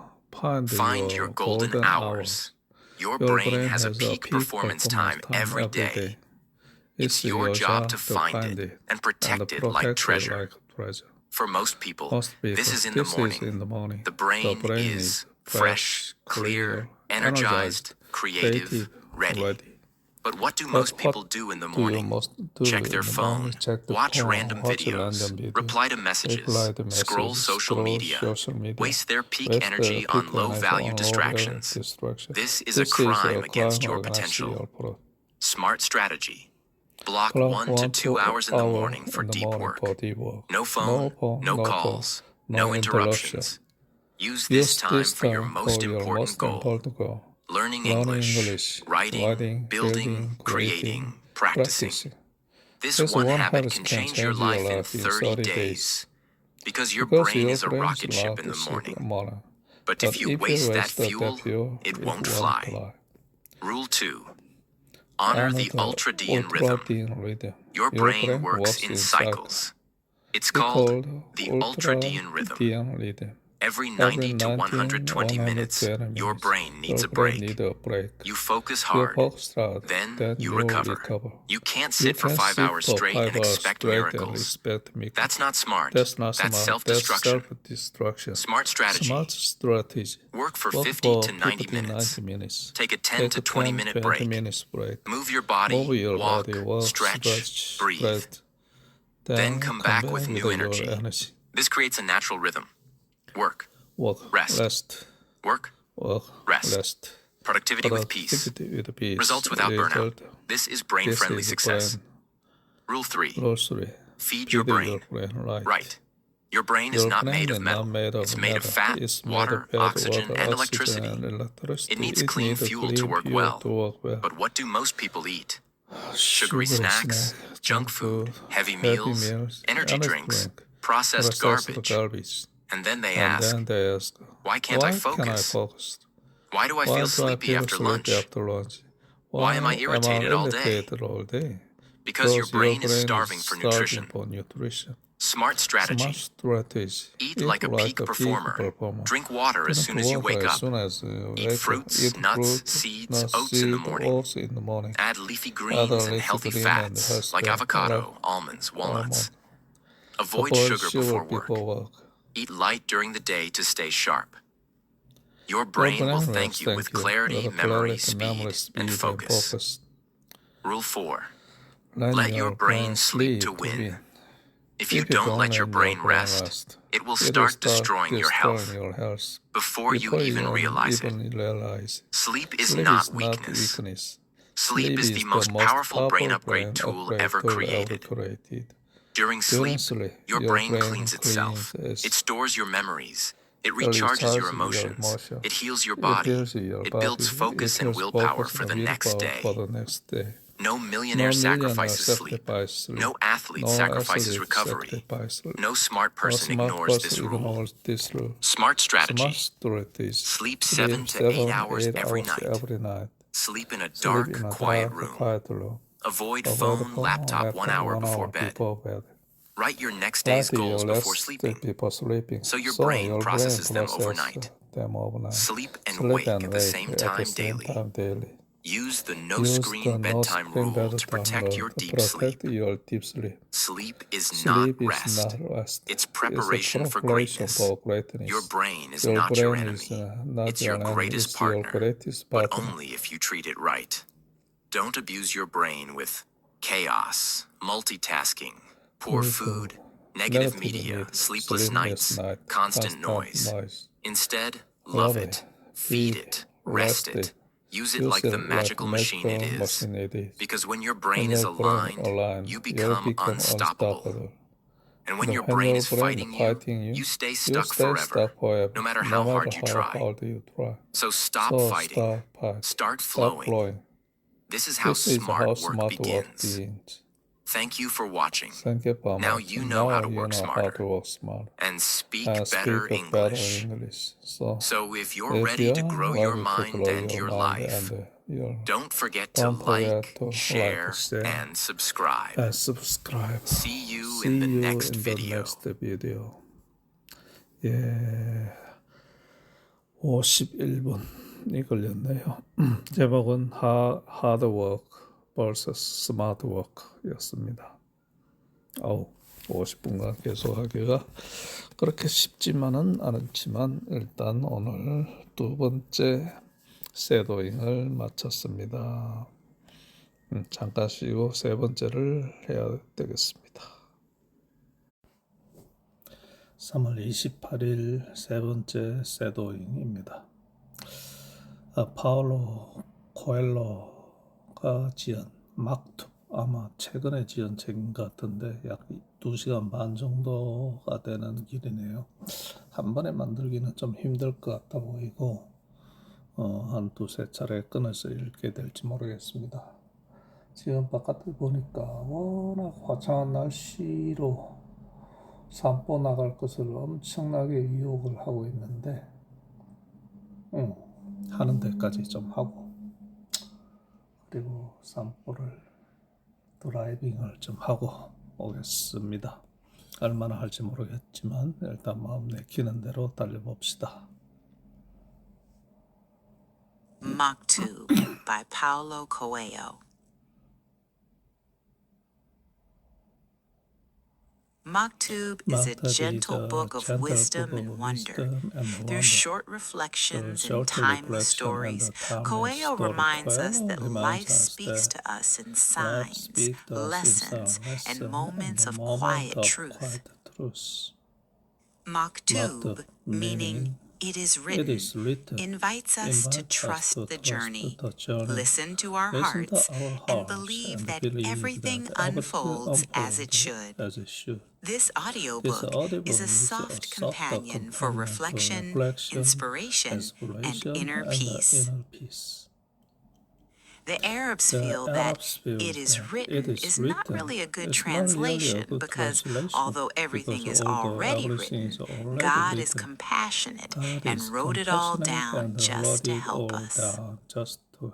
Find your golden hours. Your brain has a peak performance time every day. It's your job to find it and protect it like treasure. For most people, this is in the morning. The brain is fresh, clear, energized, creative, ready. But what do most people do in the morning? Check their phone, watch random videos, reply to messages, scroll social media, waste their peak energy on low-value distractions. This is a crime against your potential. Smart strategy. Block 1 to 2 hours in the morning for deep work. No phone, no calls, no interruptions. Use this time for your most important goal. Learning English, writing, building, creating, practicing. This one habit can change your life in 30 days because your brain is a rocket ship in the morning. But if you waste that fuel, it won't fly. Rule 2. Honor the ultradian rhythm. Your brain works in cycles. It's called the ultradian rhythm. Every 90 to 120 minutes, your brain needs a break. You focus hard, then you recover. You can't sit for 5 hours straight and expect miracles. That's not smart. That's self-destruction. Smart strategy. Work for 50 to 90 minutes. Take a 10 to 20 minute break. Move your body, walk, stretch, breathe. Then come back with new energy. This creates a natural rhythm. Work, rest. Work, rest. Productivity with peace. Results without burnout. This is brain-friendly success. Rule 3. Feed your brain. Right. Your brain is not made of metal. It's made of fat, water, oxygen, and electricity. It needs clean fuel to work well. But what do most people eat? Sugary snacks, junk food, heavy meals, energy drinks, processed garbage. And then they ask, why can't I focus? Why do I feel sleepy after lunch? Why am I irritated all day? Because your brain is starving for nutrition. Smart strategy. Eat like a peak performer. Drink water as soon as you wake up. Eat fruits, nuts, seeds, oats in the morning. Add leafy greens and healthy fats like avocado, almonds, walnuts. Avoid sugar before work. Eat light during the day to stay sharp. Your brain will thank you with clarity, memory, speed, and focus. Rule 4. Let your brain sleep to win. If you don't let your brain rest, it will start destroying your health before you even realize it. Sleep is not weakness. Sleep is the most powerful brain upgrade tool ever created. During sleep, your brain cleans itself. It stores your memories. It recharges your emotions. It heals your body. It builds focus and willpower for the next day. No millionaire sacrifices sleep. No athlete sacrifices recovery. No smart person ignores this rule. Smart strategy. Sleep 7 to 8 hours every night. Sleep in a dark, quiet room. Avoid phone, laptop 1 hour before bed. Write your next day's goals before sleeping, so your brain processes them overnight. Sleep and wake at the same time daily. Use the no-screen bedtime rule to protect your deep sleep. Sleep is not rest. It's preparation for greatness. Your brain is not your enemy. It's your greatest partner, but only if you treat it right. Don't abuse your brain with chaos, multitasking, poor food, negative media, sleepless nights, constant noise. Instead, love it, feed it, rest it. Use it like the magical machine it is. Because when your brain is aligned, you become unstoppable. And when your brain is fighting you stay stuck forever, no matter how hard you try. So stop fighting. Start flowing. This is how smart work begins. Thank you for watching. Now you know how to work smarter and speak better English. So if you're ready to grow your mind and your life, don't forget to like, share, and subscribe. See you in the next video. 예, 51분이 걸렸네요. 제목은 Hard Work vs Smart Work였습니다. 50분간 계속하기가 그렇게 쉽지만은 않지만 일단 오늘 두 번째 쉐도잉을 마쳤습니다. 잠깐 쉬고 세 번째를 해야 되겠습니다. 3월 28일 세 번째 쉐도잉입니다. 파울로 코엘로가 지은 막투, 아마 최근에 지은 책인 것 같은데 약 2시간 반 정도가 되는 길이네요. 한 번에 만들기는 좀 힘들 것 같아 보이고 한 두세 차례 끊어서 읽게 될지 모르겠습니다. 지금 바깥을 보니까 워낙 화창한 날씨로 산보 나갈 것을 엄청나게 유혹을 하고 있는데 하는 데까지 좀 하고 그리고 산보를 드라이빙을 좀 하고 오겠습니다. 얼마나 할지 모르겠지만 일단 마음 내키는 대로 달려봅시다. Maktub by Paulo Coelho. Maktub is a gentle book of wisdom and wonder. Through short reflections and timeless stories, Coelho reminds us that life speaks to us in signs, lessons, and moments of quiet truth. Maktub, meaning it is written, invites us to trust the journey, listen to our hearts, and believe that everything unfolds as it should. This audiobook is a soft companion for reflection, inspiration, and inner peace. The Arabs feel that it is written is not really a good translation because although everything is already written, God is compassionate and wrote it all down just to help us.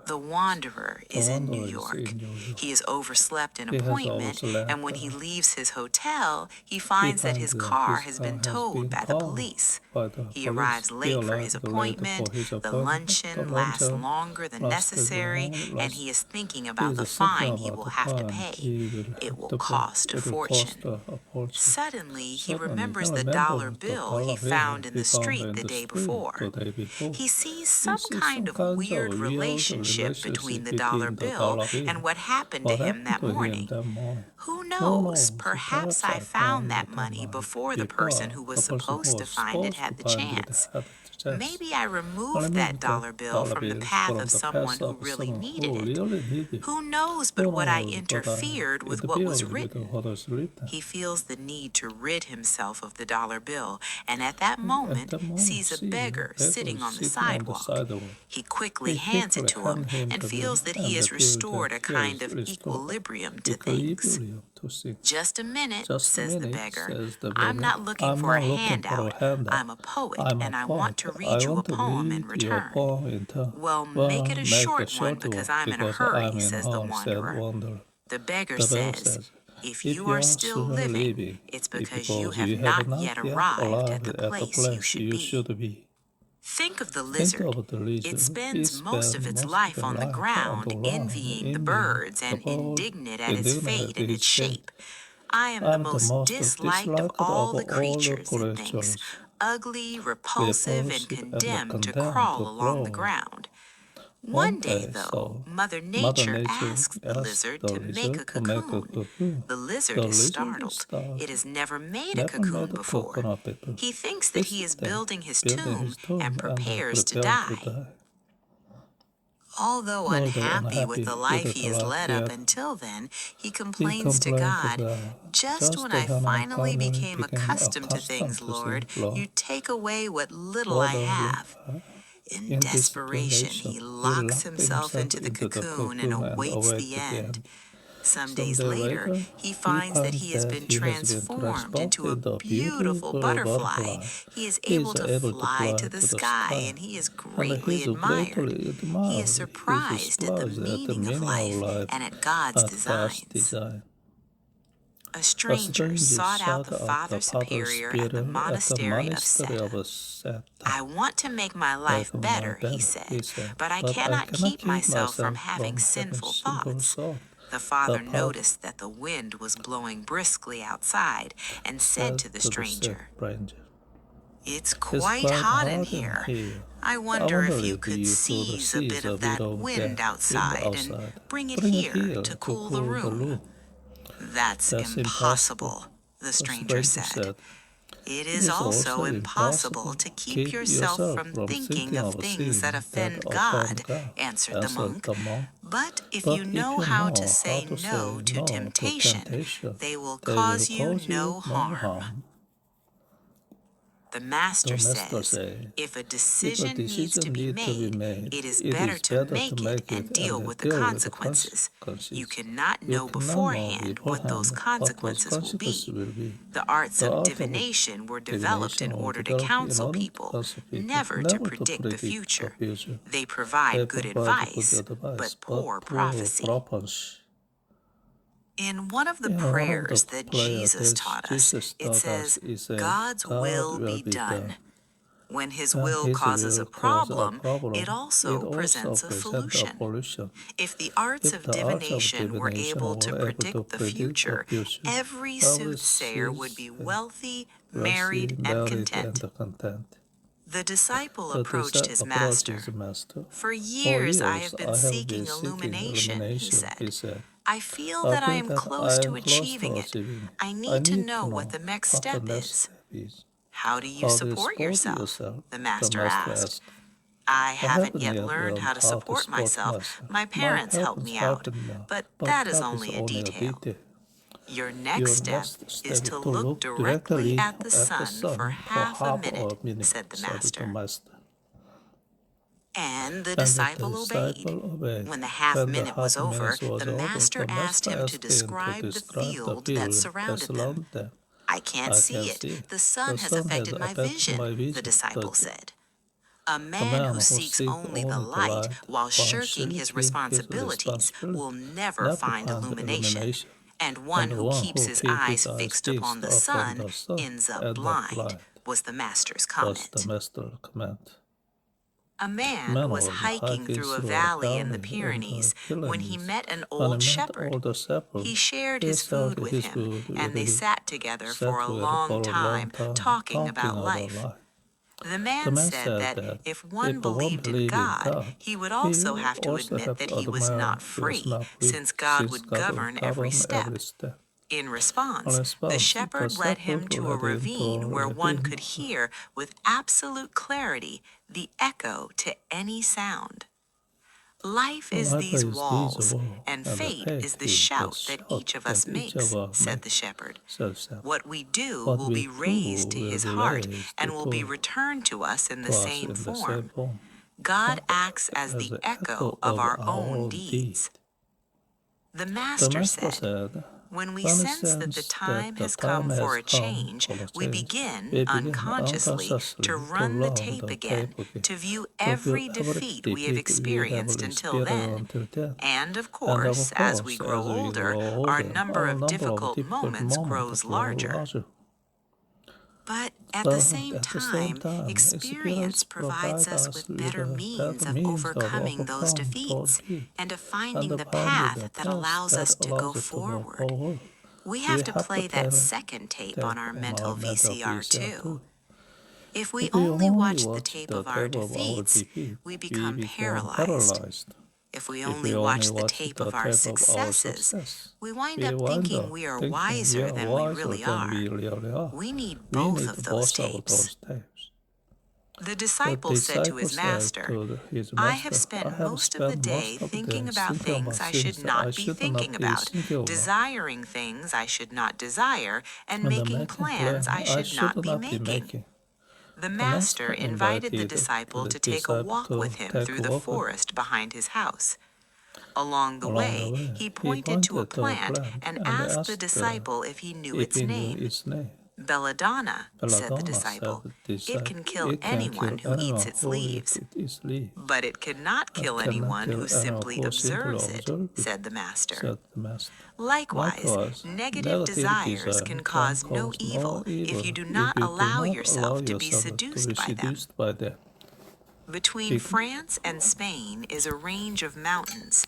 The wanderer is in New York. He has overslept an appointment, and when he leaves his hotel, he finds that his car has been towed by the police. He arrives late for his appointment, the luncheon lasts longer than necessary, and he is thinking about the fine he will have to pay. It will cost a fortune. Suddenly, he remembers the dollar bill he found in the street the day before. He sees some kind of weird relation relationship between the dollar bill and what happened to him that morning. Who knows? Perhaps I found that money before the person who was supposed to find it had the chance. Maybe I removed that dollar bill from the path of someone who really needed it. Who knows but what I interfered with what was written? He feels the need to rid himself of the dollar bill, and at that moment sees a beggar sitting on the sidewalk. He quickly hands it to him and feels that he has restored a kind of equilibrium to things. Just a minute, says the beggar. I'm not looking for a handout. I'm a poet, and I want to read you a poem in return. Well, make it a short one because I'm in a hurry, says the wanderer. The beggar says, if you are still living, it's because you have not yet arrived at the place you should be. Think of the lizard. It spends most of its life on the ground, envying the birds and indignant at its fate and its shape. I am the most disliked of all the creatures, it thinks, ugly, repulsive, and condemned to crawl along the ground. One day, though, Mother Nature asks the lizard to make a cocoon. The lizard is startled. It has never made a cocoon before. He thinks that he is building his tomb and prepares to die. Although unhappy with the life he has led up until then, he complains to God, "Just when I finally became accustomed to things, Lord, you take away what little I have." In desperation, he locks himself into the cocoon and awaits the end. Some days later, he finds that he has been transformed into a beautiful butterfly. He is able to fly to the sky, and he is greatly admired. He is surprised at the meaning of life and at God's designs. A stranger sought out the Father Superior at the monastery of Seta. "I want to make my life better," he said, "but I cannot keep myself from having sinful thoughts." The father noticed that the wind was blowing briskly outside and said to the stranger, "It's quite hot in here. I wonder if you could seize a bit of that wind outside and bring it here to cool the room." "That's impossible," the stranger said. "It is also impossible to keep yourself from thinking of things that offend God," answered the monk. "But if you know how to say no to temptation, they will cause you no harm." The master says, if a decision needs to be made, it is better to make it and deal with the consequences. You cannot know beforehand what those consequences will be. The arts of divination were developed in order to counsel people, never to predict the future. They provide good advice, but poor prophecy. In one of the prayers that Jesus taught us, it says, "God's will be done." When His will causes a problem, it also presents a solution. If the arts of divination were able to predict the future, every soothsayer would be wealthy, married, and content. The disciple approached his master. "For years I have been seeking illumination," he said. "I feel that I am close to achieving it. I need to know what the next step is." "How do you support yourself?" the master asked. "I haven't yet learned how to support myself. My parents help me out, but that is only a detail. Your next step is to look directly at the sun for half a minute," said the master. And the disciple obeyed. When the half-minute was over, the master asked him to describe the field that surrounded them. "I can't see it. The sun has affected my vision," the disciple said. A man who seeks only the light while shirking his responsibilities will never find illumination. And one who keeps his eyes fixed upon the sun ends up blind, was the master's comment. A man was hiking through a valley in the Pyrenees when he met an old shepherd. He shared his food with him, and they sat together for a long time talking about life. The man said that if one believed in God, he would also have to admit that he was not free, since God would govern every step. In response, the shepherd led him to a ravine where one could hear with absolute clarity the echo to any sound. Life is these walls, and fate is the shout that each of us makes, said the shepherd. What we do will be raised to his heart and will be returned to us in the same form. God acts as the echo of our own deeds. The Master said, when we sense that the time has come for a change, we begin, unconsciously, to run the tape again, to view every defeat we have experienced until then. And, of course, as we grow older, our number of difficult moments grows larger. But at the same time, experience provides us with better means of overcoming those defeats and of finding the path that allows us to go forward. We have to play that second tape on our mental VCR too. If we only watch the tape of our defeats, we become paralyzed. If we only watch the tape of our successes, we wind up thinking we are wiser than we really are. We need both of those tapes. The disciple said to his master, I have spent most of the day thinking about things I should not be thinking about, desiring things I should not desire, and making plans I should not be making. The master invited the disciple to take a walk with him through the forest behind his house. Along the way, he pointed to a plant and asked the disciple if he knew its name. Belladonna, said the disciple. It can kill anyone who eats its leaves. But it cannot kill anyone who simply observes it, said the master. Likewise, negative desires can cause no evil if you do not allow yourself to be seduced by them. Between France and Spain is a range of mountains.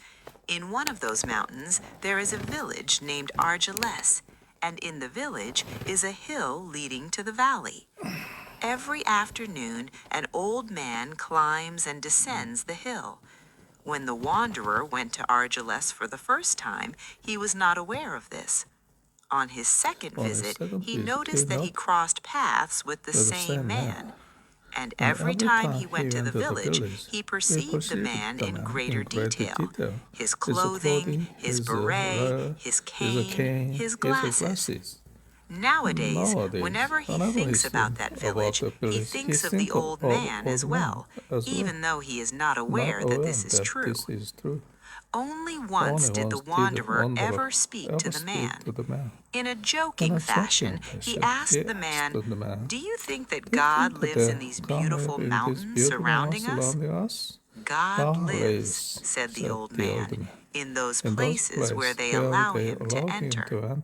In one of those mountains, there is a village named Argelès, and in the village is a hill leading to the valley. Every afternoon, an old man climbs and descends the hill. When the wanderer went to Argelès for the first time, he was not aware of this. On his second visit, he noticed that he crossed paths with the same man. And every time he went to the village, he perceived the man in greater detail. His clothing, his beret, his cane, his glasses. Nowadays, whenever he thinks about that village, he thinks of the old man as well, even though he is not aware that this is true. Only once did the wanderer ever speak to the man. In a joking fashion, he asked the man, "Do you think that God lives in these beautiful mountains surrounding us?" "God lives," said the old man, "in those places where they allow him to enter."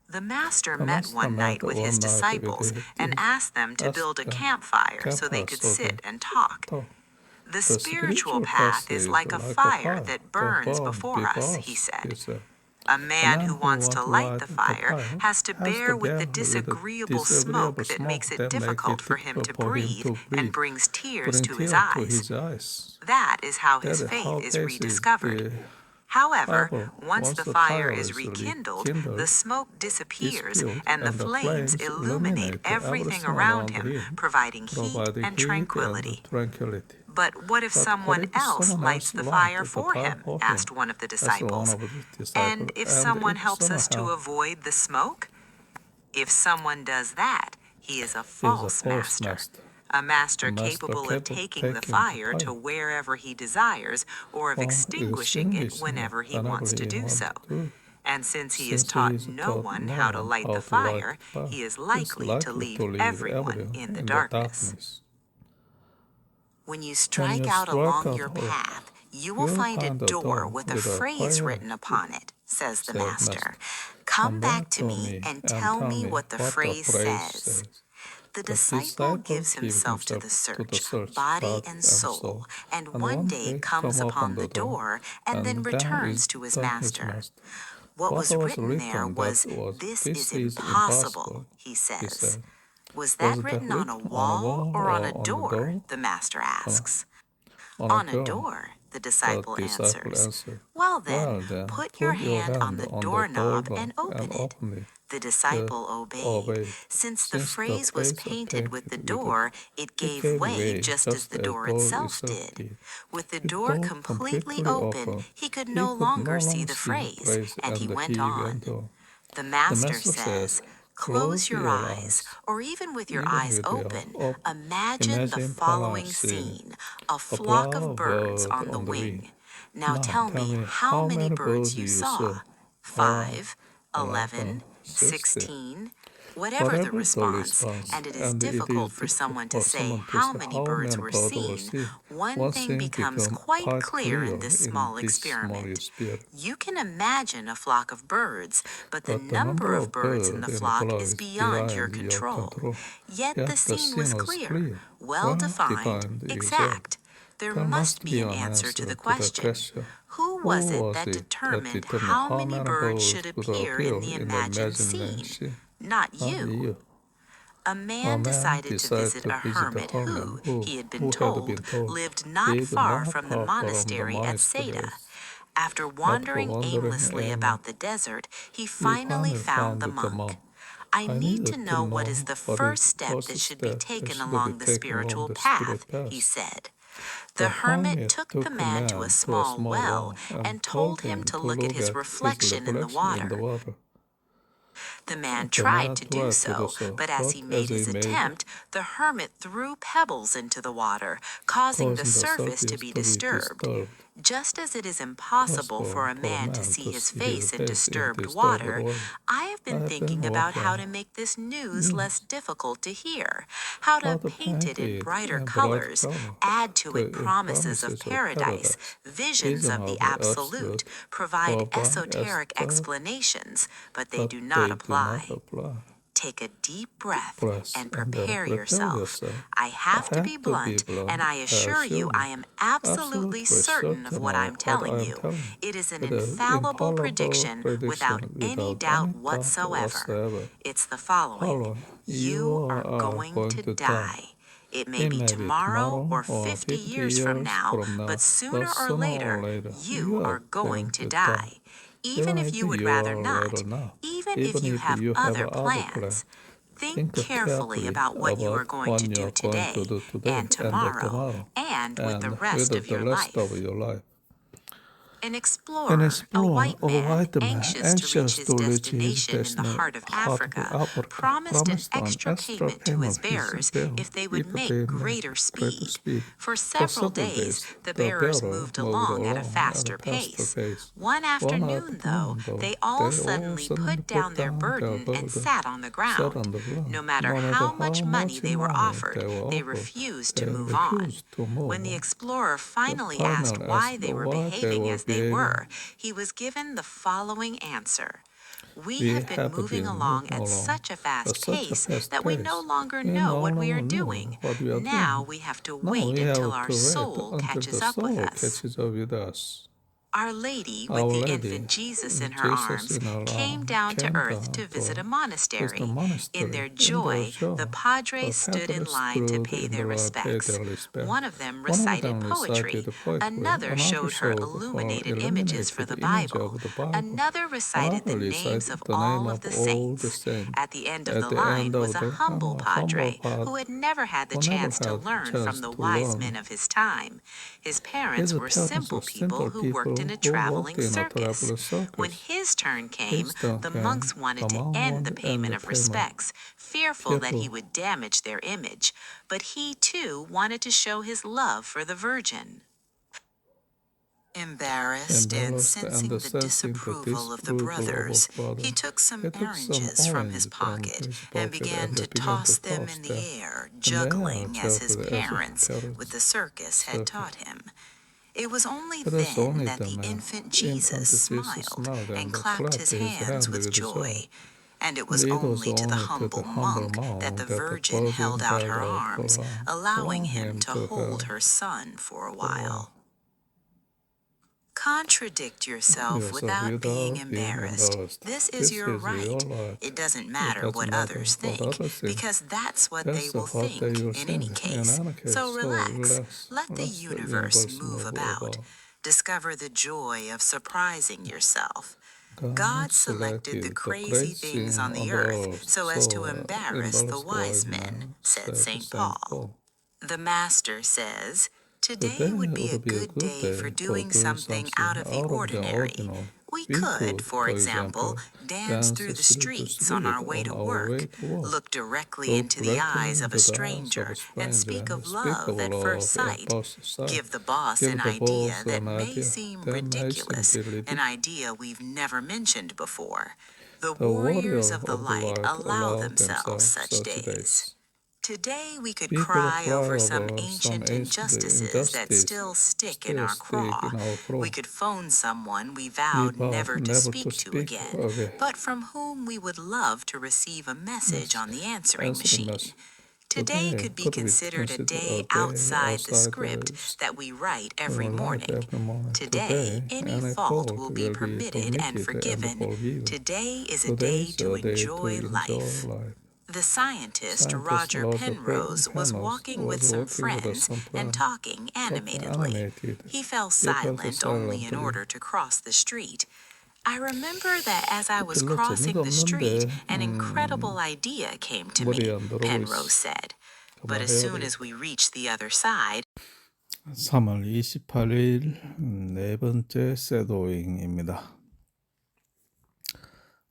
The master met one night with his disciples and asked them to build a campfire so they could sit and talk. The spiritual path is like a fire that burns before us, he said. A man who wants to light the fire has to bear with the disagreeable smoke that makes it difficult for him to breathe and brings tears to his eyes. That is how his faith is rediscovered. However, once the fire is rekindled, the smoke disappears and the flames illuminate everything around him, providing heat and tranquility. But what if someone else lights the fire for him? Asked one of the disciples. And if someone helps us to avoid the smoke? If someone does that, he is a false master. A master capable of taking the fire to wherever he desires or of extinguishing it whenever he wants to do so. And since he has taught no one how to light the fire, he is likely to leave everyone in the darkness. When you strike out along your path, you will find a door with a phrase written upon it, says the master. Come back to me and tell me what the phrase says. The disciple gives himself to the search, body and soul, and one day comes upon the door and then returns to his master. What was written there was, "This is impossible," he says. Was that written on a wall or on a door? The master asks. On a door, the disciple answers. Well then, put your hand on the doorknob and open it. The disciple obeyed. Since the phrase was painted with the door, it gave way just as the door itself did. With the door completely open, he could no longer see the phrase, and he went on. The master says, close your eyes, or even with your eyes open, imagine the following scene, a flock of birds on the wing. Now tell me how many birds you saw. 5, 11, 16, whatever the response, and it is difficult for someone to say how many birds were seen, one thing becomes quite clear in this small experiment. You can imagine a flock of birds, but the number of birds in the flock is beyond your control. Yet the scene was clear, well-defined, exact. There must be an answer to the question. Who was it that determined how many birds should appear in the imagined scene? Not you. A man decided to visit a hermit who, he had been told, lived not far from the monastery at Seda. After wandering aimlessly about the desert, he finally found the monk. I need to know what is the first step that should be taken along the spiritual path, he said. The hermit took the man to a small well and told him to look at his reflection in the water. The man tried to do so, but as he made his attempt, the hermit threw pebbles into the water, causing the surface to be disturbed. Just as it is impossible for a man to see his face in disturbed water, I have been thinking about how to make this news less difficult to hear, how to paint it in brighter colors, add to it promises of paradise, visions of the absolute, provide esoteric explanations, but they do not apply. Take a deep breath and prepare yourself. I have to be blunt, and I assure you I am absolutely certain of what I'm telling you. It is an infallible prediction without any doubt whatsoever. It's the following. You are going to die. It may be tomorrow or 50 years from now, but sooner or later, you are going to die. Even if you would rather not, even if you have other plans, think carefully about what you are going to do today and tomorrow and with the rest of your life. An explorer, a white man, anxious to reach his destination in the heart of Africa, promised an extra payment to his bearers if they would make greater speed. For several days, the bearers moved along at a faster pace. One afternoon, though, they all suddenly put down their burden and sat on the ground. No matter how much money they were offered, they refused to move on. When the explorer finally asked why they were behaving as they were, he was given the following answer. We have been moving along at such a fast pace that we no longer know what we are doing. Now we have to wait until our soul catches up with us. Our Lady, with the infant Jesus in her arms, came down to earth to visit a monastery. In their joy, the padres stood in line to pay their respects. One of them recited poetry. Another showed her illuminated images for the Bible. Another recited the names of all of the saints. At the end of the line was a humble padre who had never had the chance to learn from the wise men of his time. His parents were simple people who worked in a traveling circus. When his turn came, the monks wanted to end the payment of respects, fearful that he would damage their image. But he, too, wanted to show his love for the Virgin. Embarrassed and sensing the disapproval of the brothers, he took some oranges from his pocket and began to toss them in the air, juggling as his parents, with the circus, had taught him. It was only then that the infant Jesus smiled and clapped his hands with joy. And it was only to the humble monk that the Virgin held out her arms, allowing him to hold her son for a while. Contradict yourself without being embarrassed. This is your right. It doesn't matter what others think, because that's what they will think in any case. So relax. Let the universe move about. Discover the joy of surprising yourself. God selected the crazy things on the earth so as to embarrass the wise men, said St. Paul. The Master says, today would be a good day for doing something out of the ordinary. We could, for example, dance through the streets on our way to work, look directly into the eyes of a stranger, and speak of love at first sight. Give the boss an idea that may seem ridiculous, an idea we've never mentioned before. The warriors of the light allow themselves such days. Today we could cry over some ancient injustices that still stick in our craw. We could phone someone we vowed never to speak to again, but from whom we would love to receive a message on the answering machine. Today could be considered a day outside the script that we write every morning. Today, any fault will be permitted and forgiven. Today is a day to enjoy life. The scientist Roger Penrose was walking with some friends and talking animatedly. He fell silent only in order to cross the street. I remember that as I was crossing the street, an incredible idea came to me, Penrose said. But as soon as we reached the other side, 3월 28일 네 번째 셋도잉입니다.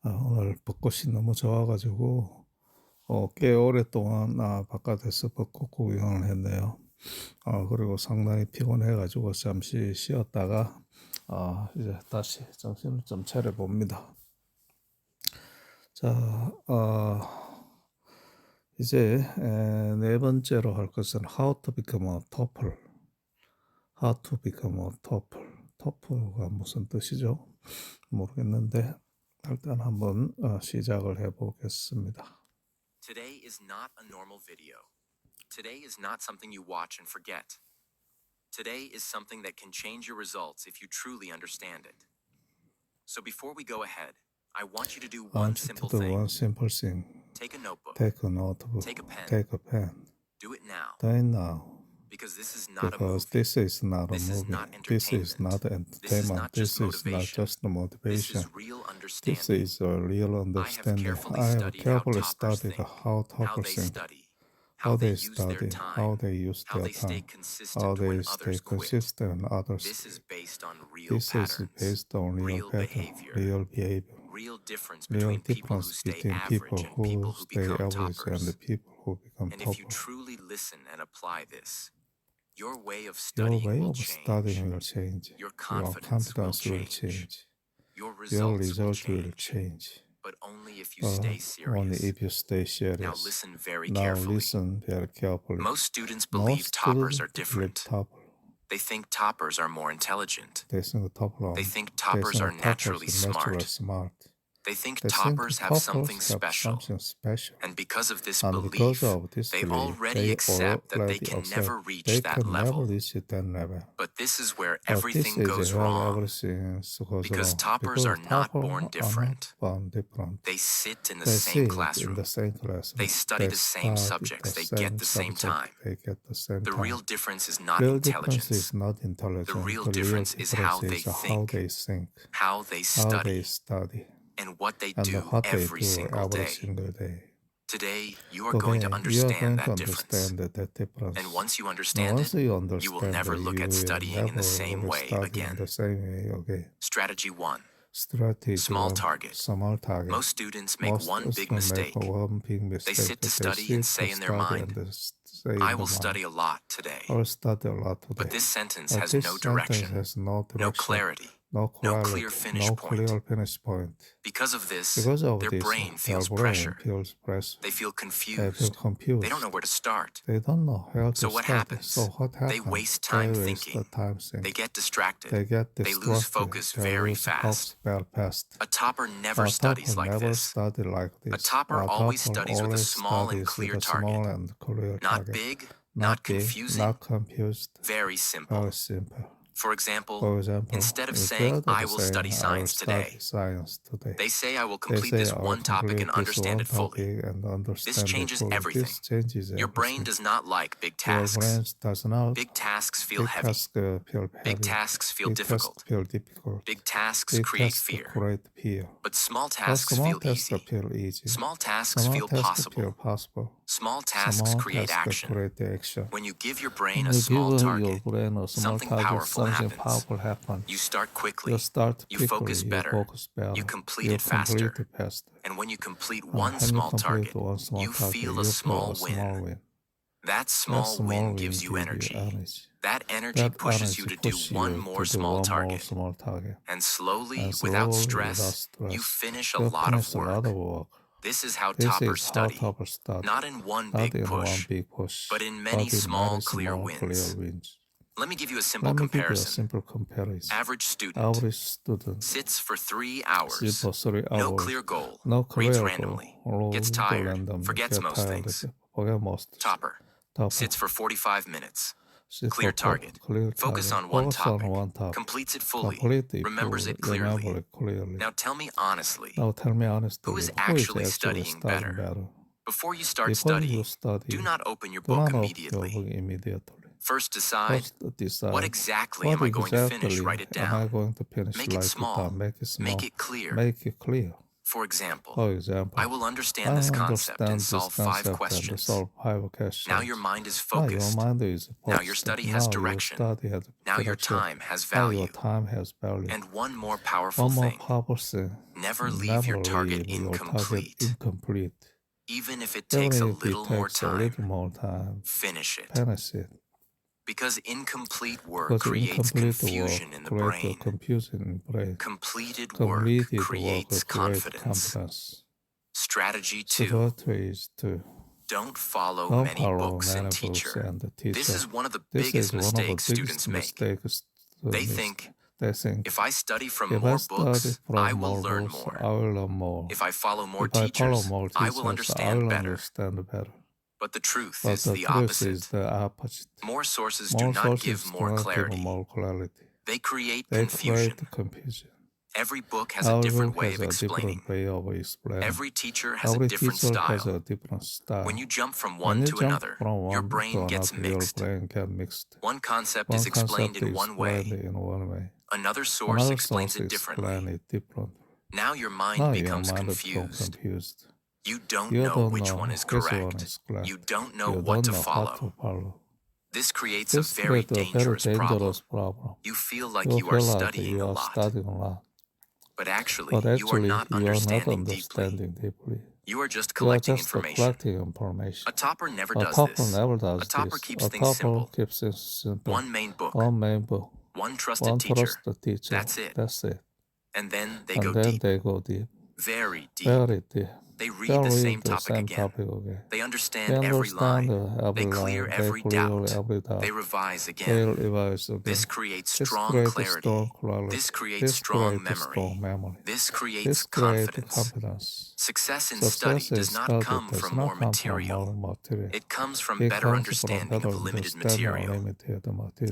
오늘 벚꽃이 너무 좋아가지고 꽤 오랫동안 바깥에서 벚꽃 구경을 했네요. 그리고 상당히 피곤해가지고 잠시 쉬었다가 이제 다시 정신을 좀 차려봅니다. 자, 이제 네 번째로 할 것은 How to become a TOEFL. How to become a TOEFL. TOEFL가 무슨 뜻이죠? 모르겠는데 일단 한번 시작을 해보겠습니다. Today is not a normal video. Today is not something you watch and forget. Today is something that can change your results if you truly understand it. So before we go ahead, I want you to do one simple thing. Take a notebook. Take a notebook. Take a pen. Take a pen. Do it now. Do it now. Because this is not a movie. Because this is not a This is movie. not This is not entertainment. entertainment. This is not just This motivation. is real understanding. This is a real understanding. I have carefully studied how toppers think, how they use their time, how they use how their they stay time, consistent how when they stay others quit. consistent when others This is quit. based on real This is patterns, based on real real pattern, behavior, real behavior, real difference real between people who difference stay between average people and people who who stay become average and toppers. the people who become And if you toppers. truly listen and apply this, your way of Your studying way will of change. studying will change. Your Your confidence will will change. change. Your Your results will result will change. change. But only if you stay Only serious. if you stay serious. Now listen very Now carefully. listen very carefully. Most students believe toppers are different. Topper. They think toppers are more intelligent. They think toppers They think toppers are naturally smart. They think toppers have something special. And because of this belief, they already accept that they can never reach that level. But this is where everything goes wrong. Because toppers are not born different. They sit in the same classroom. They study the same subjects. They get the same time. The real difference is not intelligence. The real difference is how they think, how they study, and what they do every single day. Today, you are going to understand that difference. And once you understand it, you will never look at studying in the same way again. Strategy 1. Small target. Most students make one big mistake. They sit to study and say in their mind, I will study a lot today. But this sentence has no direction, no clarity, no clear finish point. Because of this, their brain feels pressure. They feel confused. They don't know where to start. So what happens? They waste time thinking. They get distracted. They lose focus very fast. A topper never studies like this. A topper always studies with a small and clear target. Not big, not confusing, very simple. For example, instead of saying, I will study science today, they say, I will complete this one topic and understand it fully. This changes everything. Your brain does not like big tasks. Big tasks feel heavy. Big tasks feel difficult. Big tasks create fear. But small tasks feel easy. Small tasks feel possible. Small tasks create action. When you give your brain a small target, something powerful happens. You start quickly. You focus better. You complete it faster. And when you complete one small target, you feel a small win. That small win gives you energy. That energy pushes you to do one more small target. And slowly, without stress, you finish a lot of work. This is how toppers study. Not in one big push, but in many small, clear wins. Let me give you a simple comparison. Average student sits for 3 hours. No clear goal. Reads randomly. Gets tired. Forgets most things. Topper sits for 45 minutes. Clear target. Focus on one topic. Completes it fully. Remembers it clearly. Now tell me honestly, who is actually studying better? Before you start studying, do not open your book immediately. First decide, what exactly am I going to finish? Write it down. Make it small. Make it clear. For example, I will understand this concept and solve 5 questions. Now your mind is focused. Now your study has direction. Now your time has value. And one more powerful thing. Never leave your target incomplete. Even if it takes a little more time, finish it. Because incomplete work creates confusion in the brain. Completed work creates confidence. Strategy 2. Don't follow many books and teacher. This is one of the biggest mistakes students make. They think, if I study from more books, I will learn more. If I follow more teachers, I will understand better. But the truth is the opposite. More sources do not give more clarity. They create confusion. Every book has a different way of explaining. Every teacher has a different style. When you jump from one to another, your brain gets mixed. One concept is explained in one way. Another source explains it differently. Now your mind becomes confused. You don't know which one is correct. You don't know what to follow. This creates a very dangerous problem. You feel like you are studying a lot. But actually, you are not understanding deeply. You are just collecting information. A topper never does this. A topper keeps things simple. One main book. One trusted teacher. That's it. And then they go deep. Very deep. They read the same topic again. They understand every line. They clear every doubt. They revise again. This creates strong clarity. This creates strong memory. This creates confidence. Success in study does not come from more material. It comes from better understanding of limited material.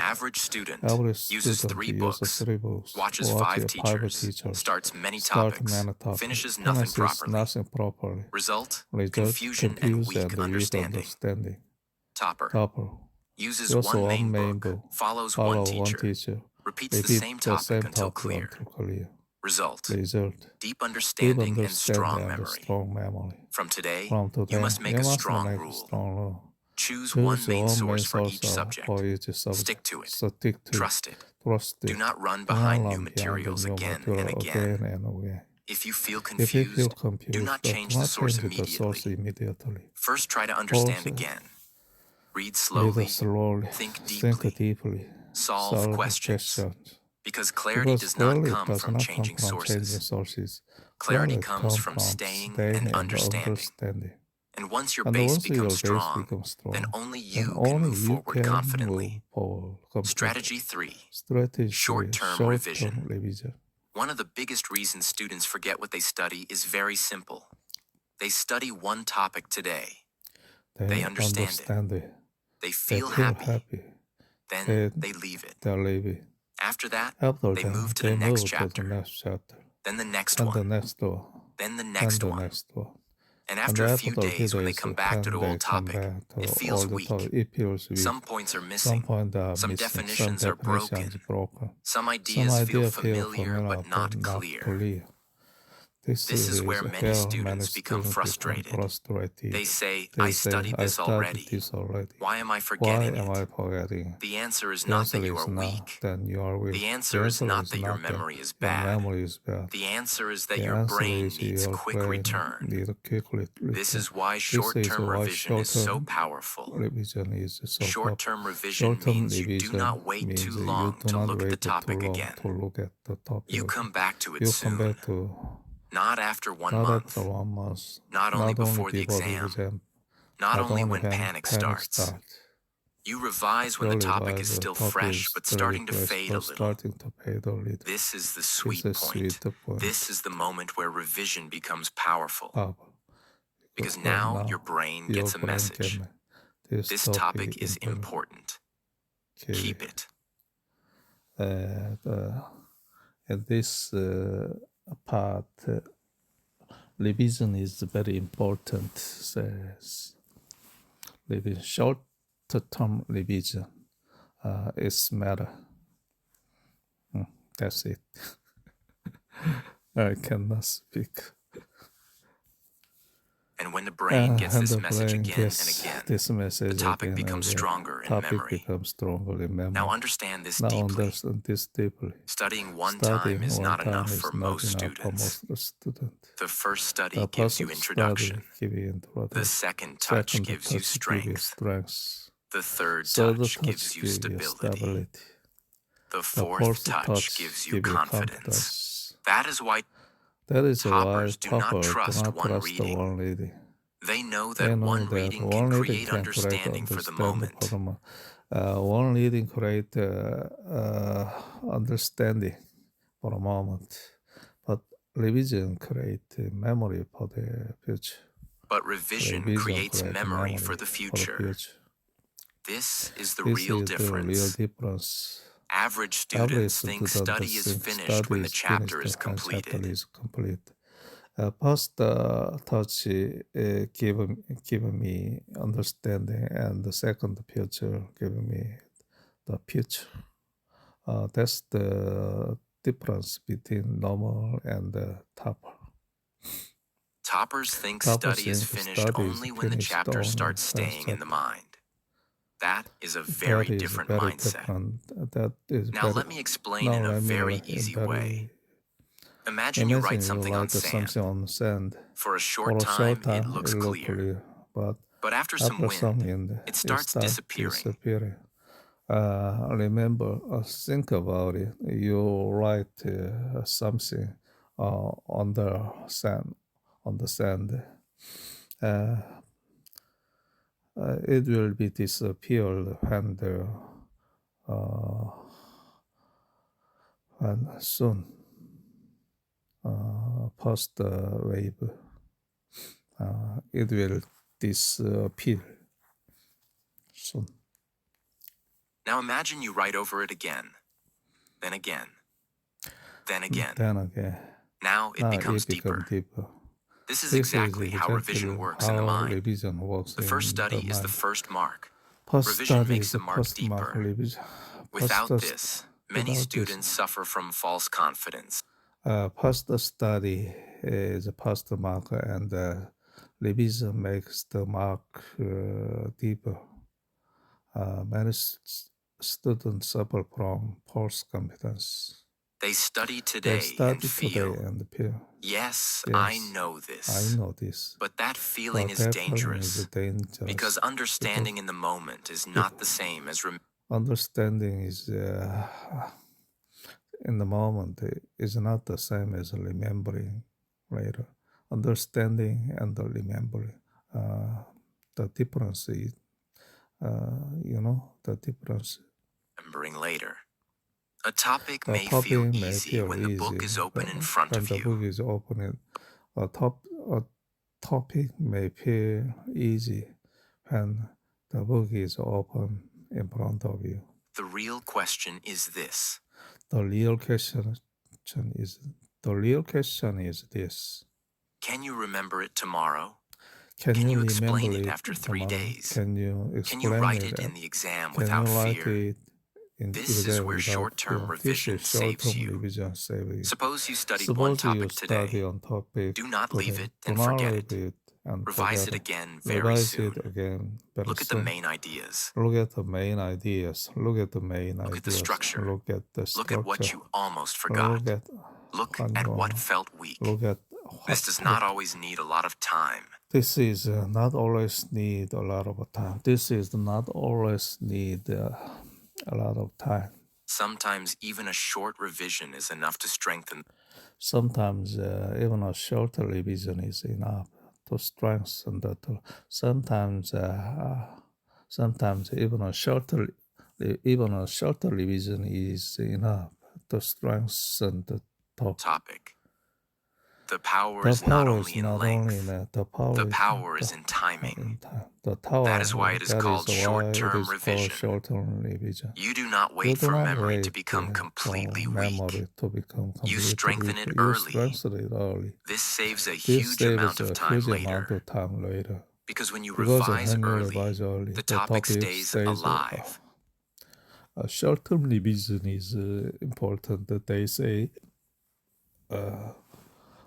Average student uses 3 books, watches 5 teachers, starts many topics, finishes nothing properly. Result, confusion and weak understanding. Topper uses one main book, follows one teacher, repeats the same topic until clear. Result, deep understanding and strong memory. From today, you must make a strong rule. Choose one main source for each subject. Stick to it. Trust it. Do not run behind new materials again and again. If you feel confused, do not change the source immediately. First, try to understand again. Read slowly, think deeply, solve questions. Because clarity does not come from changing sources. Clarity comes from staying and understanding. And once your base becomes strong, then only you can move forward confidently. Strategy 3. Short-term revision. One of the biggest reasons students forget what they study is very simple. They study one topic today. They understand it. They feel happy. Then they leave it. After that, After they that, move to they the next move to chapter, the next chapter, then the next and the one, next one, then the and next the one. next one. And And after a after few a few days, when they days, come back to the when old they come topic, back to it all feels the weak. topic, it feels weak. Some points are Some missing. points are Some missing. definitions Some are broken. definitions broken. Some Some ideas feel ideas familiar but not clear. This is where many students become frustrated. They say, I studied this already. Why am I forgetting it? The answer is not that you are weak. The answer is not that your memory is bad. The answer is that your brain needs quick return. This is why short-term revision is so powerful. Short-term revision means you do not wait too long to look at the topic again. You come back to it soon. Not after 1 month. Not only before the exam. Not only when panic starts. You revise when the topic is still fresh but starting to fade a little. This is the sweet point. This is the moment where revision becomes powerful. Because now your brain gets a message. This topic is important. Keep it. In this part, revision is very important. Says revision, short-term revision is matter. That's it. I cannot speak. And when the brain gets this message again and again, the topic becomes stronger in memory. Now understand this deeply. Studying one time is not enough for most students. The first study gives you introduction. The second touch gives you strength. The third touch gives you stability. The fourth touch gives you confidence. That is why toppers do not trust one reading. They know that one reading can create understanding for the moment. One reading create understanding for a moment, but revision create memory for the future. But revision creates memory for the future. This is the real difference. Average students think study is finished when the chapter is completed. First touch give me understanding, and the second future give me the future. That's the difference between normal and topper. Toppers think study is finished only when the chapter starts staying in the mind. That is a very different mindset. Now let me explain in a very easy way. Imagine you write something on sand. For a short time, it looks clear. But after some wind, it starts disappearing. Remember, think about it. You write something on the sand. It will be disappeared when soon post wave. It will disappear soon. Now imagine you write over it again, then again, then again. Now it becomes deeper. This is exactly how revision works in the mind. The first study is the first mark. Revision makes the mark deeper. Without this, many students suffer from false confidence. First study is a first mark, and revision makes the mark deeper. Many students suffer from false confidence. They study today and feel, yes, I know this. But that feeling is dangerous because understanding in the moment is not the same as understanding is in the moment is not the same as remembering later. Understanding and remembering, the difference is, the difference. Remembering later. A topic may feel easy when the book is open in front of you. A topic may feel easy when the book is open in front of you. The real question is this. The real question is this. Can you remember it tomorrow? Can Can you remember explain it it after 3 tomorrow? days? Can you Can you explain write it? it in the exam Can without you write fear? it in This is where without short-term fear? revision This is saves short-term you. revision saves you. Suppose you studied one Suppose you topic study today. on topic Do not leave today. it Do and not forget leave it. it and Revise forget it again very Revise soon. it again very Look at the soon. main ideas. Look at the main ideas. Look at the main Look ideas. at the structure. Look at the Look structure. at what you almost forgot. Look at what felt weak. Look at This does not always need a lot of time. This is not always need a lot of time. This is not always need a lot of time. Sometimes even a short revision is enough to strengthen. Sometimes even a short revision is enough to strengthen the tool. Sometimes even a shorter revision is enough to strengthen the topic. The power is not only in length. The power is in timing. That is why it is called short-term revision. You do not wait for memory to become completely weak. You strengthen it early. This saves a huge amount of time later. Because when you revise early, the topic stays alive. Short-term revision is important. They say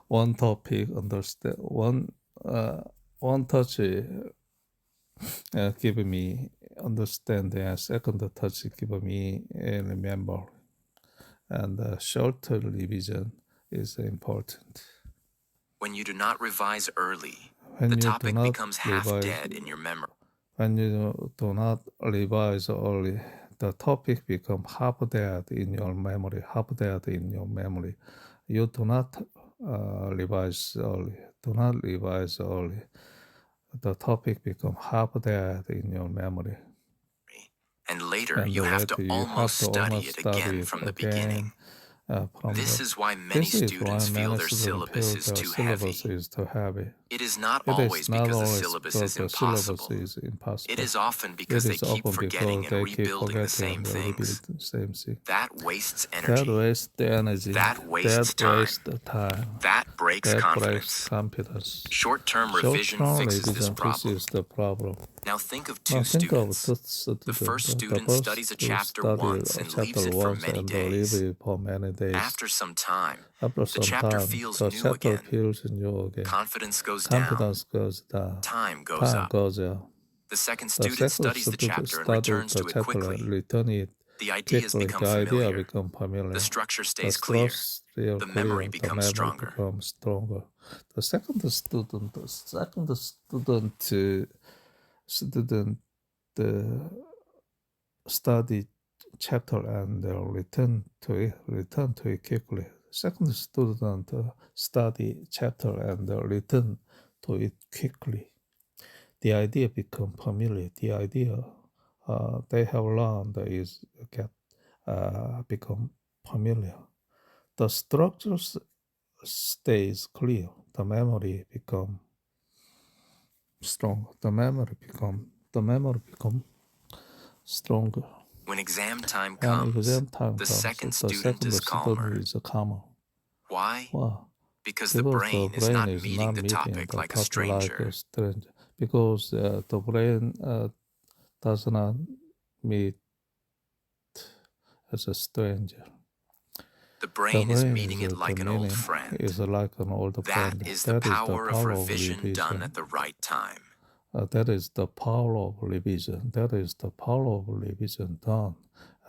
one topic understand one touch give me understand, and second touch give me remember, and short revision is important. When you do not revise early, the topic becomes half dead in your memory. When you do not revise early, the topic becomes half dead in your memory. You do not revise early. The topic becomes half dead in your memory. And later you have to almost study it again from the beginning. This is why many students feel their syllabus is too heavy. It is not always because the syllabus is impossible. It is often because they keep forgetting and rebuilding the same things. That wastes energy. That wastes time. That breaks confidence. Short-term revision fixes this problem. Now think of two students. The first student studies a chapter once and leaves it for many days. After some time, the chapter feels new again. Confidence goes down. Time goes up. The second student studies the chapter and returns to it quickly. The ideas become familiar. The structure stays clear. The memory becomes stronger. The second student study chapter and return to it quickly. Second student study chapter and return to it quickly. The idea become familiar. The idea they have learned is become familiar. The structure stays clear. The memory become strong. The memory become stronger. When exam time comes, the second student is calmer. Why? Because the brain is not meeting the topic like a stranger. Because the brain does not meet as a stranger. The brain is meeting it like an old friend. That is the power of revision done at the right time. That is the power of revision. That is the power of revision done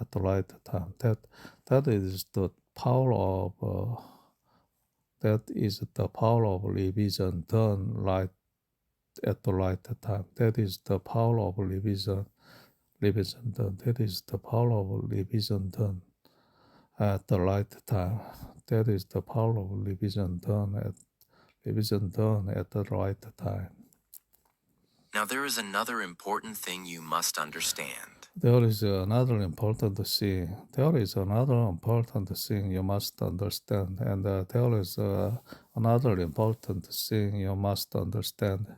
at the right time. That is the power of revision done right at the right time. That is the power of revision done. That is the power of revision done at the right time. That is the power of revision done at the right time. Now there is another important thing you must understand. There is another important thing you must understand, and there is another important thing you must understand.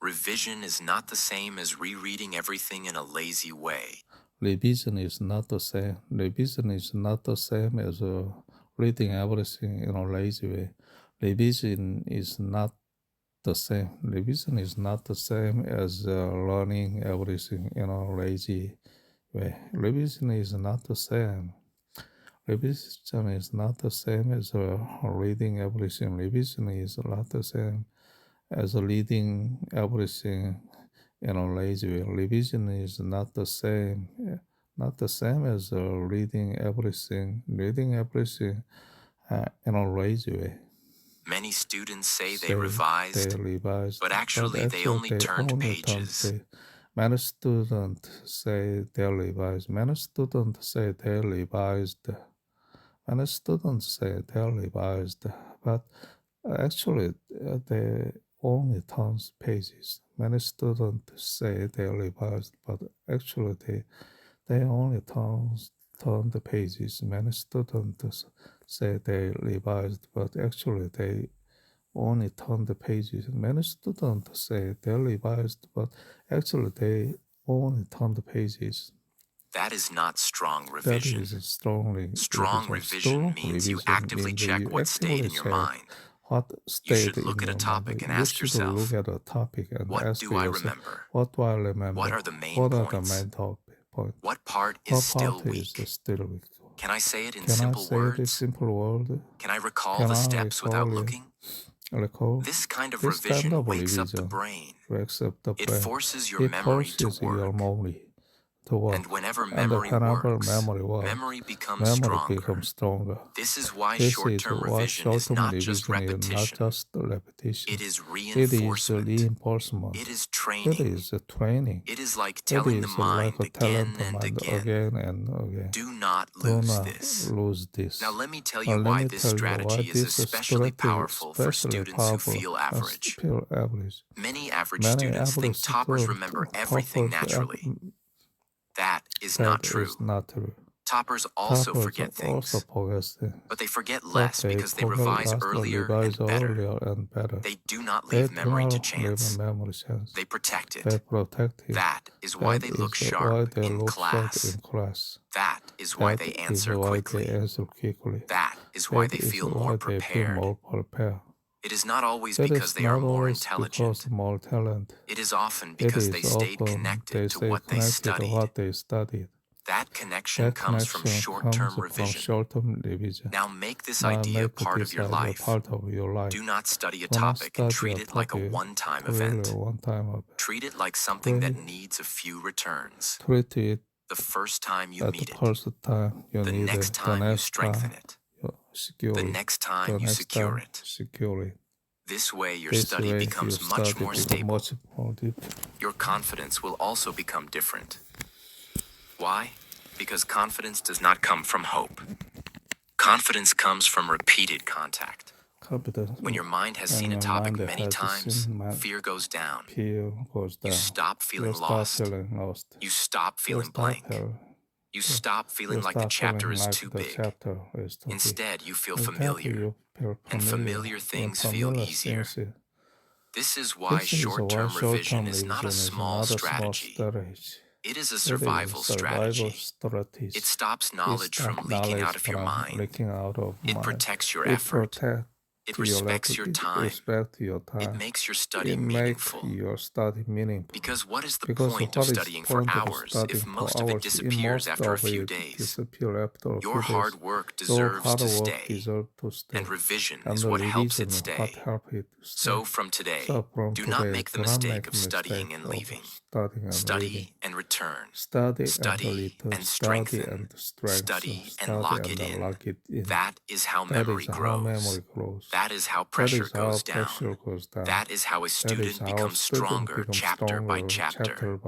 Revision is not the same as rereading everything in a lazy way. revision is not the same. Revision is not the same as reading everything in a lazy way. Revision is not the same. Revision is not the same as learning everything in a lazy way. Revision is not the same. Revision is not the same as reading everything. Revision is not the same as reading everything in a lazy way. Revision is not the same as reading everything in a lazy way. Many students say they revised, but actually they only turned pages. Many students say they revised. Many students say they revised. Many students say they revised, but actually they only turn pages. Many students say they revised, but actually they only turn the pages. Many students say they revised, but actually they only turn the pages. Many students say they revised, but actually they only turn the pages. That is not strong revision. That is Strong revision means you actively check what stayed in your mind. You should look at a topic and ask yourself, what do I remember? What do I remember? What are the main points? Points? What part is still weak? Can I say it in simple words? Can I recall the steps without looking? This kind of revision wakes up the brain. It forces your memory to work. And whenever memory works, memory becomes stronger. This is why short-term revision is not just repetition. It is reinforcement. It is training. It is like telling the mind again and again. Do not lose this. Now let me tell you why this strategy is especially powerful for students who feel average. Many average students think toppers remember everything naturally. That is not true. Toppers also forget things, but they forget less because they revise earlier and better. They do not leave memory to chance. They protect it. That is why they look sharp in class. That is why they answer quickly. That is why they feel more prepared. It is not always because they are more intelligent. It is often because they stayed connected to what they studied. That connection comes from short-term revision. Now make this idea part of your life. Do not study a topic and treat it like a one-time event. Treat it like something that needs a few returns. The first time you meet it. The next time you strengthen it. The next time you secure it. This way your study becomes much more stable. Your confidence will also become different. Why? Because confidence does not come from hope. Confidence comes from repeated contact. When your mind has seen a topic many times, fear goes down. You stop feeling lost. You stop feeling blank. You stop feeling like the chapter is too big. Instead, you feel familiar, and familiar things feel easier. This is why short-term revision is not a small strategy. It is a survival strategy. It stops knowledge from leaking out of your mind. It protects your effort. It respects your time. It makes your study meaningful. Because what is the point of studying for hours if most of it disappears after a few days? Your hard work deserves to stay, and revision is what helps it stay. So from today, do not make the mistake of studying and leaving. Study and return. Study and strengthen. Study and lock it in. That is how memory grows. That is how pressure goes down. That is how a student becomes stronger chapter by chapter.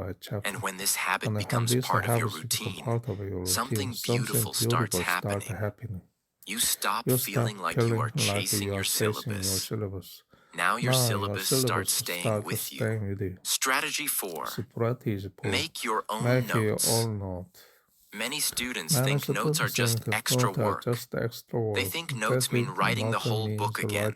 And when this habit becomes part of your routine, something beautiful starts happening. You stop feeling like you are chasing your syllabus. Now your syllabus starts staying with you. Strategy 4. Make your own notes. Many students think notes are just extra work. They think notes mean writing the whole book again.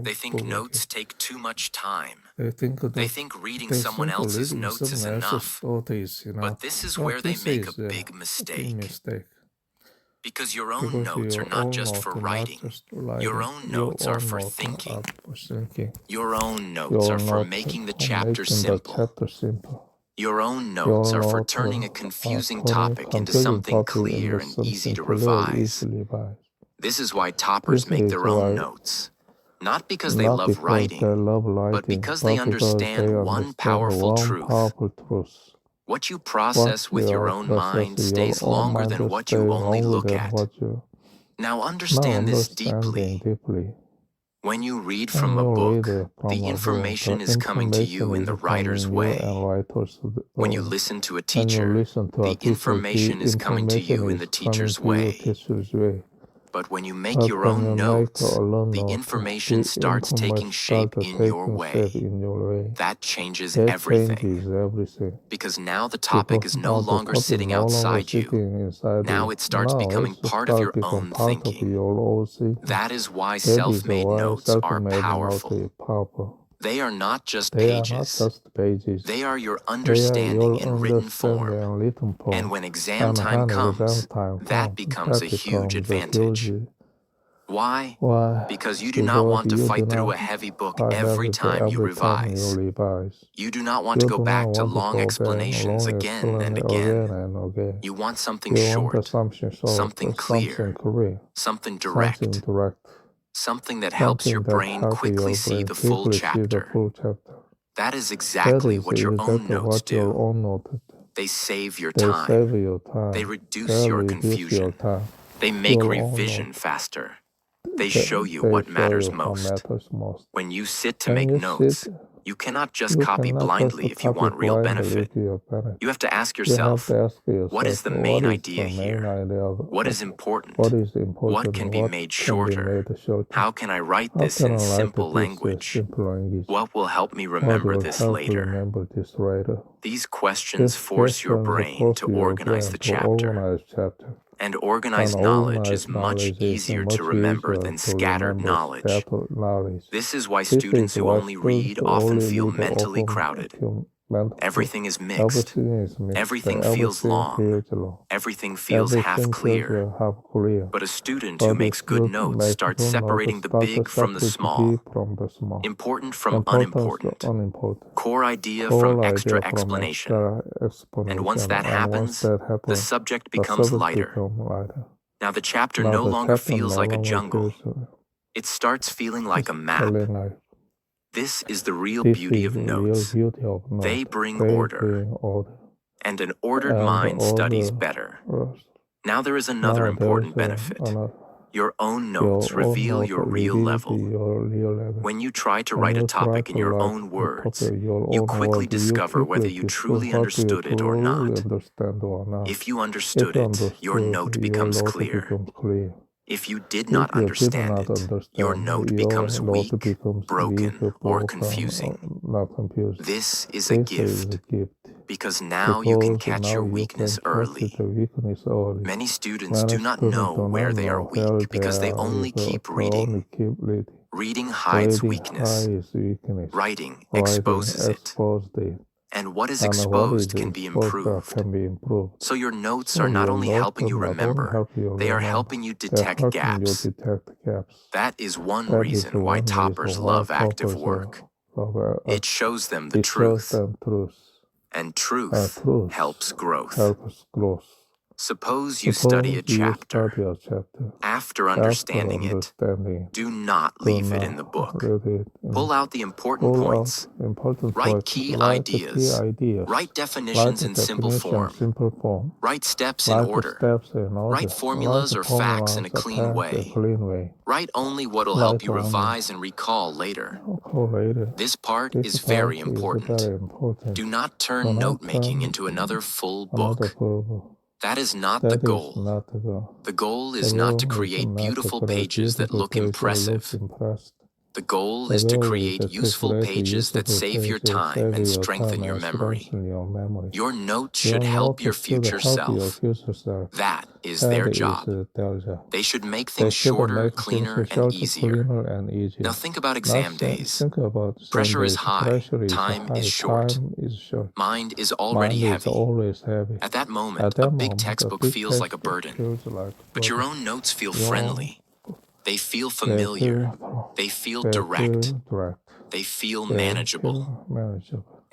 They think notes take too much time. They think reading someone else's notes is enough. But this is where they make a big mistake. Because your own notes are not just for writing. Your own notes are for thinking. Your own notes are for making the chapter simple. Your own notes are for turning a confusing topic into something clear and easy to revise. This is why toppers make their own notes. Not because they love writing, but because they understand one powerful truth. What you process with your own mind stays longer than what you only look at. Now understand this deeply. When you read from a book, the information is coming to you in the writer's way. When you listen to a teacher, the information is coming to you in the teacher's way. But when you make your own notes, the information starts taking shape in your way. That changes everything. Because now the topic is no longer sitting outside you. Now it starts becoming part of your own thinking. That is why self-made notes are powerful. They are not just pages. They are your understanding in written form. And when exam time comes, that becomes a huge advantage. Why? Because you do not want to fight through a heavy book every time you revise. You do not want to go back to long explanations again and again. You want something short, something clear, something direct. Something that helps your brain quickly see the full chapter. That is exactly what your own notes do. They save your time. They reduce your confusion. They make revision faster. They show you what matters most. When you sit to make notes, you cannot just copy blindly if you want real benefit. You have to ask yourself, what is the main idea here? What is important? What can be made shorter? How can I write this in simple language? What will help me remember this later? These questions force your brain to organize the chapter. And organized knowledge is much easier to remember than scattered knowledge. This is why students who only read often feel mentally crowded. Everything is mixed. Everything feels long. Everything feels half clear. But a student who makes good notes starts separating the big from the small, important from unimportant, core idea from extra explanation. And once that happens, the subject becomes lighter. Now the chapter no longer feels like a jungle. It starts feeling like a map. This is the real beauty of notes. They bring order, and an ordered mind studies better. Now there is another important benefit. Your own notes reveal your real level. When you try to write a topic in your own words, you quickly discover whether you truly understood it or not. If you understood it, your note becomes clear. If you did not understand it, your note becomes weak, broken, or confusing. This is a gift, because now you can catch your weakness early. Many students do not know where they are weak because they only keep reading. Reading hides weakness. Writing exposes it. And what is exposed can be improved. So your notes are not only helping you remember, they are helping you detect gaps. That is one reason why toppers love active work. It shows them the truth. And truth helps growth. Suppose you study a chapter. After understanding it, do not leave it in the book. Pull out the important points. Write key ideas. Write definitions in simple form. Write steps in order. Write formulas or facts in a clean way. Write only what will help you revise and recall later. This part is very important. Do not turn note-making into another full book. That is not the goal. The goal is not to create beautiful pages that look impressive. The goal is to create useful pages that save your time and strengthen your memory. Your notes should help your future self. That is their job. They should make things shorter, cleaner, and easier. Now think about exam days. Pressure is high, time is short. Mind is already heavy. At that moment, a big textbook feels like a burden. But your own notes feel friendly. They feel familiar. They feel direct. They feel manageable.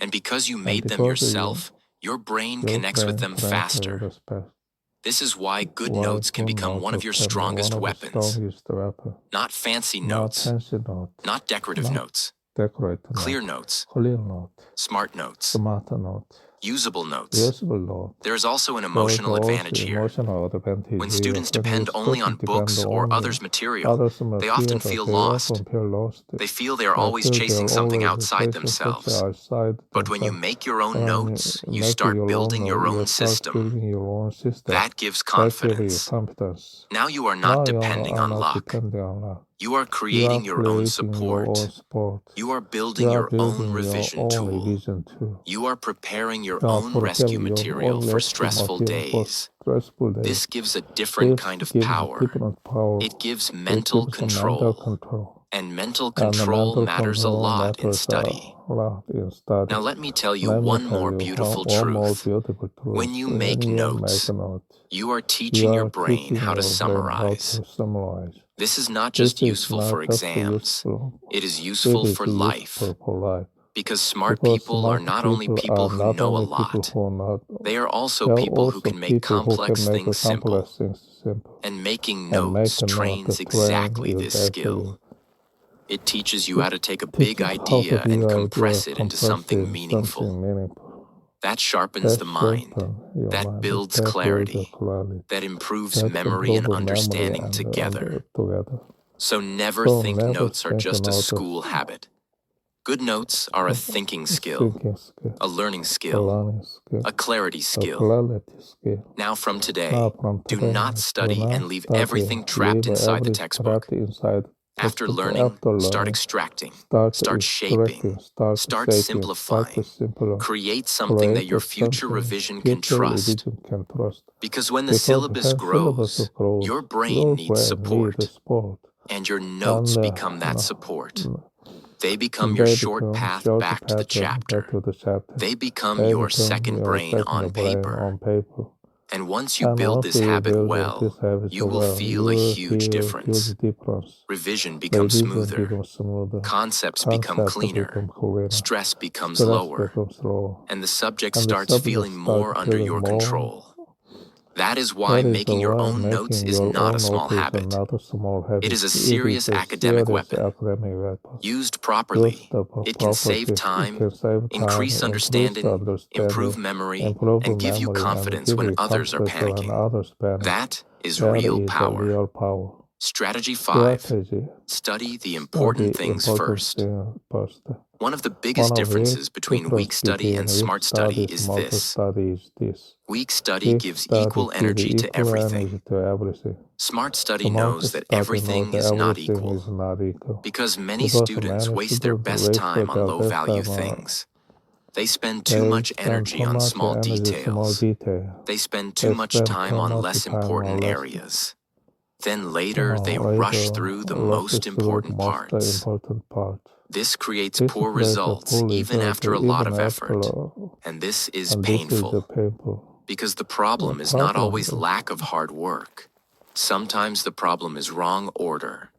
And because you made them yourself, your brain connects with them faster. This is why good notes can become one of your strongest weapons. Not fancy notes, not decorative notes, clear notes, smart notes, usable notes. There is also an emotional advantage here. When students depend only on books or others' material, they often feel lost. They feel they are always chasing something outside themselves. But when you make your own notes, you start building your own system. That gives confidence. Now you are not depending on luck. You are creating your own support. You are building your own revision tool. You are preparing your own rescue material for stressful days. This gives a different kind of power. It gives mental control. And mental control matters a lot in study. Now let me tell you one more beautiful truth. When you make notes, you are teaching your brain how to summarize. This is not just useful for exams. It is useful for life. Because smart people are not only people who know a lot, they are also people who can make complex things simple. And making notes trains exactly this skill. It teaches you how to take a big idea and compress it into something meaningful. That sharpens the mind. That builds clarity. That improves memory and understanding together. So never think notes are just a school habit. Good notes are a thinking skill, a learning skill, a clarity skill. Now from today, do not study and leave everything trapped inside the textbook. After learning, start extracting, start shaping, start simplifying. Create something that your future revision can trust. Because when the syllabus grows, your brain needs support, and your notes become that support. They become your short path back to the chapter. They become your second brain on paper. And once you build this habit well, you will feel a huge difference. Revision becomes smoother. Concepts become cleaner. Stress becomes lower. And the subject starts feeling more under your control. That is why making your own notes is not a small habit. It is a serious academic weapon. Used properly, it can save time, increase understanding, improve memory, and give you confidence when others are panicking. That is real power. Strategy 5. Study the important things first. One of the biggest differences between weak study and smart study is this. Weak study gives equal energy to everything. Smart study knows that everything is not equal. Because many students waste their best time on low-value things. They spend too much energy on small details. They spend too much time on less important areas. Then later, they rush through the most important parts. This creates poor results even after a lot of effort. And this is painful. Because the problem is not always lack of hard work. Sometimes the problem is wrong order.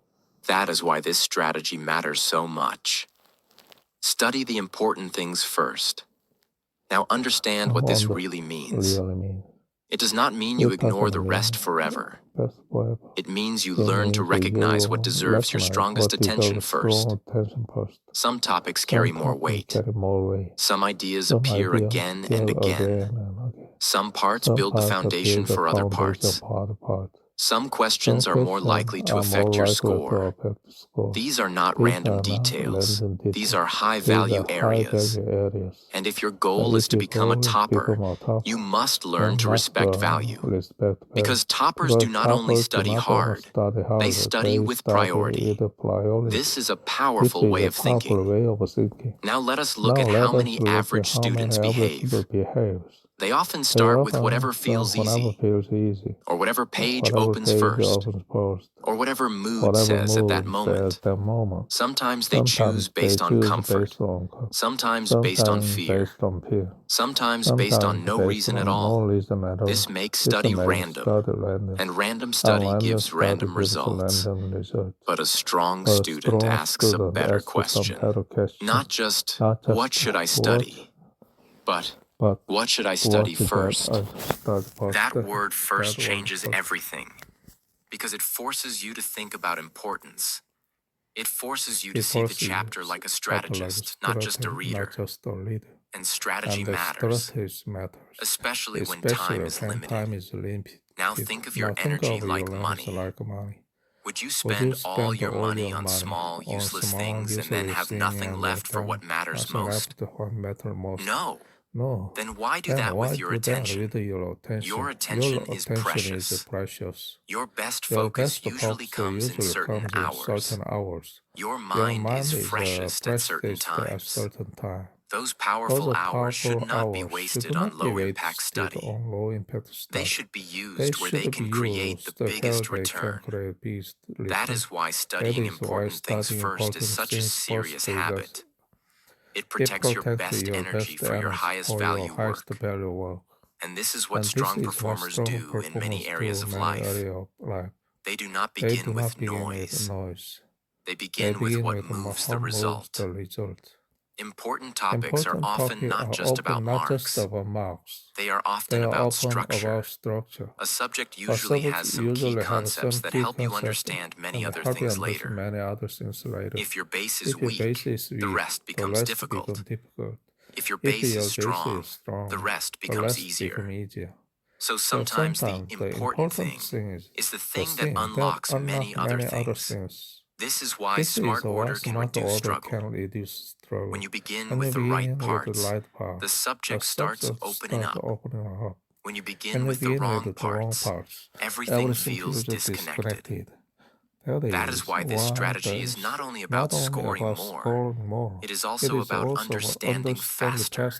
That is why this strategy matters so much. Study the important things first. Now understand what this really means. It does not mean you ignore the rest forever. It means you learn to recognize what deserves your strongest attention first. Some topics carry more weight. Some ideas appear again and again. Some parts build the foundation for other parts. Some questions are more likely to affect your score. These are not random details. These are high-value areas. And if your goal is to become a topper, you must learn to respect value. Because toppers do not only study hard, they study with priority. This is a powerful way of thinking. Now let us look at how many average students behave. They often start with whatever feels easy, or whatever page opens first, or whatever mood says at that moment. Sometimes they choose based on comfort, sometimes based on fear, sometimes based on no reason at all. This makes study random, and random study gives random results. But a strong student asks a better question. Not just, what should I study? But, what should I study first? That word first changes everything, because it forces you to think about importance. It forces you to see the chapter like a strategist, not just a reader. And strategy matters, especially when time is limited. Now think of your energy like money. Would you spend all your money on small, useless things and then have nothing left for what matters most? No. Then why do that with your attention? Your attention is precious. Your best focus usually comes in certain hours. Your mind is freshest at certain times. Those powerful hours should not be wasted on low-impact study. They should be used where they can create the biggest return. That is why studying important things first is such a serious habit. It protects your best energy for your highest value work. And this is what strong performers do in many areas of life. They do not begin with noise. They begin with what moves the result. Important topics are often not just about marks. They are often about structure. A subject usually has some key concepts that help you understand many other things later. If your base is weak, the rest becomes difficult. If your base is strong, the rest becomes easier. So sometimes the important thing is the thing that unlocks many other things. This is why smart order can reduce struggle. When you begin with the right parts, the subject starts opening up. When you begin with the wrong parts, everything feels disconnected. That is why this strategy is not only about scoring more, it is also about understanding faster.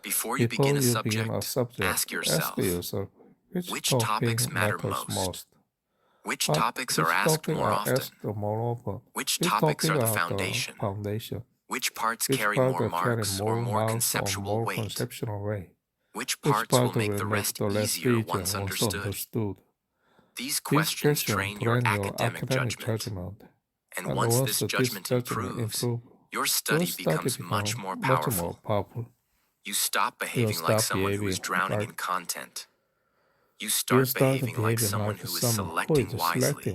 Before you begin a subject, ask yourself, which topics matter most? Which topics are asked more often? Which topics are the foundation? Which parts carry more marks or more conceptual weight? Which parts will make the rest easier once understood? These questions train your academic judgment. And once this judgment improves, your study becomes much more powerful. You stop behaving like someone who is drowning in content. You start behaving like someone who is selecting wisely.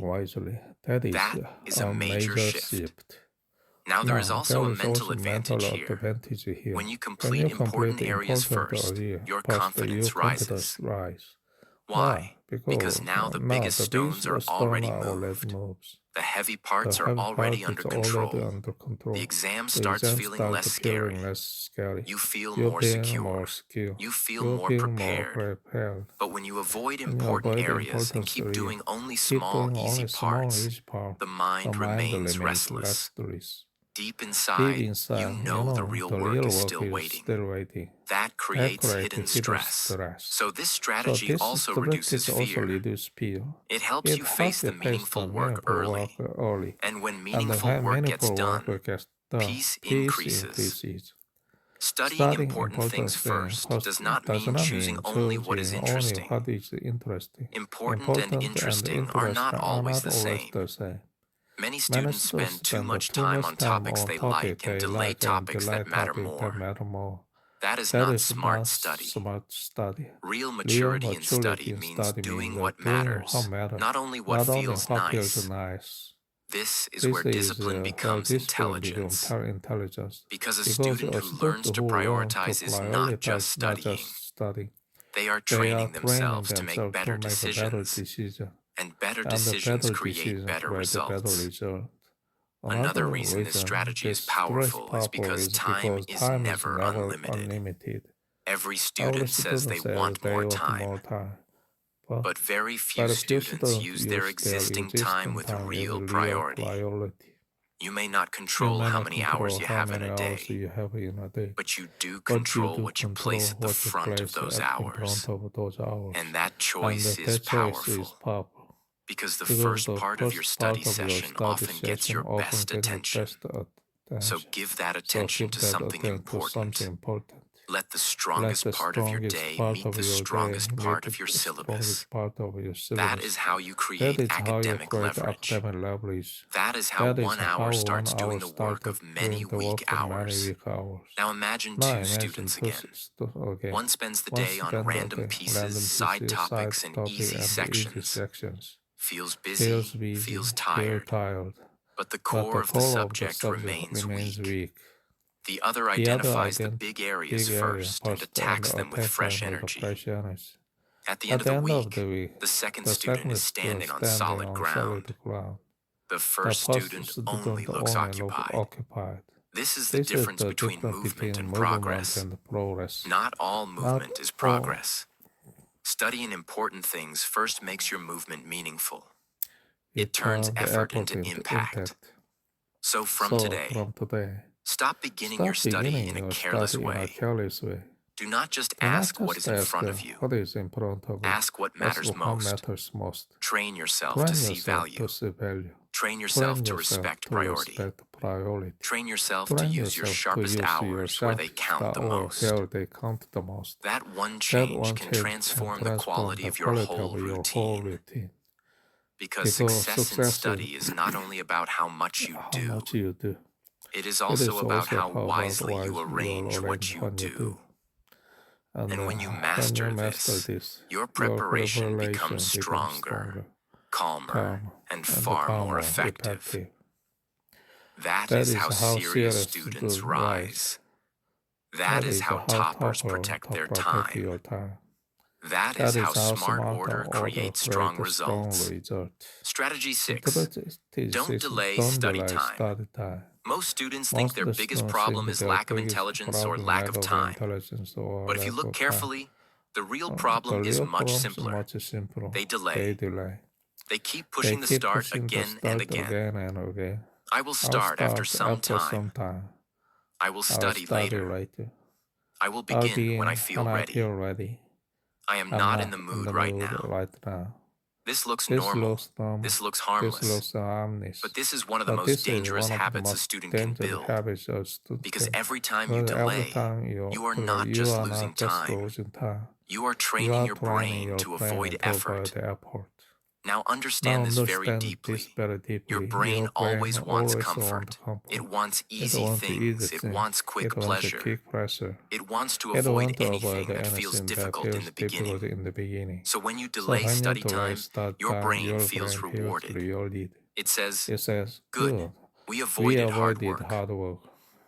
That is a major shift. Now there is also a mental advantage here. When you complete important areas first, your confidence rises. Why? Because now the biggest stones are already moved. The heavy parts are already under control. The exam starts feeling less scary. You feel more secure. You feel more prepared. But when you avoid important areas and keep doing only small, easy parts, the mind remains restless. Deep inside, you know the real work is still waiting. That creates hidden stress. So this strategy also reduces fear. It helps you face the meaningful work early. And when meaningful work gets done, peace increases. Studying important things first does not mean choosing only what is interesting. Important and interesting are not always the same. Many students spend too much time on topics they like and delay topics that matter more. That is not smart study. Real maturity in study means doing what matters, not only what feels nice. This is where discipline becomes intelligence. Because a student who learns to prioritize is not just studying. They are training themselves to make better decisions, and better decisions create better results. Another reason this strategy is powerful is because time is never unlimited. Every student says they want more time, but very few students use their existing time with real priority. You may not control how many hours you have in a day, but you do control what you place at the front of those hours. And that choice is powerful, because the first part of your study session often gets your best attention. So give that attention to something important. Let the strongest part of your day meet the strongest part of your syllabus. That is how you create academic leverage. That is how 1 hour starts doing the work of many week hours. Now imagine two students again. One spends the day on random pieces, side topics, and easy sections. Feels busy, feels tired, but the core of the subject remains weak. The other identifies the big areas first and attacks them with fresh energy. At the end of the week, the second student is standing on solid ground. The first student only looks occupied. This is the difference between movement and progress. Not all movement is progress. Studying important things first makes your movement meaningful. It turns effort into impact. So from today, stop beginning your study in a careless way. Do not just ask what is in front of you. Ask what matters most. Train yourself to see value. Train yourself to respect priority. Train yourself to use your sharpest hours where they count the most. That one change can transform the quality of your whole routine. Because success in study is not only about how much you do, it is also about how wisely you arrange what you do. And when you master this, your preparation becomes stronger, calmer, and far more effective. That is how serious students rise. That is how toppers protect their time. That is how smart order creates strong results. Strategy 6. Don't delay study time. Most students think their biggest problem is lack of intelligence or lack of time. But if you look carefully, the real problem is much simpler. They delay. They keep pushing the start again and again. I will start after some time. I will study later. I will begin when I feel ready. I am not in the mood right now. This looks normal. This looks harmless. But this is one of the most dangerous habits a student can build. Because every time you delay, you are not just losing time. You are training your brain to avoid effort. Now understand this very deeply. Your brain always wants comfort. It wants easy things. It wants quick pleasure. It wants to avoid anything that feels difficult in the beginning. So when you delay study time, your brain feels rewarded. It says, good, we avoided hard work.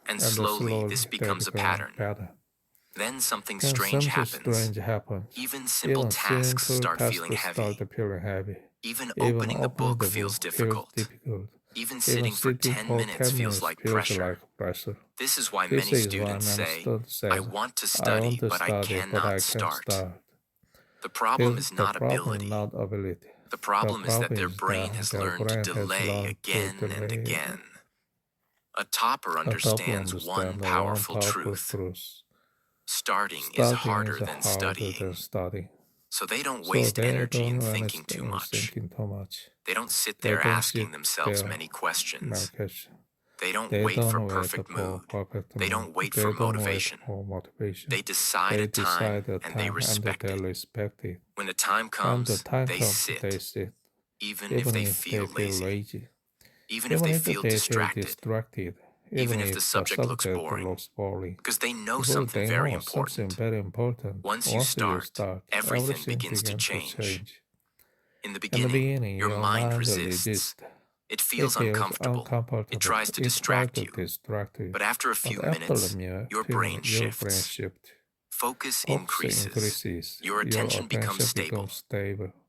And slowly this becomes a pattern. Then something strange happens. Even simple tasks start feeling heavy. Even opening the book feels difficult. Even sitting for 10 minutes feels like pressure. This is why many students say, I want to study, but I cannot start. The problem is not ability. The problem is that their brain has learned to delay again and again. A topper understands one powerful truth. Starting is harder than studying. So they don't waste energy in thinking too much. They don't sit there asking themselves many questions. They don't wait for perfect mood. They don't wait for motivation. They decide a time and they respect it. When the time comes, they sit. Even if they feel lazy. Even if they feel distracted. Even if the subject looks boring, because they know something very important. Once you start, everything begins to change. In the beginning, your mind resists. It feels uncomfortable. It tries to distract you. But after a few minutes, your brain shifts. Focus Focus increases. Your attention becomes stable.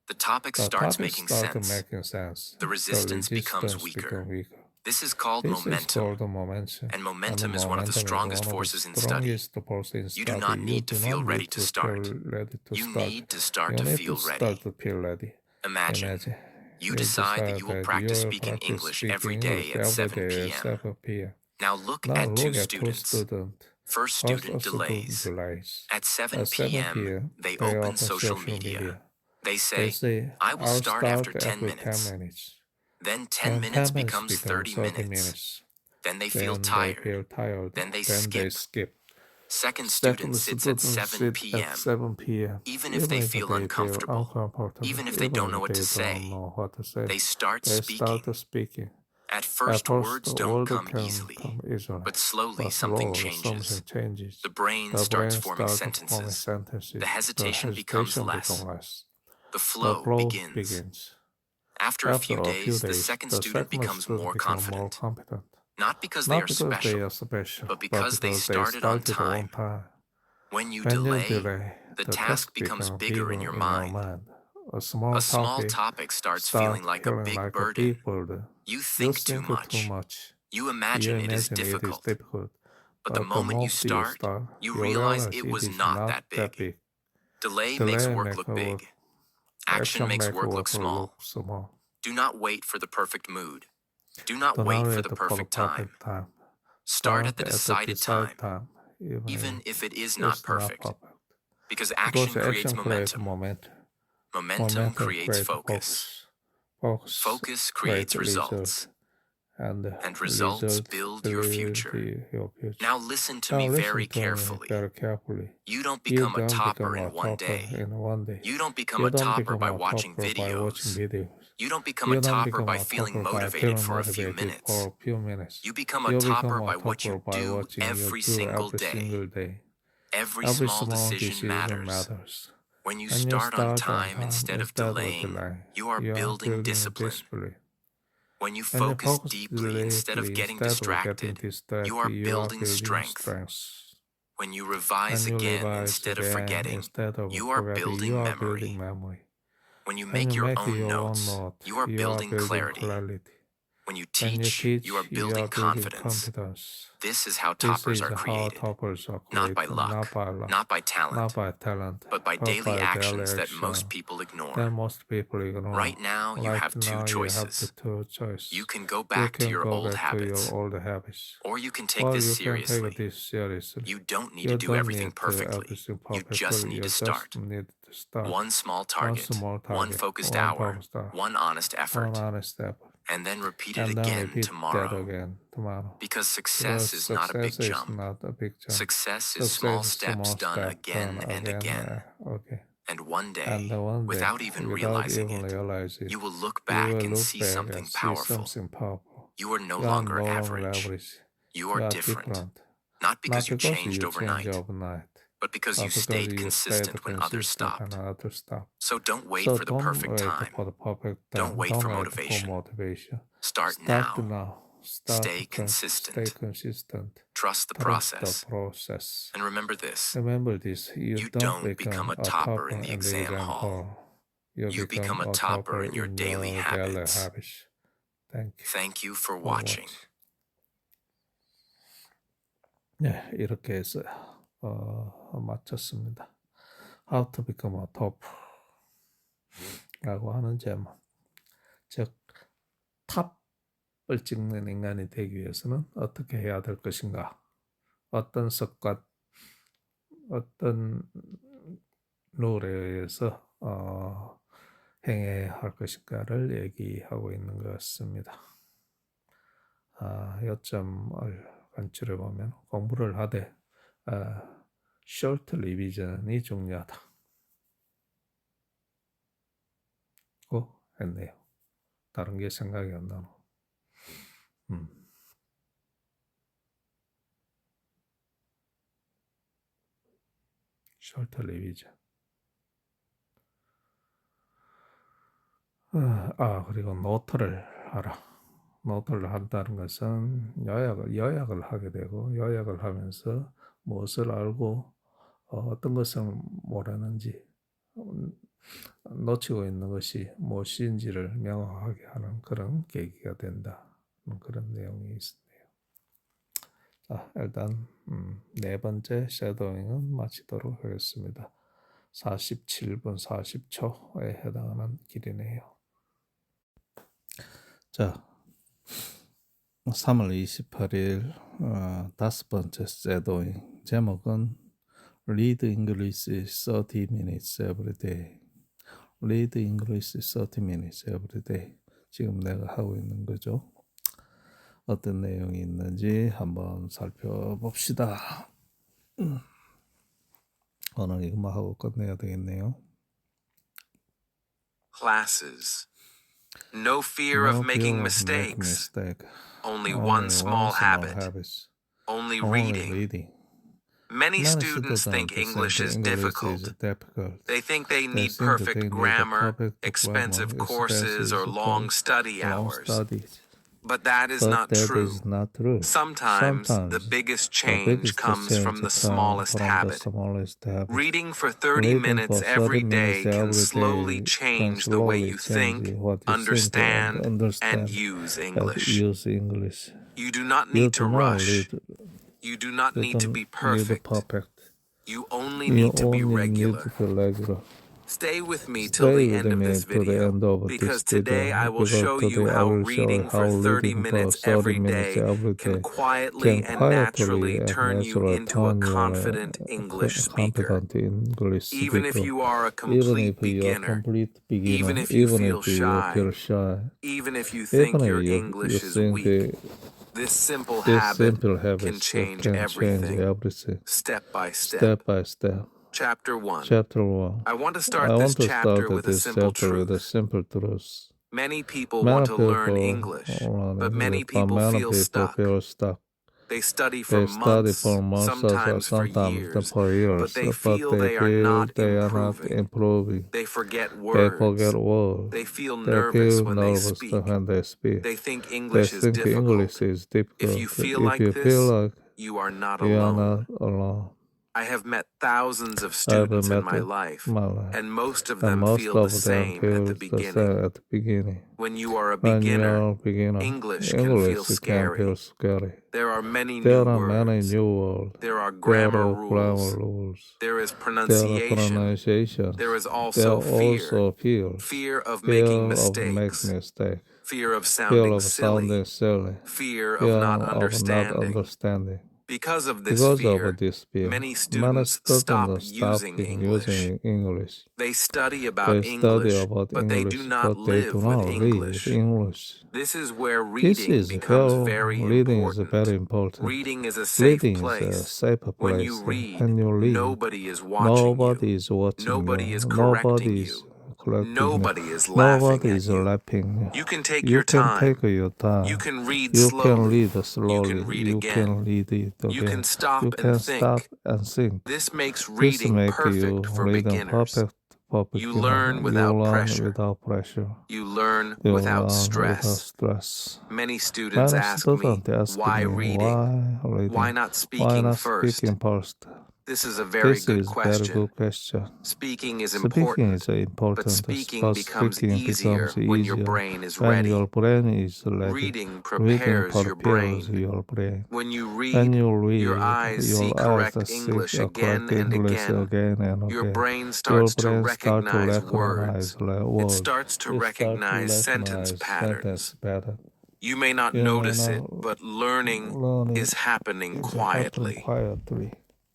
The topic The starts topic making starts sense. making sense. The resistance becomes weaker. This is called momentum. And momentum is one of the strongest forces in study. You do not need to feel ready to start. You need to start to feel ready. Imagine, you decide that you will practice speaking English every day at 7 p.m. Now look at two students. First student delays. At 7 p.m., they open social media. They say, I will start after 10 minutes. Then 10 minutes becomes 30 minutes. Then they feel tired. Then they skip. Second student sits at 7 p.m. Even if they feel uncomfortable, even if they don't know what to say, they start speaking. At first, words don't come easily, but slowly something changes. The brain starts forming sentences. The hesitation becomes less. The flow begins. After a few days, the second student becomes more confident. Not because they are special, but because they started on time. When you delay, the task becomes bigger in your mind. A small topic starts feeling like a big burden. You think too much. You imagine it is difficult. But the moment you start, you realize it was not that big. Delay makes work look big. Action makes work look small. Do not wait for the perfect mood. Do not wait for the perfect time. Start at the decided time, even if it is not perfect. Because action creates momentum. Momentum creates focus. Focus creates results. And results build your future. Now listen to me very carefully. You don't become a topper in one day. You don't become a topper by watching videos. You don't become a topper by feeling motivated for a few minutes. You become a topper by what you do every single day. Every small decision matters. When you start on time instead of delaying, you are building discipline. When you focus deeply instead of getting distracted, you are building strength. When you revise again instead of forgetting, you are building memory. When you make your own notes, you are building clarity. When you teach, you are building confidence. This is how toppers are created. Not by luck, not by talent, but by daily actions that most people ignore. Right now, you have two choices. You can go back to your old habits, or you can take this seriously. You don't need to do everything perfectly. You just need to start. One small target, one focused hour, one honest effort. And then repeat it again tomorrow. Because success is not a big jump. Success is small steps done again and again. And one day, without even realizing it, you will look back and see something powerful. You are no longer average. You are different. Not because you changed overnight, but because you stayed consistent when others stopped. So don't wait for the perfect time. Don't wait for motivation. Start now. Stay consistent. Trust the process. And remember this. You don't become a topper in the exam hall. You become a topper in your daily habits. Thank you for watching. 네, 이렇게 해서 마쳤습니다. How to become a top 라고 하는 제목. 즉 탑을 찍는 인간이 되기 위해서는 어떻게 해야 될 것인가, 어떤 습관, 어떤 룰에 의해서 행해야 할 것인가를 얘기하고 있는 것 같습니다. 요점을 간추려 보면 공부를 하되 short revision이 중요하다 고 했네요. 다른 게 생각이 안 나노. short revision. 그리고 노트를 하라. 노트를 한다는 것은 요약을 하게 되고, 요약을 하면서 무엇을 알고 어떤 것을 모르는지 놓치고 있는 것이 무엇인지를 명확하게 하는 그런 계기가 된다. 그런 내용이 있네요. 자, 일단 네 번째 쉐도잉은 마치도록 하겠습니다. 47분 40초에 해당하는 길이네요. 자, 3월 28일 다섯 번째 쉐도잉 제목은 Read English 30 minutes every day. Read English 30 minutes every day. 지금 내가 하고 있는 거죠. 어떤 내용이 있는지 한번 살펴봅시다. 오늘 이것만 하고 끝내야 되겠네요. Classes. No fear of making mistakes. Only one small habit. Only reading. Many students think English is difficult. They think they need perfect grammar, expensive courses, or long study hours. But that is not true. Sometimes the biggest change comes from the smallest habit. Reading for 30 minutes every day can slowly change the way you think, understand, and use English. You do not need to rush. You do not need to be perfect. You only need to be regular. Stay with me till the end of this video, because today I will show you how reading for 30 minutes every day can quietly and naturally turn you into a confident English speaker. Even if you are a complete beginner, even if you feel shy, even if you think your English is weak, this simple habit can change everything, step by step. Chapter 1. I want to start this chapter with a simple truth. Many people want to learn English, but many people feel stuck. They study for months, sometimes for years, but they feel they are not improving. They forget words. They feel nervous when they speak. They think English is difficult. If you feel like this, you are not alone. I have met thousands of students in my life, and most of them feel the same at the beginning. When you are a beginner, English can feel scary. There are many new words. There are grammar rules. There is pronunciation. There is also fear. Fear of making mistakes. Fear of sounding silly. Fear of not understanding. Because of this fear, many students stop using English. They study about English, but they do not live with English. This is where reading becomes very important. Reading is a safe place. When you read, nobody is watching you. Nobody is correcting you. Nobody is laughing at you. You can take your time. You can read slowly. You can read again. You can stop and think. This makes reading perfect for beginners. You learn without pressure. You learn without stress. Many students ask me, why reading? Why not speaking first? This is a very good question. Speaking is important, but speaking becomes easier when your brain is ready. Reading prepares your brain. When you read, your eyes see correct English again and again. Your brain starts to recognize words. It starts to recognize sentence patterns. You may not notice it, but learning is happening quietly.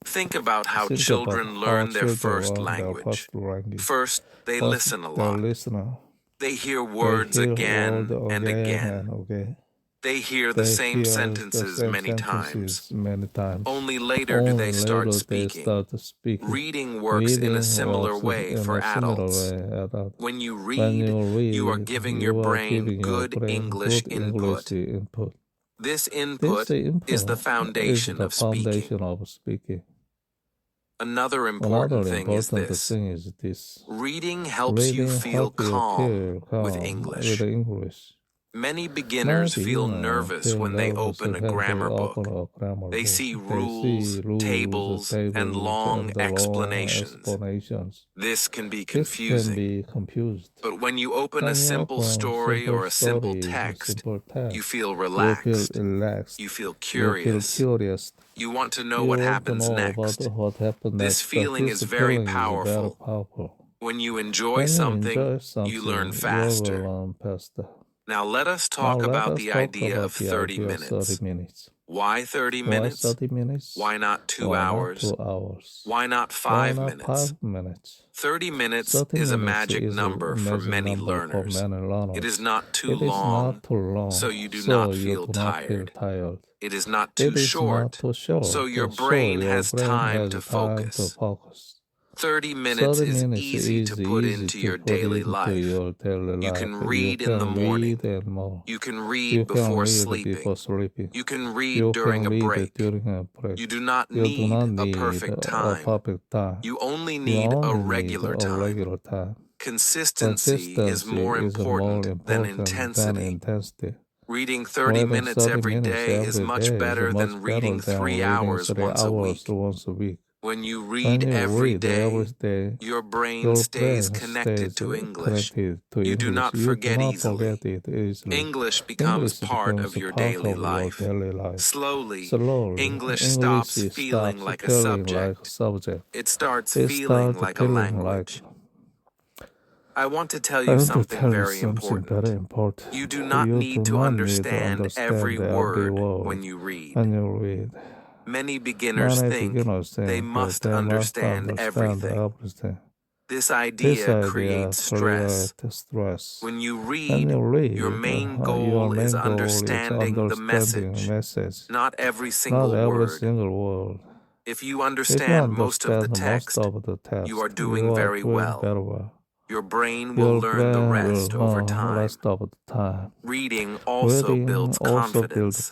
Think about how children learn their first language. First, they listen a lot. They hear words again and again. They hear the same sentences many times. Only later do they start speaking. Reading works in a similar way for adults. When you read, you are giving your brain good English input. This input is the foundation of speaking. Another important thing is this. Reading helps you feel calm with English. Many beginners feel nervous when they open a grammar book. They see rules, tables, and long explanations. This can be confusing. But when you open a simple story or a simple text, you feel relaxed. You feel curious. You want to know what happens next. This feeling is very powerful. When you enjoy something, you learn faster. Now let us talk about the idea of 30 minutes. Why 30 minutes? Why not 2 hours? Why not 5 minutes? 30 minutes is a magic number for many learners. It is not too long, so you do not feel tired. It is not too short, so your brain has time to focus. 30 minutes is easy to put into your daily life. You can read in the morning. You can read before sleeping. You can read during a break. You do not need a perfect time. You only need a regular time. Consistency is more important than intensity. Reading 30 minutes every day is much better than reading 3 hours once a week. When you read every day, your brain stays connected to English. You do not forget easily. English becomes part of your daily life. Slowly, English stops feeling like a subject. It starts feeling like a language. I want to tell you something very important. You do not need to understand every word when you read. Many beginners think they must understand everything. This idea creates stress. When you read, your main goal is understanding the message, not every single word. If you understand most of the text, you are doing very well. Your brain will learn the rest over time. Reading also builds confidence.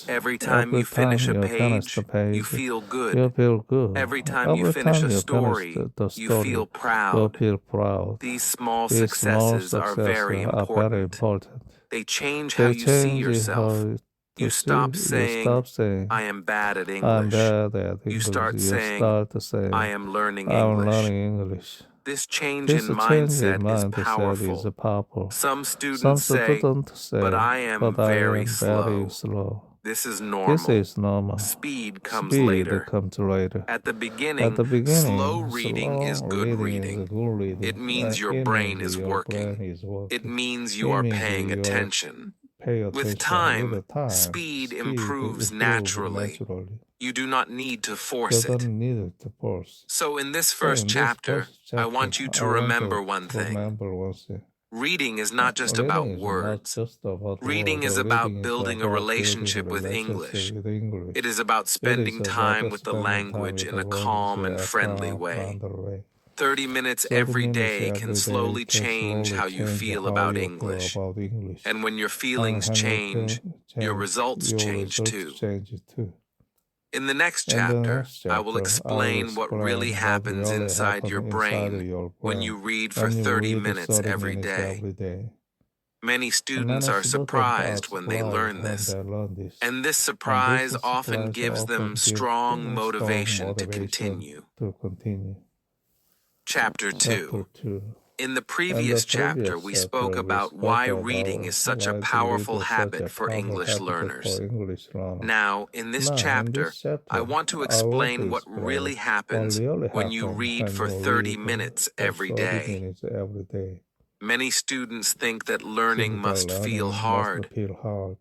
Every time you finish a page, you feel good. Every time you finish a story, you feel proud. These small successes are very important. They change how you see yourself. You stop saying, I am bad at English. You start saying, I am learning English. This change in mindset is powerful. Some students say, but I am very slow. This is normal. Speed comes later. At the beginning, slow reading is good reading. It means your brain is working. It means you are paying attention. With time, speed improves naturally. You do not need to force it. So in this first chapter, I want you to remember one thing. Reading is not just about words. Reading is about building a relationship with English. It is about spending time with the language in a calm and friendly way. 30 minutes every day can slowly change how you feel about English. And when your feelings change, your results change too. In the next chapter, I will explain what really happens inside your brain when you read for 30 minutes every day. Many students are surprised when they learn this, and this surprise often gives them strong motivation to continue. Chapter 2. In the previous chapter, we spoke about why reading is such a powerful habit for English learners. Now, in this chapter, I want to explain what really happens when you read for 30 minutes every day. Many students think that learning must feel hard.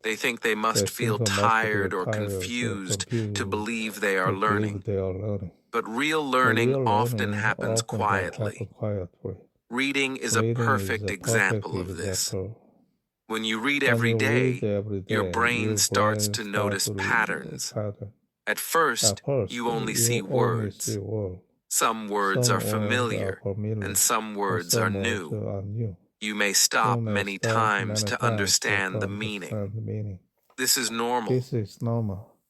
They think they must feel tired or confused to believe they are learning. But real learning often happens quietly. Reading is a perfect example of this. When you read every day, your brain starts to notice patterns. At first, you only see words. Some words are familiar, and some words are new. You may stop many times to understand the meaning. This is normal.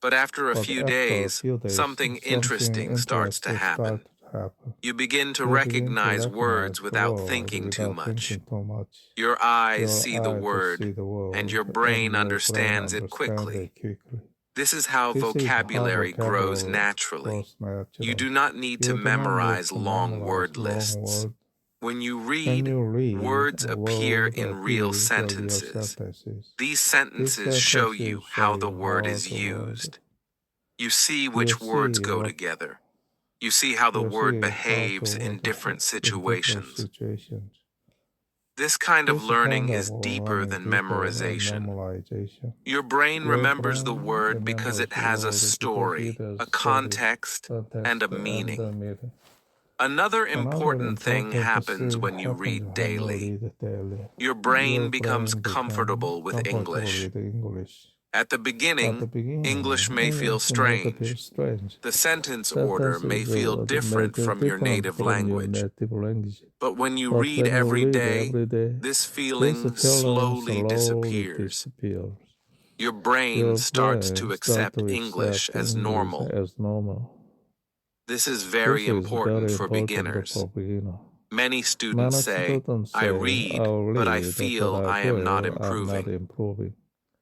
But after a few days, something interesting starts to happen. happen. You begin to You begin recognize words without words thinking too without much. thinking too much. Your eyes Your see the eyes word, see the word, and your and brain your understands brain it quickly. understands it quickly. This is how This is how vocabulary grows vocabulary naturally. grows naturally. You do not need to You do not need memorize to long word memorize long lists. words. When you When read, you read, words appear words in real appear sentences. sentences. These sentences show you how the word is used. You see which words go together. You see how the word behaves in different situations. This kind of learning is deeper than memorization. Your brain remembers the word because it has a story, a context, and a meaning. Another important thing happens when you read daily. Your brain becomes comfortable with English. At the beginning, English may feel strange. The sentence order may feel different from your native language. But when you read every day, this feeling slowly disappears. Your brain starts to accept English as normal. This is very important for beginners. Many students say, I read, but I feel I am not improving.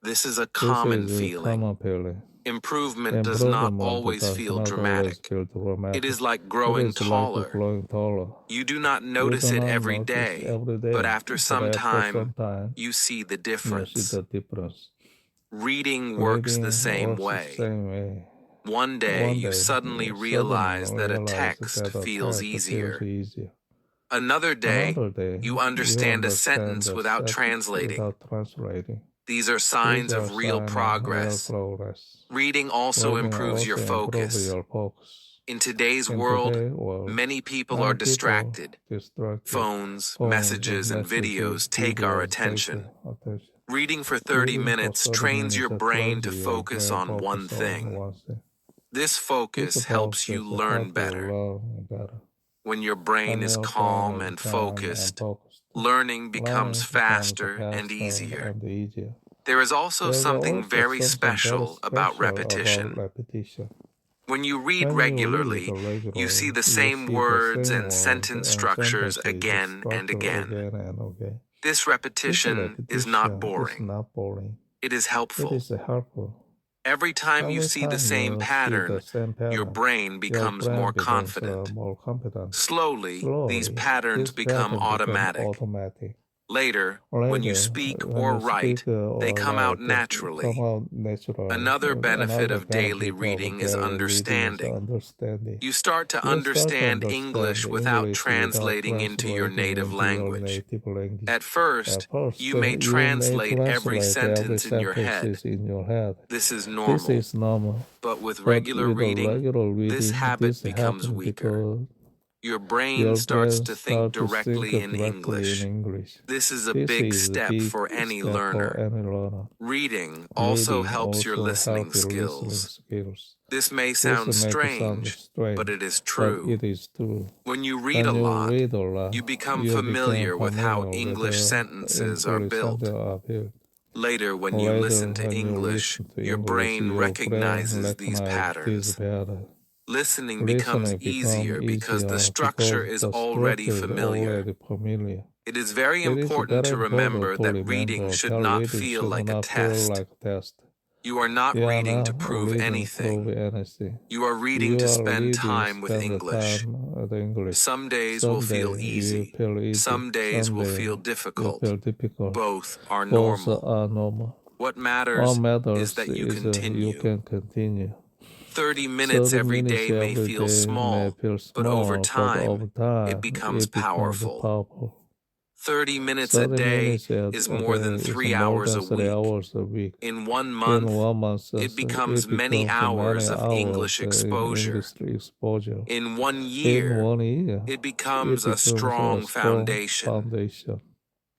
This is a common feeling. Improvement does not always feel dramatic. It is like growing taller. You do not notice it every day, but after some time, you see the difference. Reading works the same way. One day, you suddenly realize that a text feels easier. Another day, you understand a sentence without translating. These are signs of real progress. Reading also improves your focus. In today's world, many people are distracted. Phones, messages, and videos take our attention. Reading for 30 minutes trains your brain to focus on one thing. This focus helps you learn better. When your brain is calm and focused, learning becomes faster and easier. There is also something very special about repetition. When you read regularly, you see the same words and sentence structures again and again. This repetition is not boring. It is helpful. Every time you see the same pattern, your brain becomes more confident. Slowly, these patterns become automatic. Later, when you speak or write, they come out naturally. Another benefit of daily reading is understanding. You start to understand English without translating into your native language. At first, you may translate every sentence in your head. This is normal. But with regular reading, this habit becomes weaker. Your brain starts to think directly in English. This is a big step for any learner. Reading also helps your listening skills. This may sound strange, but it is true. When you read a lot, you become familiar with how English sentences are built. Later, when you listen to English, your brain recognizes these patterns. Listening becomes easier because the structure is already familiar. It is very important to remember that reading should not feel like a test. You are not reading to prove anything. You are reading to spend time with English. Some days will feel easy. Some days will feel difficult. Both are normal. What matters is that you continue. 30 minutes every day may feel small, but over time, it becomes powerful. 30 minutes a day is more than 3 hours a week. In 1 month, it becomes many hours of English exposure. In 1 year, it becomes a strong foundation.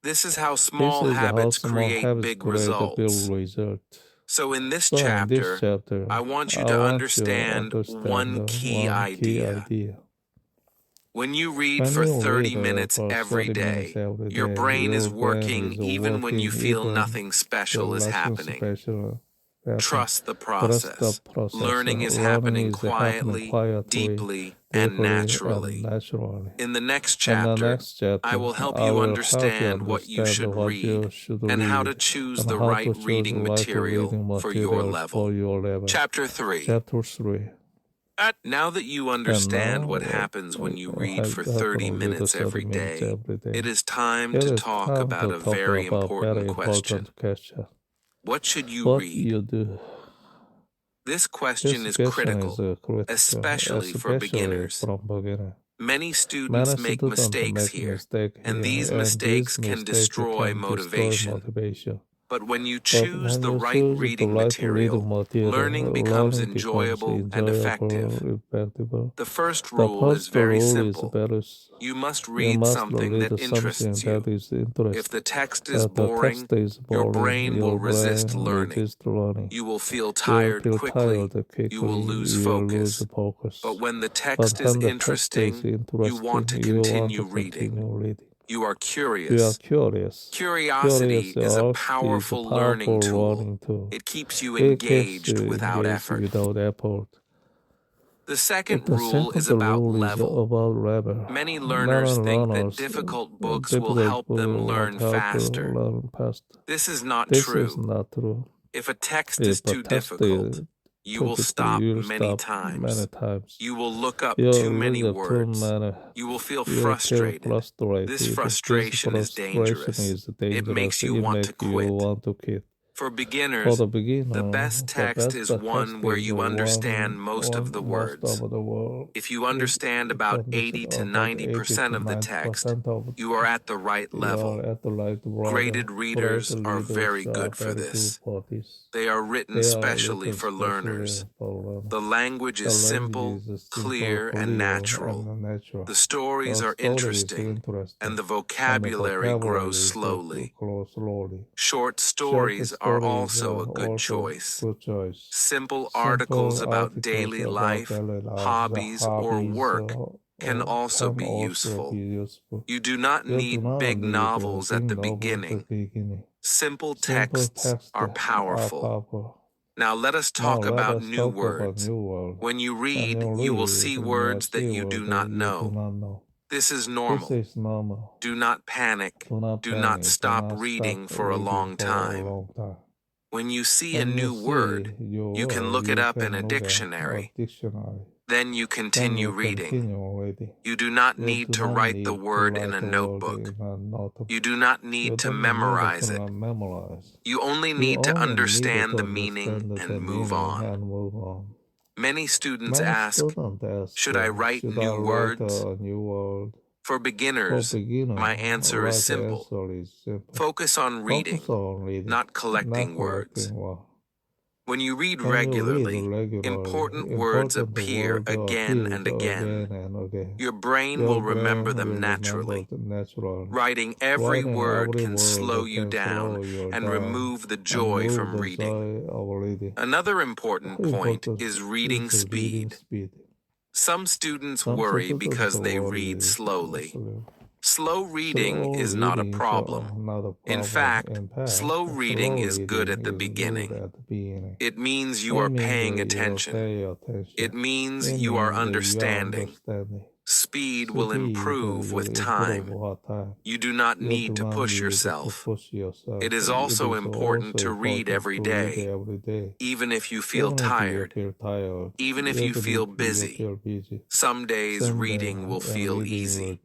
This is how small habits create big results. So in this chapter, I want you to understand one key idea. When you read for 30 minutes every day, your brain is working even when you feel nothing special is happening. Trust the process. Learning is happening quietly, deeply, and naturally. In the next chapter, I will help you understand what you should read and how to choose the right reading material for your level. Chapter 3. Now that you understand what happens when you read for 30 minutes every day, it is time to talk about a very important question. What should you read? This question is critical, especially for beginners. Many students make mistakes here, and these mistakes can destroy motivation. But when you choose the right reading material, learning becomes enjoyable and effective. The first rule is very simple. You must read something that interests you. If the text is boring, your brain will resist learning. You will feel tired quickly. You will lose focus. But when the text is interesting, you want to continue reading. You are curious. Curiosity is a powerful learning tool. It keeps you engaged without effort. The second rule is about level. Many learners think that difficult books will help them learn faster. This is not true. If a text is too difficult, you will stop many times. You will look up too many words. You will feel frustrated. This frustration is dangerous. It makes you want to quit. For beginners, the best text is one where you understand most of the words. If you understand about 80 to 90% of the text, you are at the right level. Graded readers are very good for this. They are written specially for learners. The language is simple, clear, and natural. The stories are interesting, and the vocabulary grows slowly. Short stories are also a good choice. Simple articles about daily life, hobbies, or work can also be useful. You do not need big novels at the beginning. Simple texts are powerful. Now let us talk about new words. When you read, you will see words that you do not know. This is normal. Do not panic. Do not stop reading for a long time. When you see a new word, you can look it up in a dictionary. Then you continue reading. You do not need to write the word in a notebook. You do not need to memorize it. You only need to understand the meaning and move on. Many students ask, should I write new words? For beginners, my answer is simple. Focus on reading, not collecting words. When you read regularly, important words appear again and again. Your brain will remember them naturally. Writing every word can slow you down and remove the joy from reading. Another important point is reading speed. Some students worry because they read slowly. Slow reading is not a problem. In fact, slow reading is good at the beginning. It means you are paying attention. It means you are understanding. Speed will improve with time. You do not need to push yourself. It is also important to read every day, even if you feel tired, even if you feel busy. Some days reading will feel easy.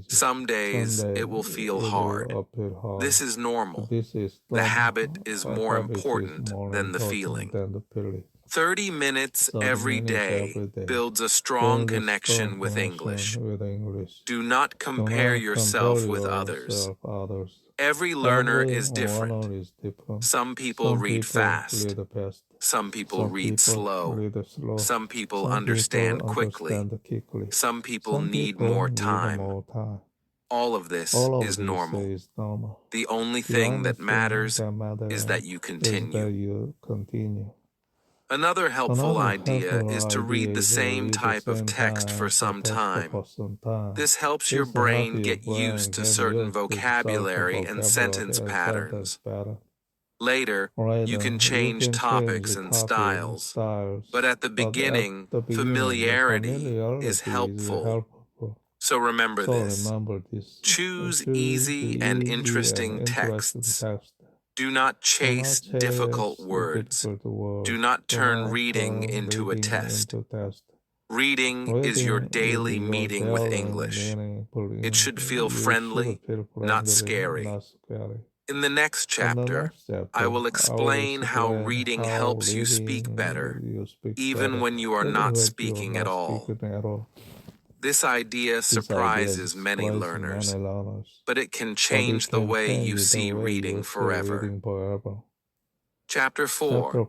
Some days it will feel hard. This is normal. The habit is more important than the feeling. 30 minutes every day builds a strong connection with English. Do not compare yourself with others. Every learner is different. Some people read fast. Some people read slow. Some people understand quickly. Some people need more time. All of this is normal. The only thing that matters is that you continue. Another helpful idea is to read the same type of text for some time. This helps your brain get used to certain vocabulary and sentence patterns. Later, you can change topics and styles, but at the beginning, familiarity is helpful. So remember this. Choose easy and interesting texts. Do not chase difficult words. Do not turn reading into a test. Reading is your daily meeting with English. It should feel friendly, not scary. In the next chapter, I will explain how reading helps you speak better, even when you are not speaking at all. This idea surprises many learners, but it can change the way you see reading forever. Chapter 4.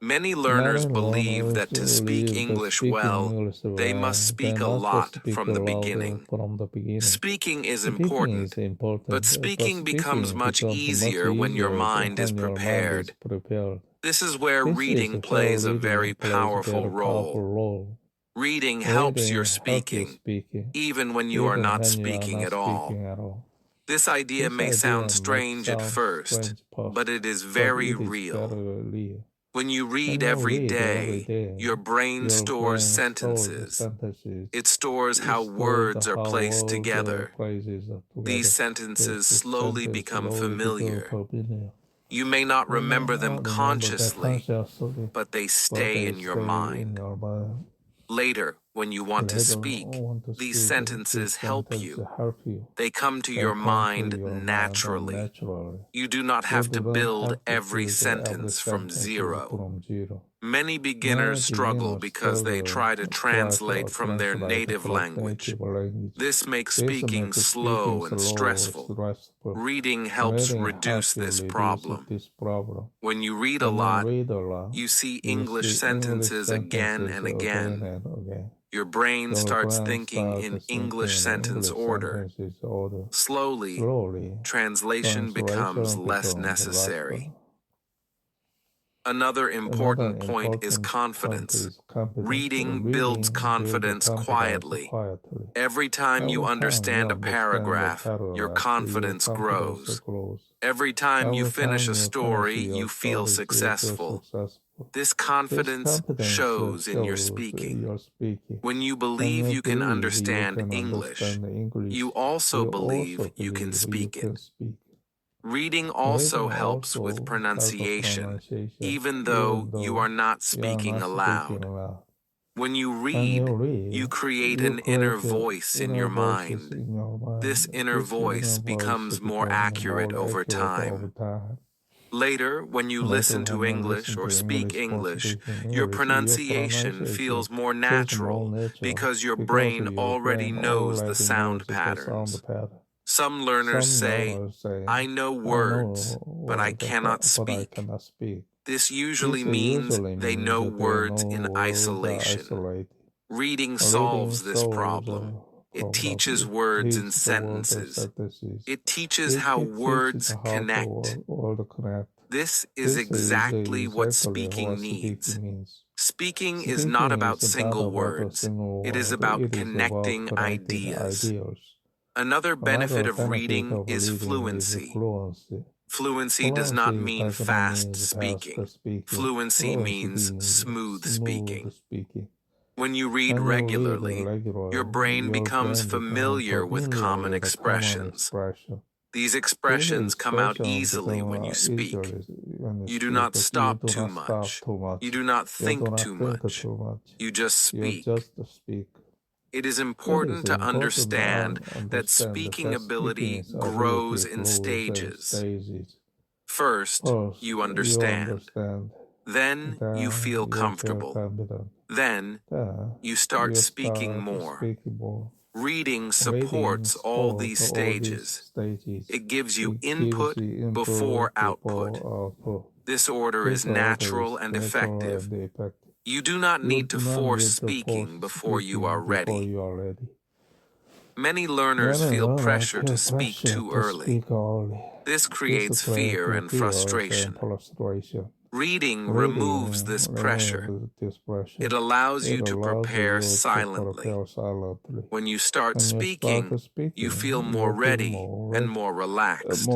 Many learners believe that to speak English well, they must speak a lot from the beginning. Speaking is important, but speaking becomes much easier when your mind is prepared. This is where reading plays a very powerful role. Reading helps your speaking, even when you are not speaking at all. This idea may sound strange at first, but it is very real. When you read every day, your brain stores sentences. It stores how words are placed together. These sentences slowly become familiar. You may not remember them consciously, but they stay in your mind. Later, when you want to speak, these sentences help you. They come to your mind naturally. You do not have to build every sentence from zero. Many beginners struggle because they try to translate from their native language. This makes speaking slow and stressful. Reading helps reduce this problem. When you read a lot, you see English sentences again and again. Your brain starts thinking in English sentence order. Slowly, translation becomes less necessary. Another important point is confidence. Reading builds confidence quietly. Every time you understand a paragraph, your confidence grows. Every time you finish a story, you feel successful. This confidence shows in your speaking. When you believe you can understand English, you also believe you can speak it. Reading also helps with pronunciation, even though you are not speaking aloud. When you read, you create an inner voice in your mind. This inner voice becomes more accurate over time. Later, when you listen to English or speak English, your pronunciation feels more natural because your brain already knows the sound patterns. Some learners say, I know words, but I cannot speak. This usually means they know words in isolation. Reading solves this problem. It teaches words in sentences. It teaches how words connect. This is exactly what speaking needs. Speaking is not about single words. It is about connecting ideas. Another benefit of reading is fluency. Fluency does not mean fast speaking. Fluency means smooth speaking. When you read regularly, your brain becomes familiar with common expressions. These expressions come out easily when you speak. You do not stop too much. You do not think too much. You just speak. It is important to understand that speaking ability grows in stages. First, you understand. Then, you feel comfortable. Then, you start speaking more. Reading supports all these stages. It gives you input before output. This order is natural and effective. You do not need to force speaking before you are ready. Many learners feel pressure to speak too early. This creates fear and frustration. Reading removes this pressure. It allows you to prepare silently. When you start speaking, you feel more ready and more relaxed.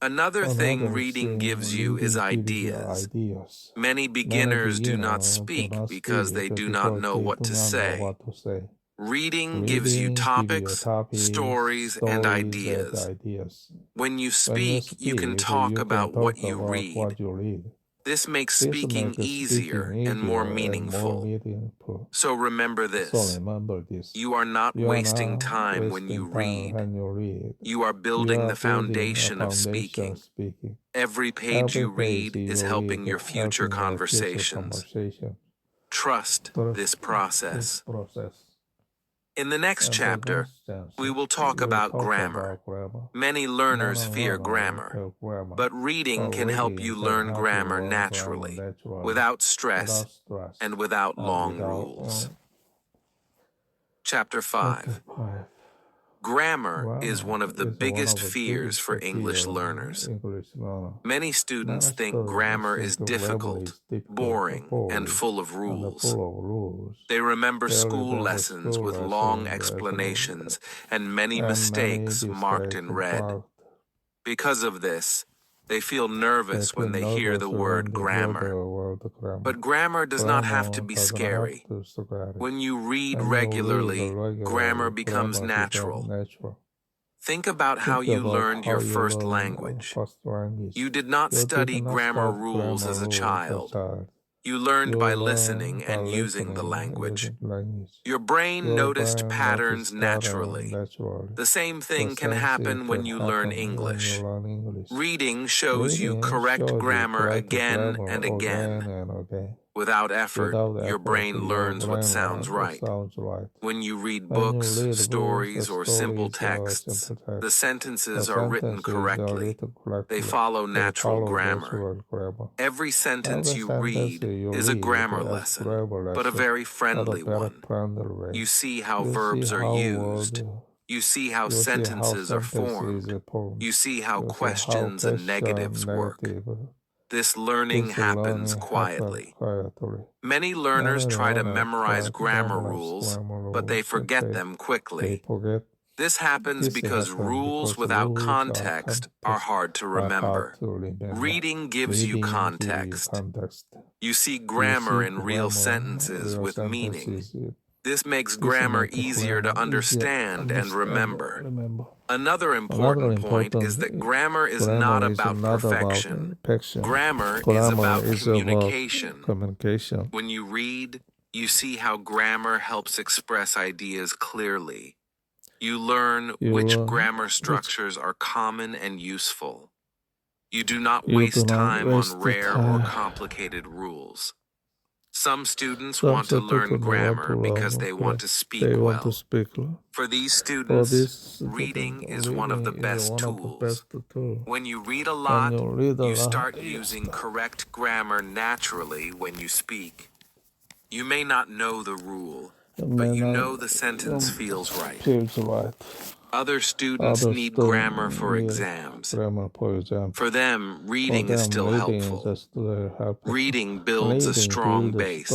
Another thing reading gives you is ideas. Many beginners do not speak because they do not know what to say. Reading gives you topics, stories, and ideas. When you speak, you can talk about what you read. This makes speaking easier and more meaningful. So remember this. You are not wasting time when you read. You are building the foundation of speaking. Every page you read is helping your future conversations. Trust this process. In the next chapter, we will talk about grammar. Many learners fear grammar, but reading can help you learn grammar naturally, without stress, and without long rules. Chapter 5. Grammar is one of the biggest fears for English learners. Many students think grammar is difficult, boring, and full of rules. They remember school lessons with long explanations and many mistakes marked in red. Because of this, they feel nervous when they hear the word grammar. But grammar does not have to be scary. When you read regularly, grammar becomes natural. Think about how you learned your first language. You did not study grammar rules as a child. You learned by listening and using the language. Your brain noticed patterns naturally. The same thing can happen when you learn English. Reading shows you correct grammar again and again. Without effort, your brain learns what sounds right. When you read books, stories, or simple texts, the sentences are written correctly. They follow natural grammar. Every sentence you read is a grammar lesson, but a very friendly one. You see how verbs are used. You see how sentences are formed. You see how questions and negatives work. This learning happens quietly. Many learners try to memorize grammar rules, but they forget them quickly. This happens because rules without context are hard to remember. Reading gives you context. You see grammar in real sentences with meaning. This makes grammar easier to understand and remember. Another important point is that grammar is not about perfection. Grammar is about communication. When you read, you see how grammar helps express ideas clearly. You learn which grammar structures are common and useful. You do not waste time on rare or complicated rules. Some students want to learn grammar because they want to speak well. For these students, reading is one of the best tools. When you read a lot, you start using correct grammar naturally when you speak. You may not know the rule, but you know the sentence feels right. Other students need grammar for exams. For them, reading is still helpful. Reading builds a strong base.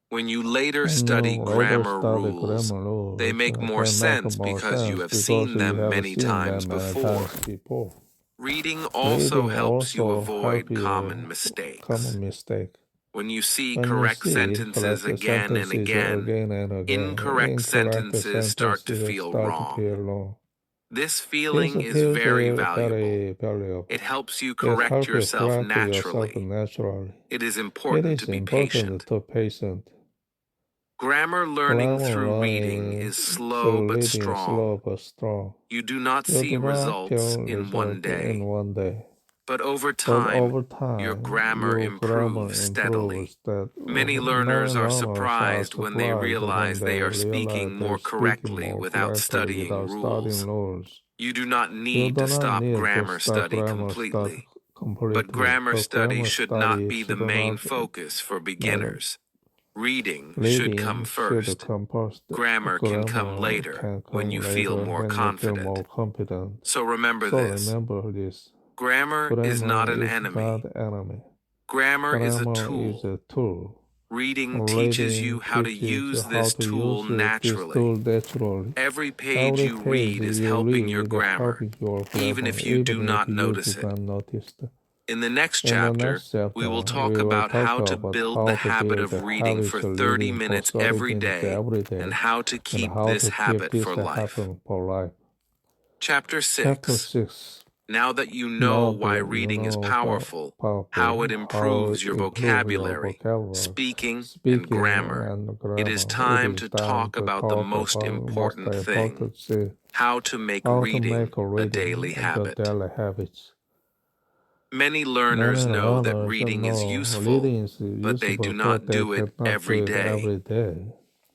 When you later study grammar rules, they make more sense because you have seen them many times before. Reading also helps you avoid common mistakes. When you see correct sentences again and again, incorrect sentences start to feel wrong. This feeling is very valuable. It helps you correct yourself naturally. It is important to be patient. Grammar learning through reading is slow but strong. You do not see results in one day. But over time, your grammar improves steadily. Many learners are surprised when they realize they are speaking more correctly without studying rules. You do not need to stop grammar study completely. But grammar study should not be the main focus for beginners. Reading should come first. Grammar can come later when you feel more confident. So remember this. Grammar is not an enemy. Grammar is a tool. Reading teaches you how to use this tool naturally. Every page you read is helping your grammar, even if you do not notice it. In the next chapter, we will talk about how to build the habit of reading for 30 minutes every day and how to keep this habit for life. Chapter 6. Now that you know why reading is powerful, how it improves your vocabulary, speaking, and grammar, it is time to talk about the most important thing, how to make reading a daily habit. Many learners know that reading is useful, but they do not do it every day.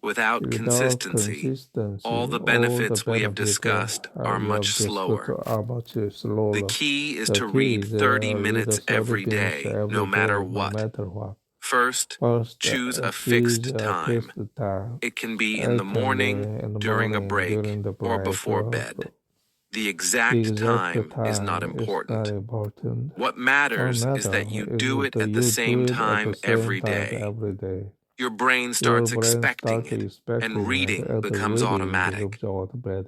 Without consistency, all the benefits we have discussed are much slower. The key is to read 30 minutes every day, no matter what. First, choose a fixed time. It can be in the morning, during a break, or before bed. The exact time is not important. What matters is that you do it at the same time every day. Your brain starts expecting it, and reading becomes automatic.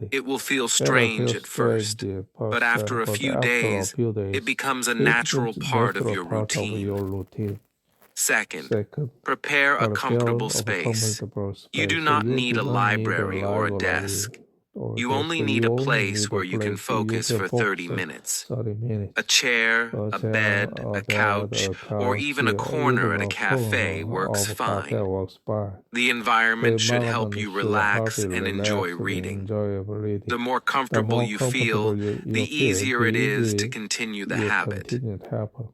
It will feel strange at first, but after a few days, it becomes a natural part of your routine. Second, prepare a comfortable space. You do not need a library or a desk. You only need a place where you can focus for 30 minutes. A chair, a bed, a couch, or even a corner at a cafe works fine. The environment should help you relax and enjoy reading. The more comfortable you feel, the easier it is to continue the habit.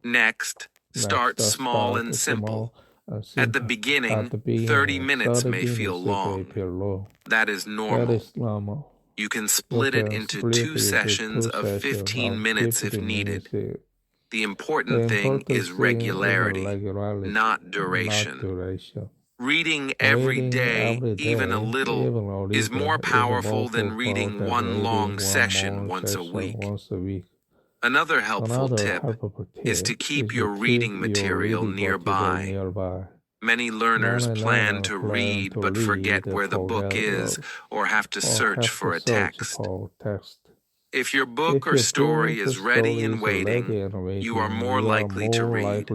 Next, start small and simple. At the beginning, 30 minutes may feel long. That is normal. You can split it into 2 sessions of 15 minutes if needed. The important thing is regularity, not duration. Reading every day, even a little, is more powerful than reading one long session once a week. Another helpful tip is to keep your reading material nearby. Many learners plan to read but forget where the book is or have to search for a text. If your book or story is ready and waiting, you are more likely to read.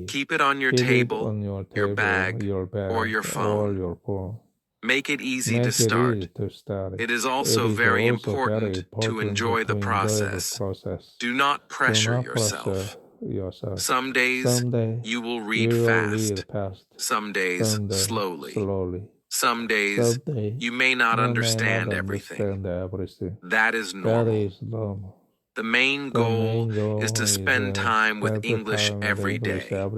Keep it on your table, your bag, or your phone. Make it easy to start. It is also very important to enjoy the process. Do not pressure yourself. Some days you will read fast, some days slowly. Some days you may not understand everything. That is normal. The main goal is to spend time with English every day.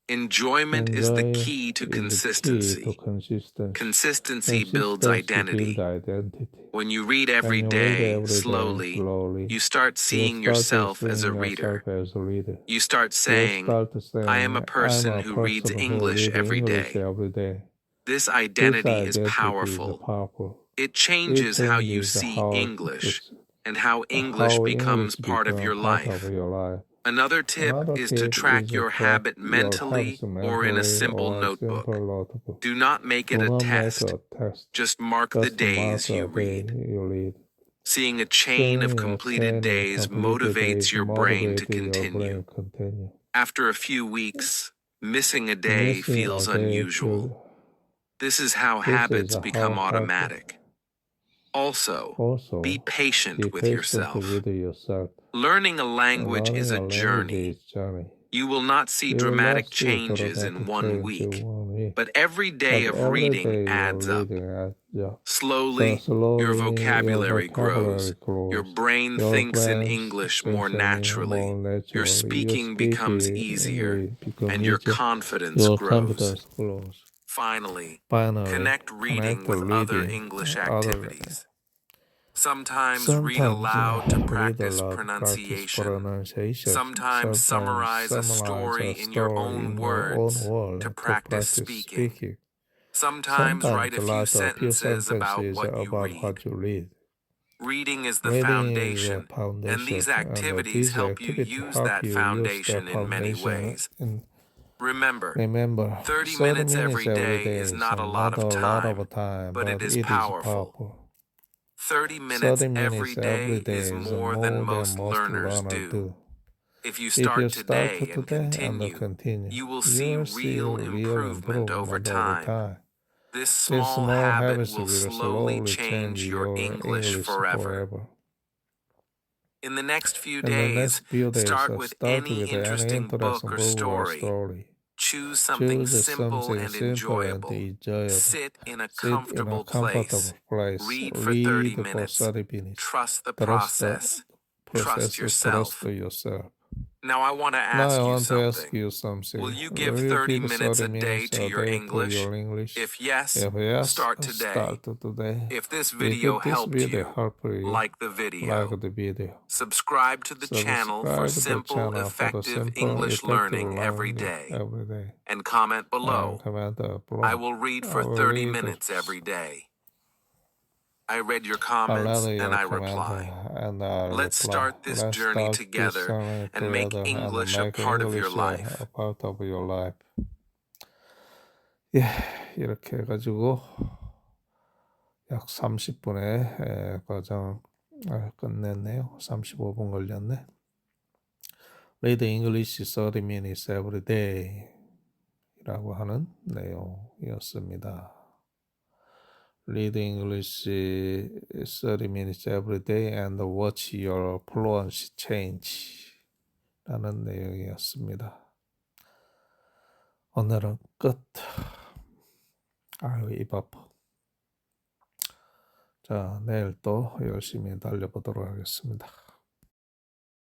Enjoyment is the key to consistency. Consistency builds identity. When you read every day, slowly, you start seeing yourself as a reader. You start saying, I am a person who reads English every day. This identity is powerful. It changes how you see English and how English becomes part of your life. Another tip is to track your habit mentally or in a simple notebook. Do not make it a test. Just mark the days you read. Seeing a chain of completed days motivates your brain to continue. After a few weeks, missing a day feels unusual. This is how habits become automatic. Also, be patient with yourself. Learning a language is a journey. You will not see dramatic changes in 1 week, but every day of reading adds up. Slowly, your vocabulary grows. Your brain thinks in English more naturally. Your speaking becomes easier, and your confidence grows. Finally, connect reading with other English activities. Sometimes read aloud to practice pronunciation. Sometimes summarize a story in your own words to practice speaking. Sometimes write a few sentences about what you read. Reading is the foundation, and these activities help you use that foundation in many ways. Remember, Remember, 30 minutes every day is not a lot of time, but it is powerful. 30 minutes every day is more than most learners do. If you start today and continue, you will see real improvement over time. This small habit will slowly change your English forever. In the next few days, start with any interesting book or story. Choose something simple and enjoyable. Sit in a comfortable place. Read for 30 minutes. Trust the process. Trust yourself. Now I want to ask you something. Will you give 30 minutes a day to your English? If yes, start today. If this video helped you, like the video. Subscribe to the channel for simple, effective English learning every day. And comment below. I will read for 30 minutes every day. I read your comments and I reply. Let's start this journey together and make English a part of your life. 예, 이렇게 해가지고 약 30분의 과정을 끝냈네요. 35분 걸렸네. Read English 30 minutes every day 라고 하는 내용이었습니다. Read English 30 minutes every day and watch your fluency change 라는 내용이었습니다. 오늘은 끝. 아유, 입 아파. 자, 내일 또 열심히 달려보도록 하겠습니다.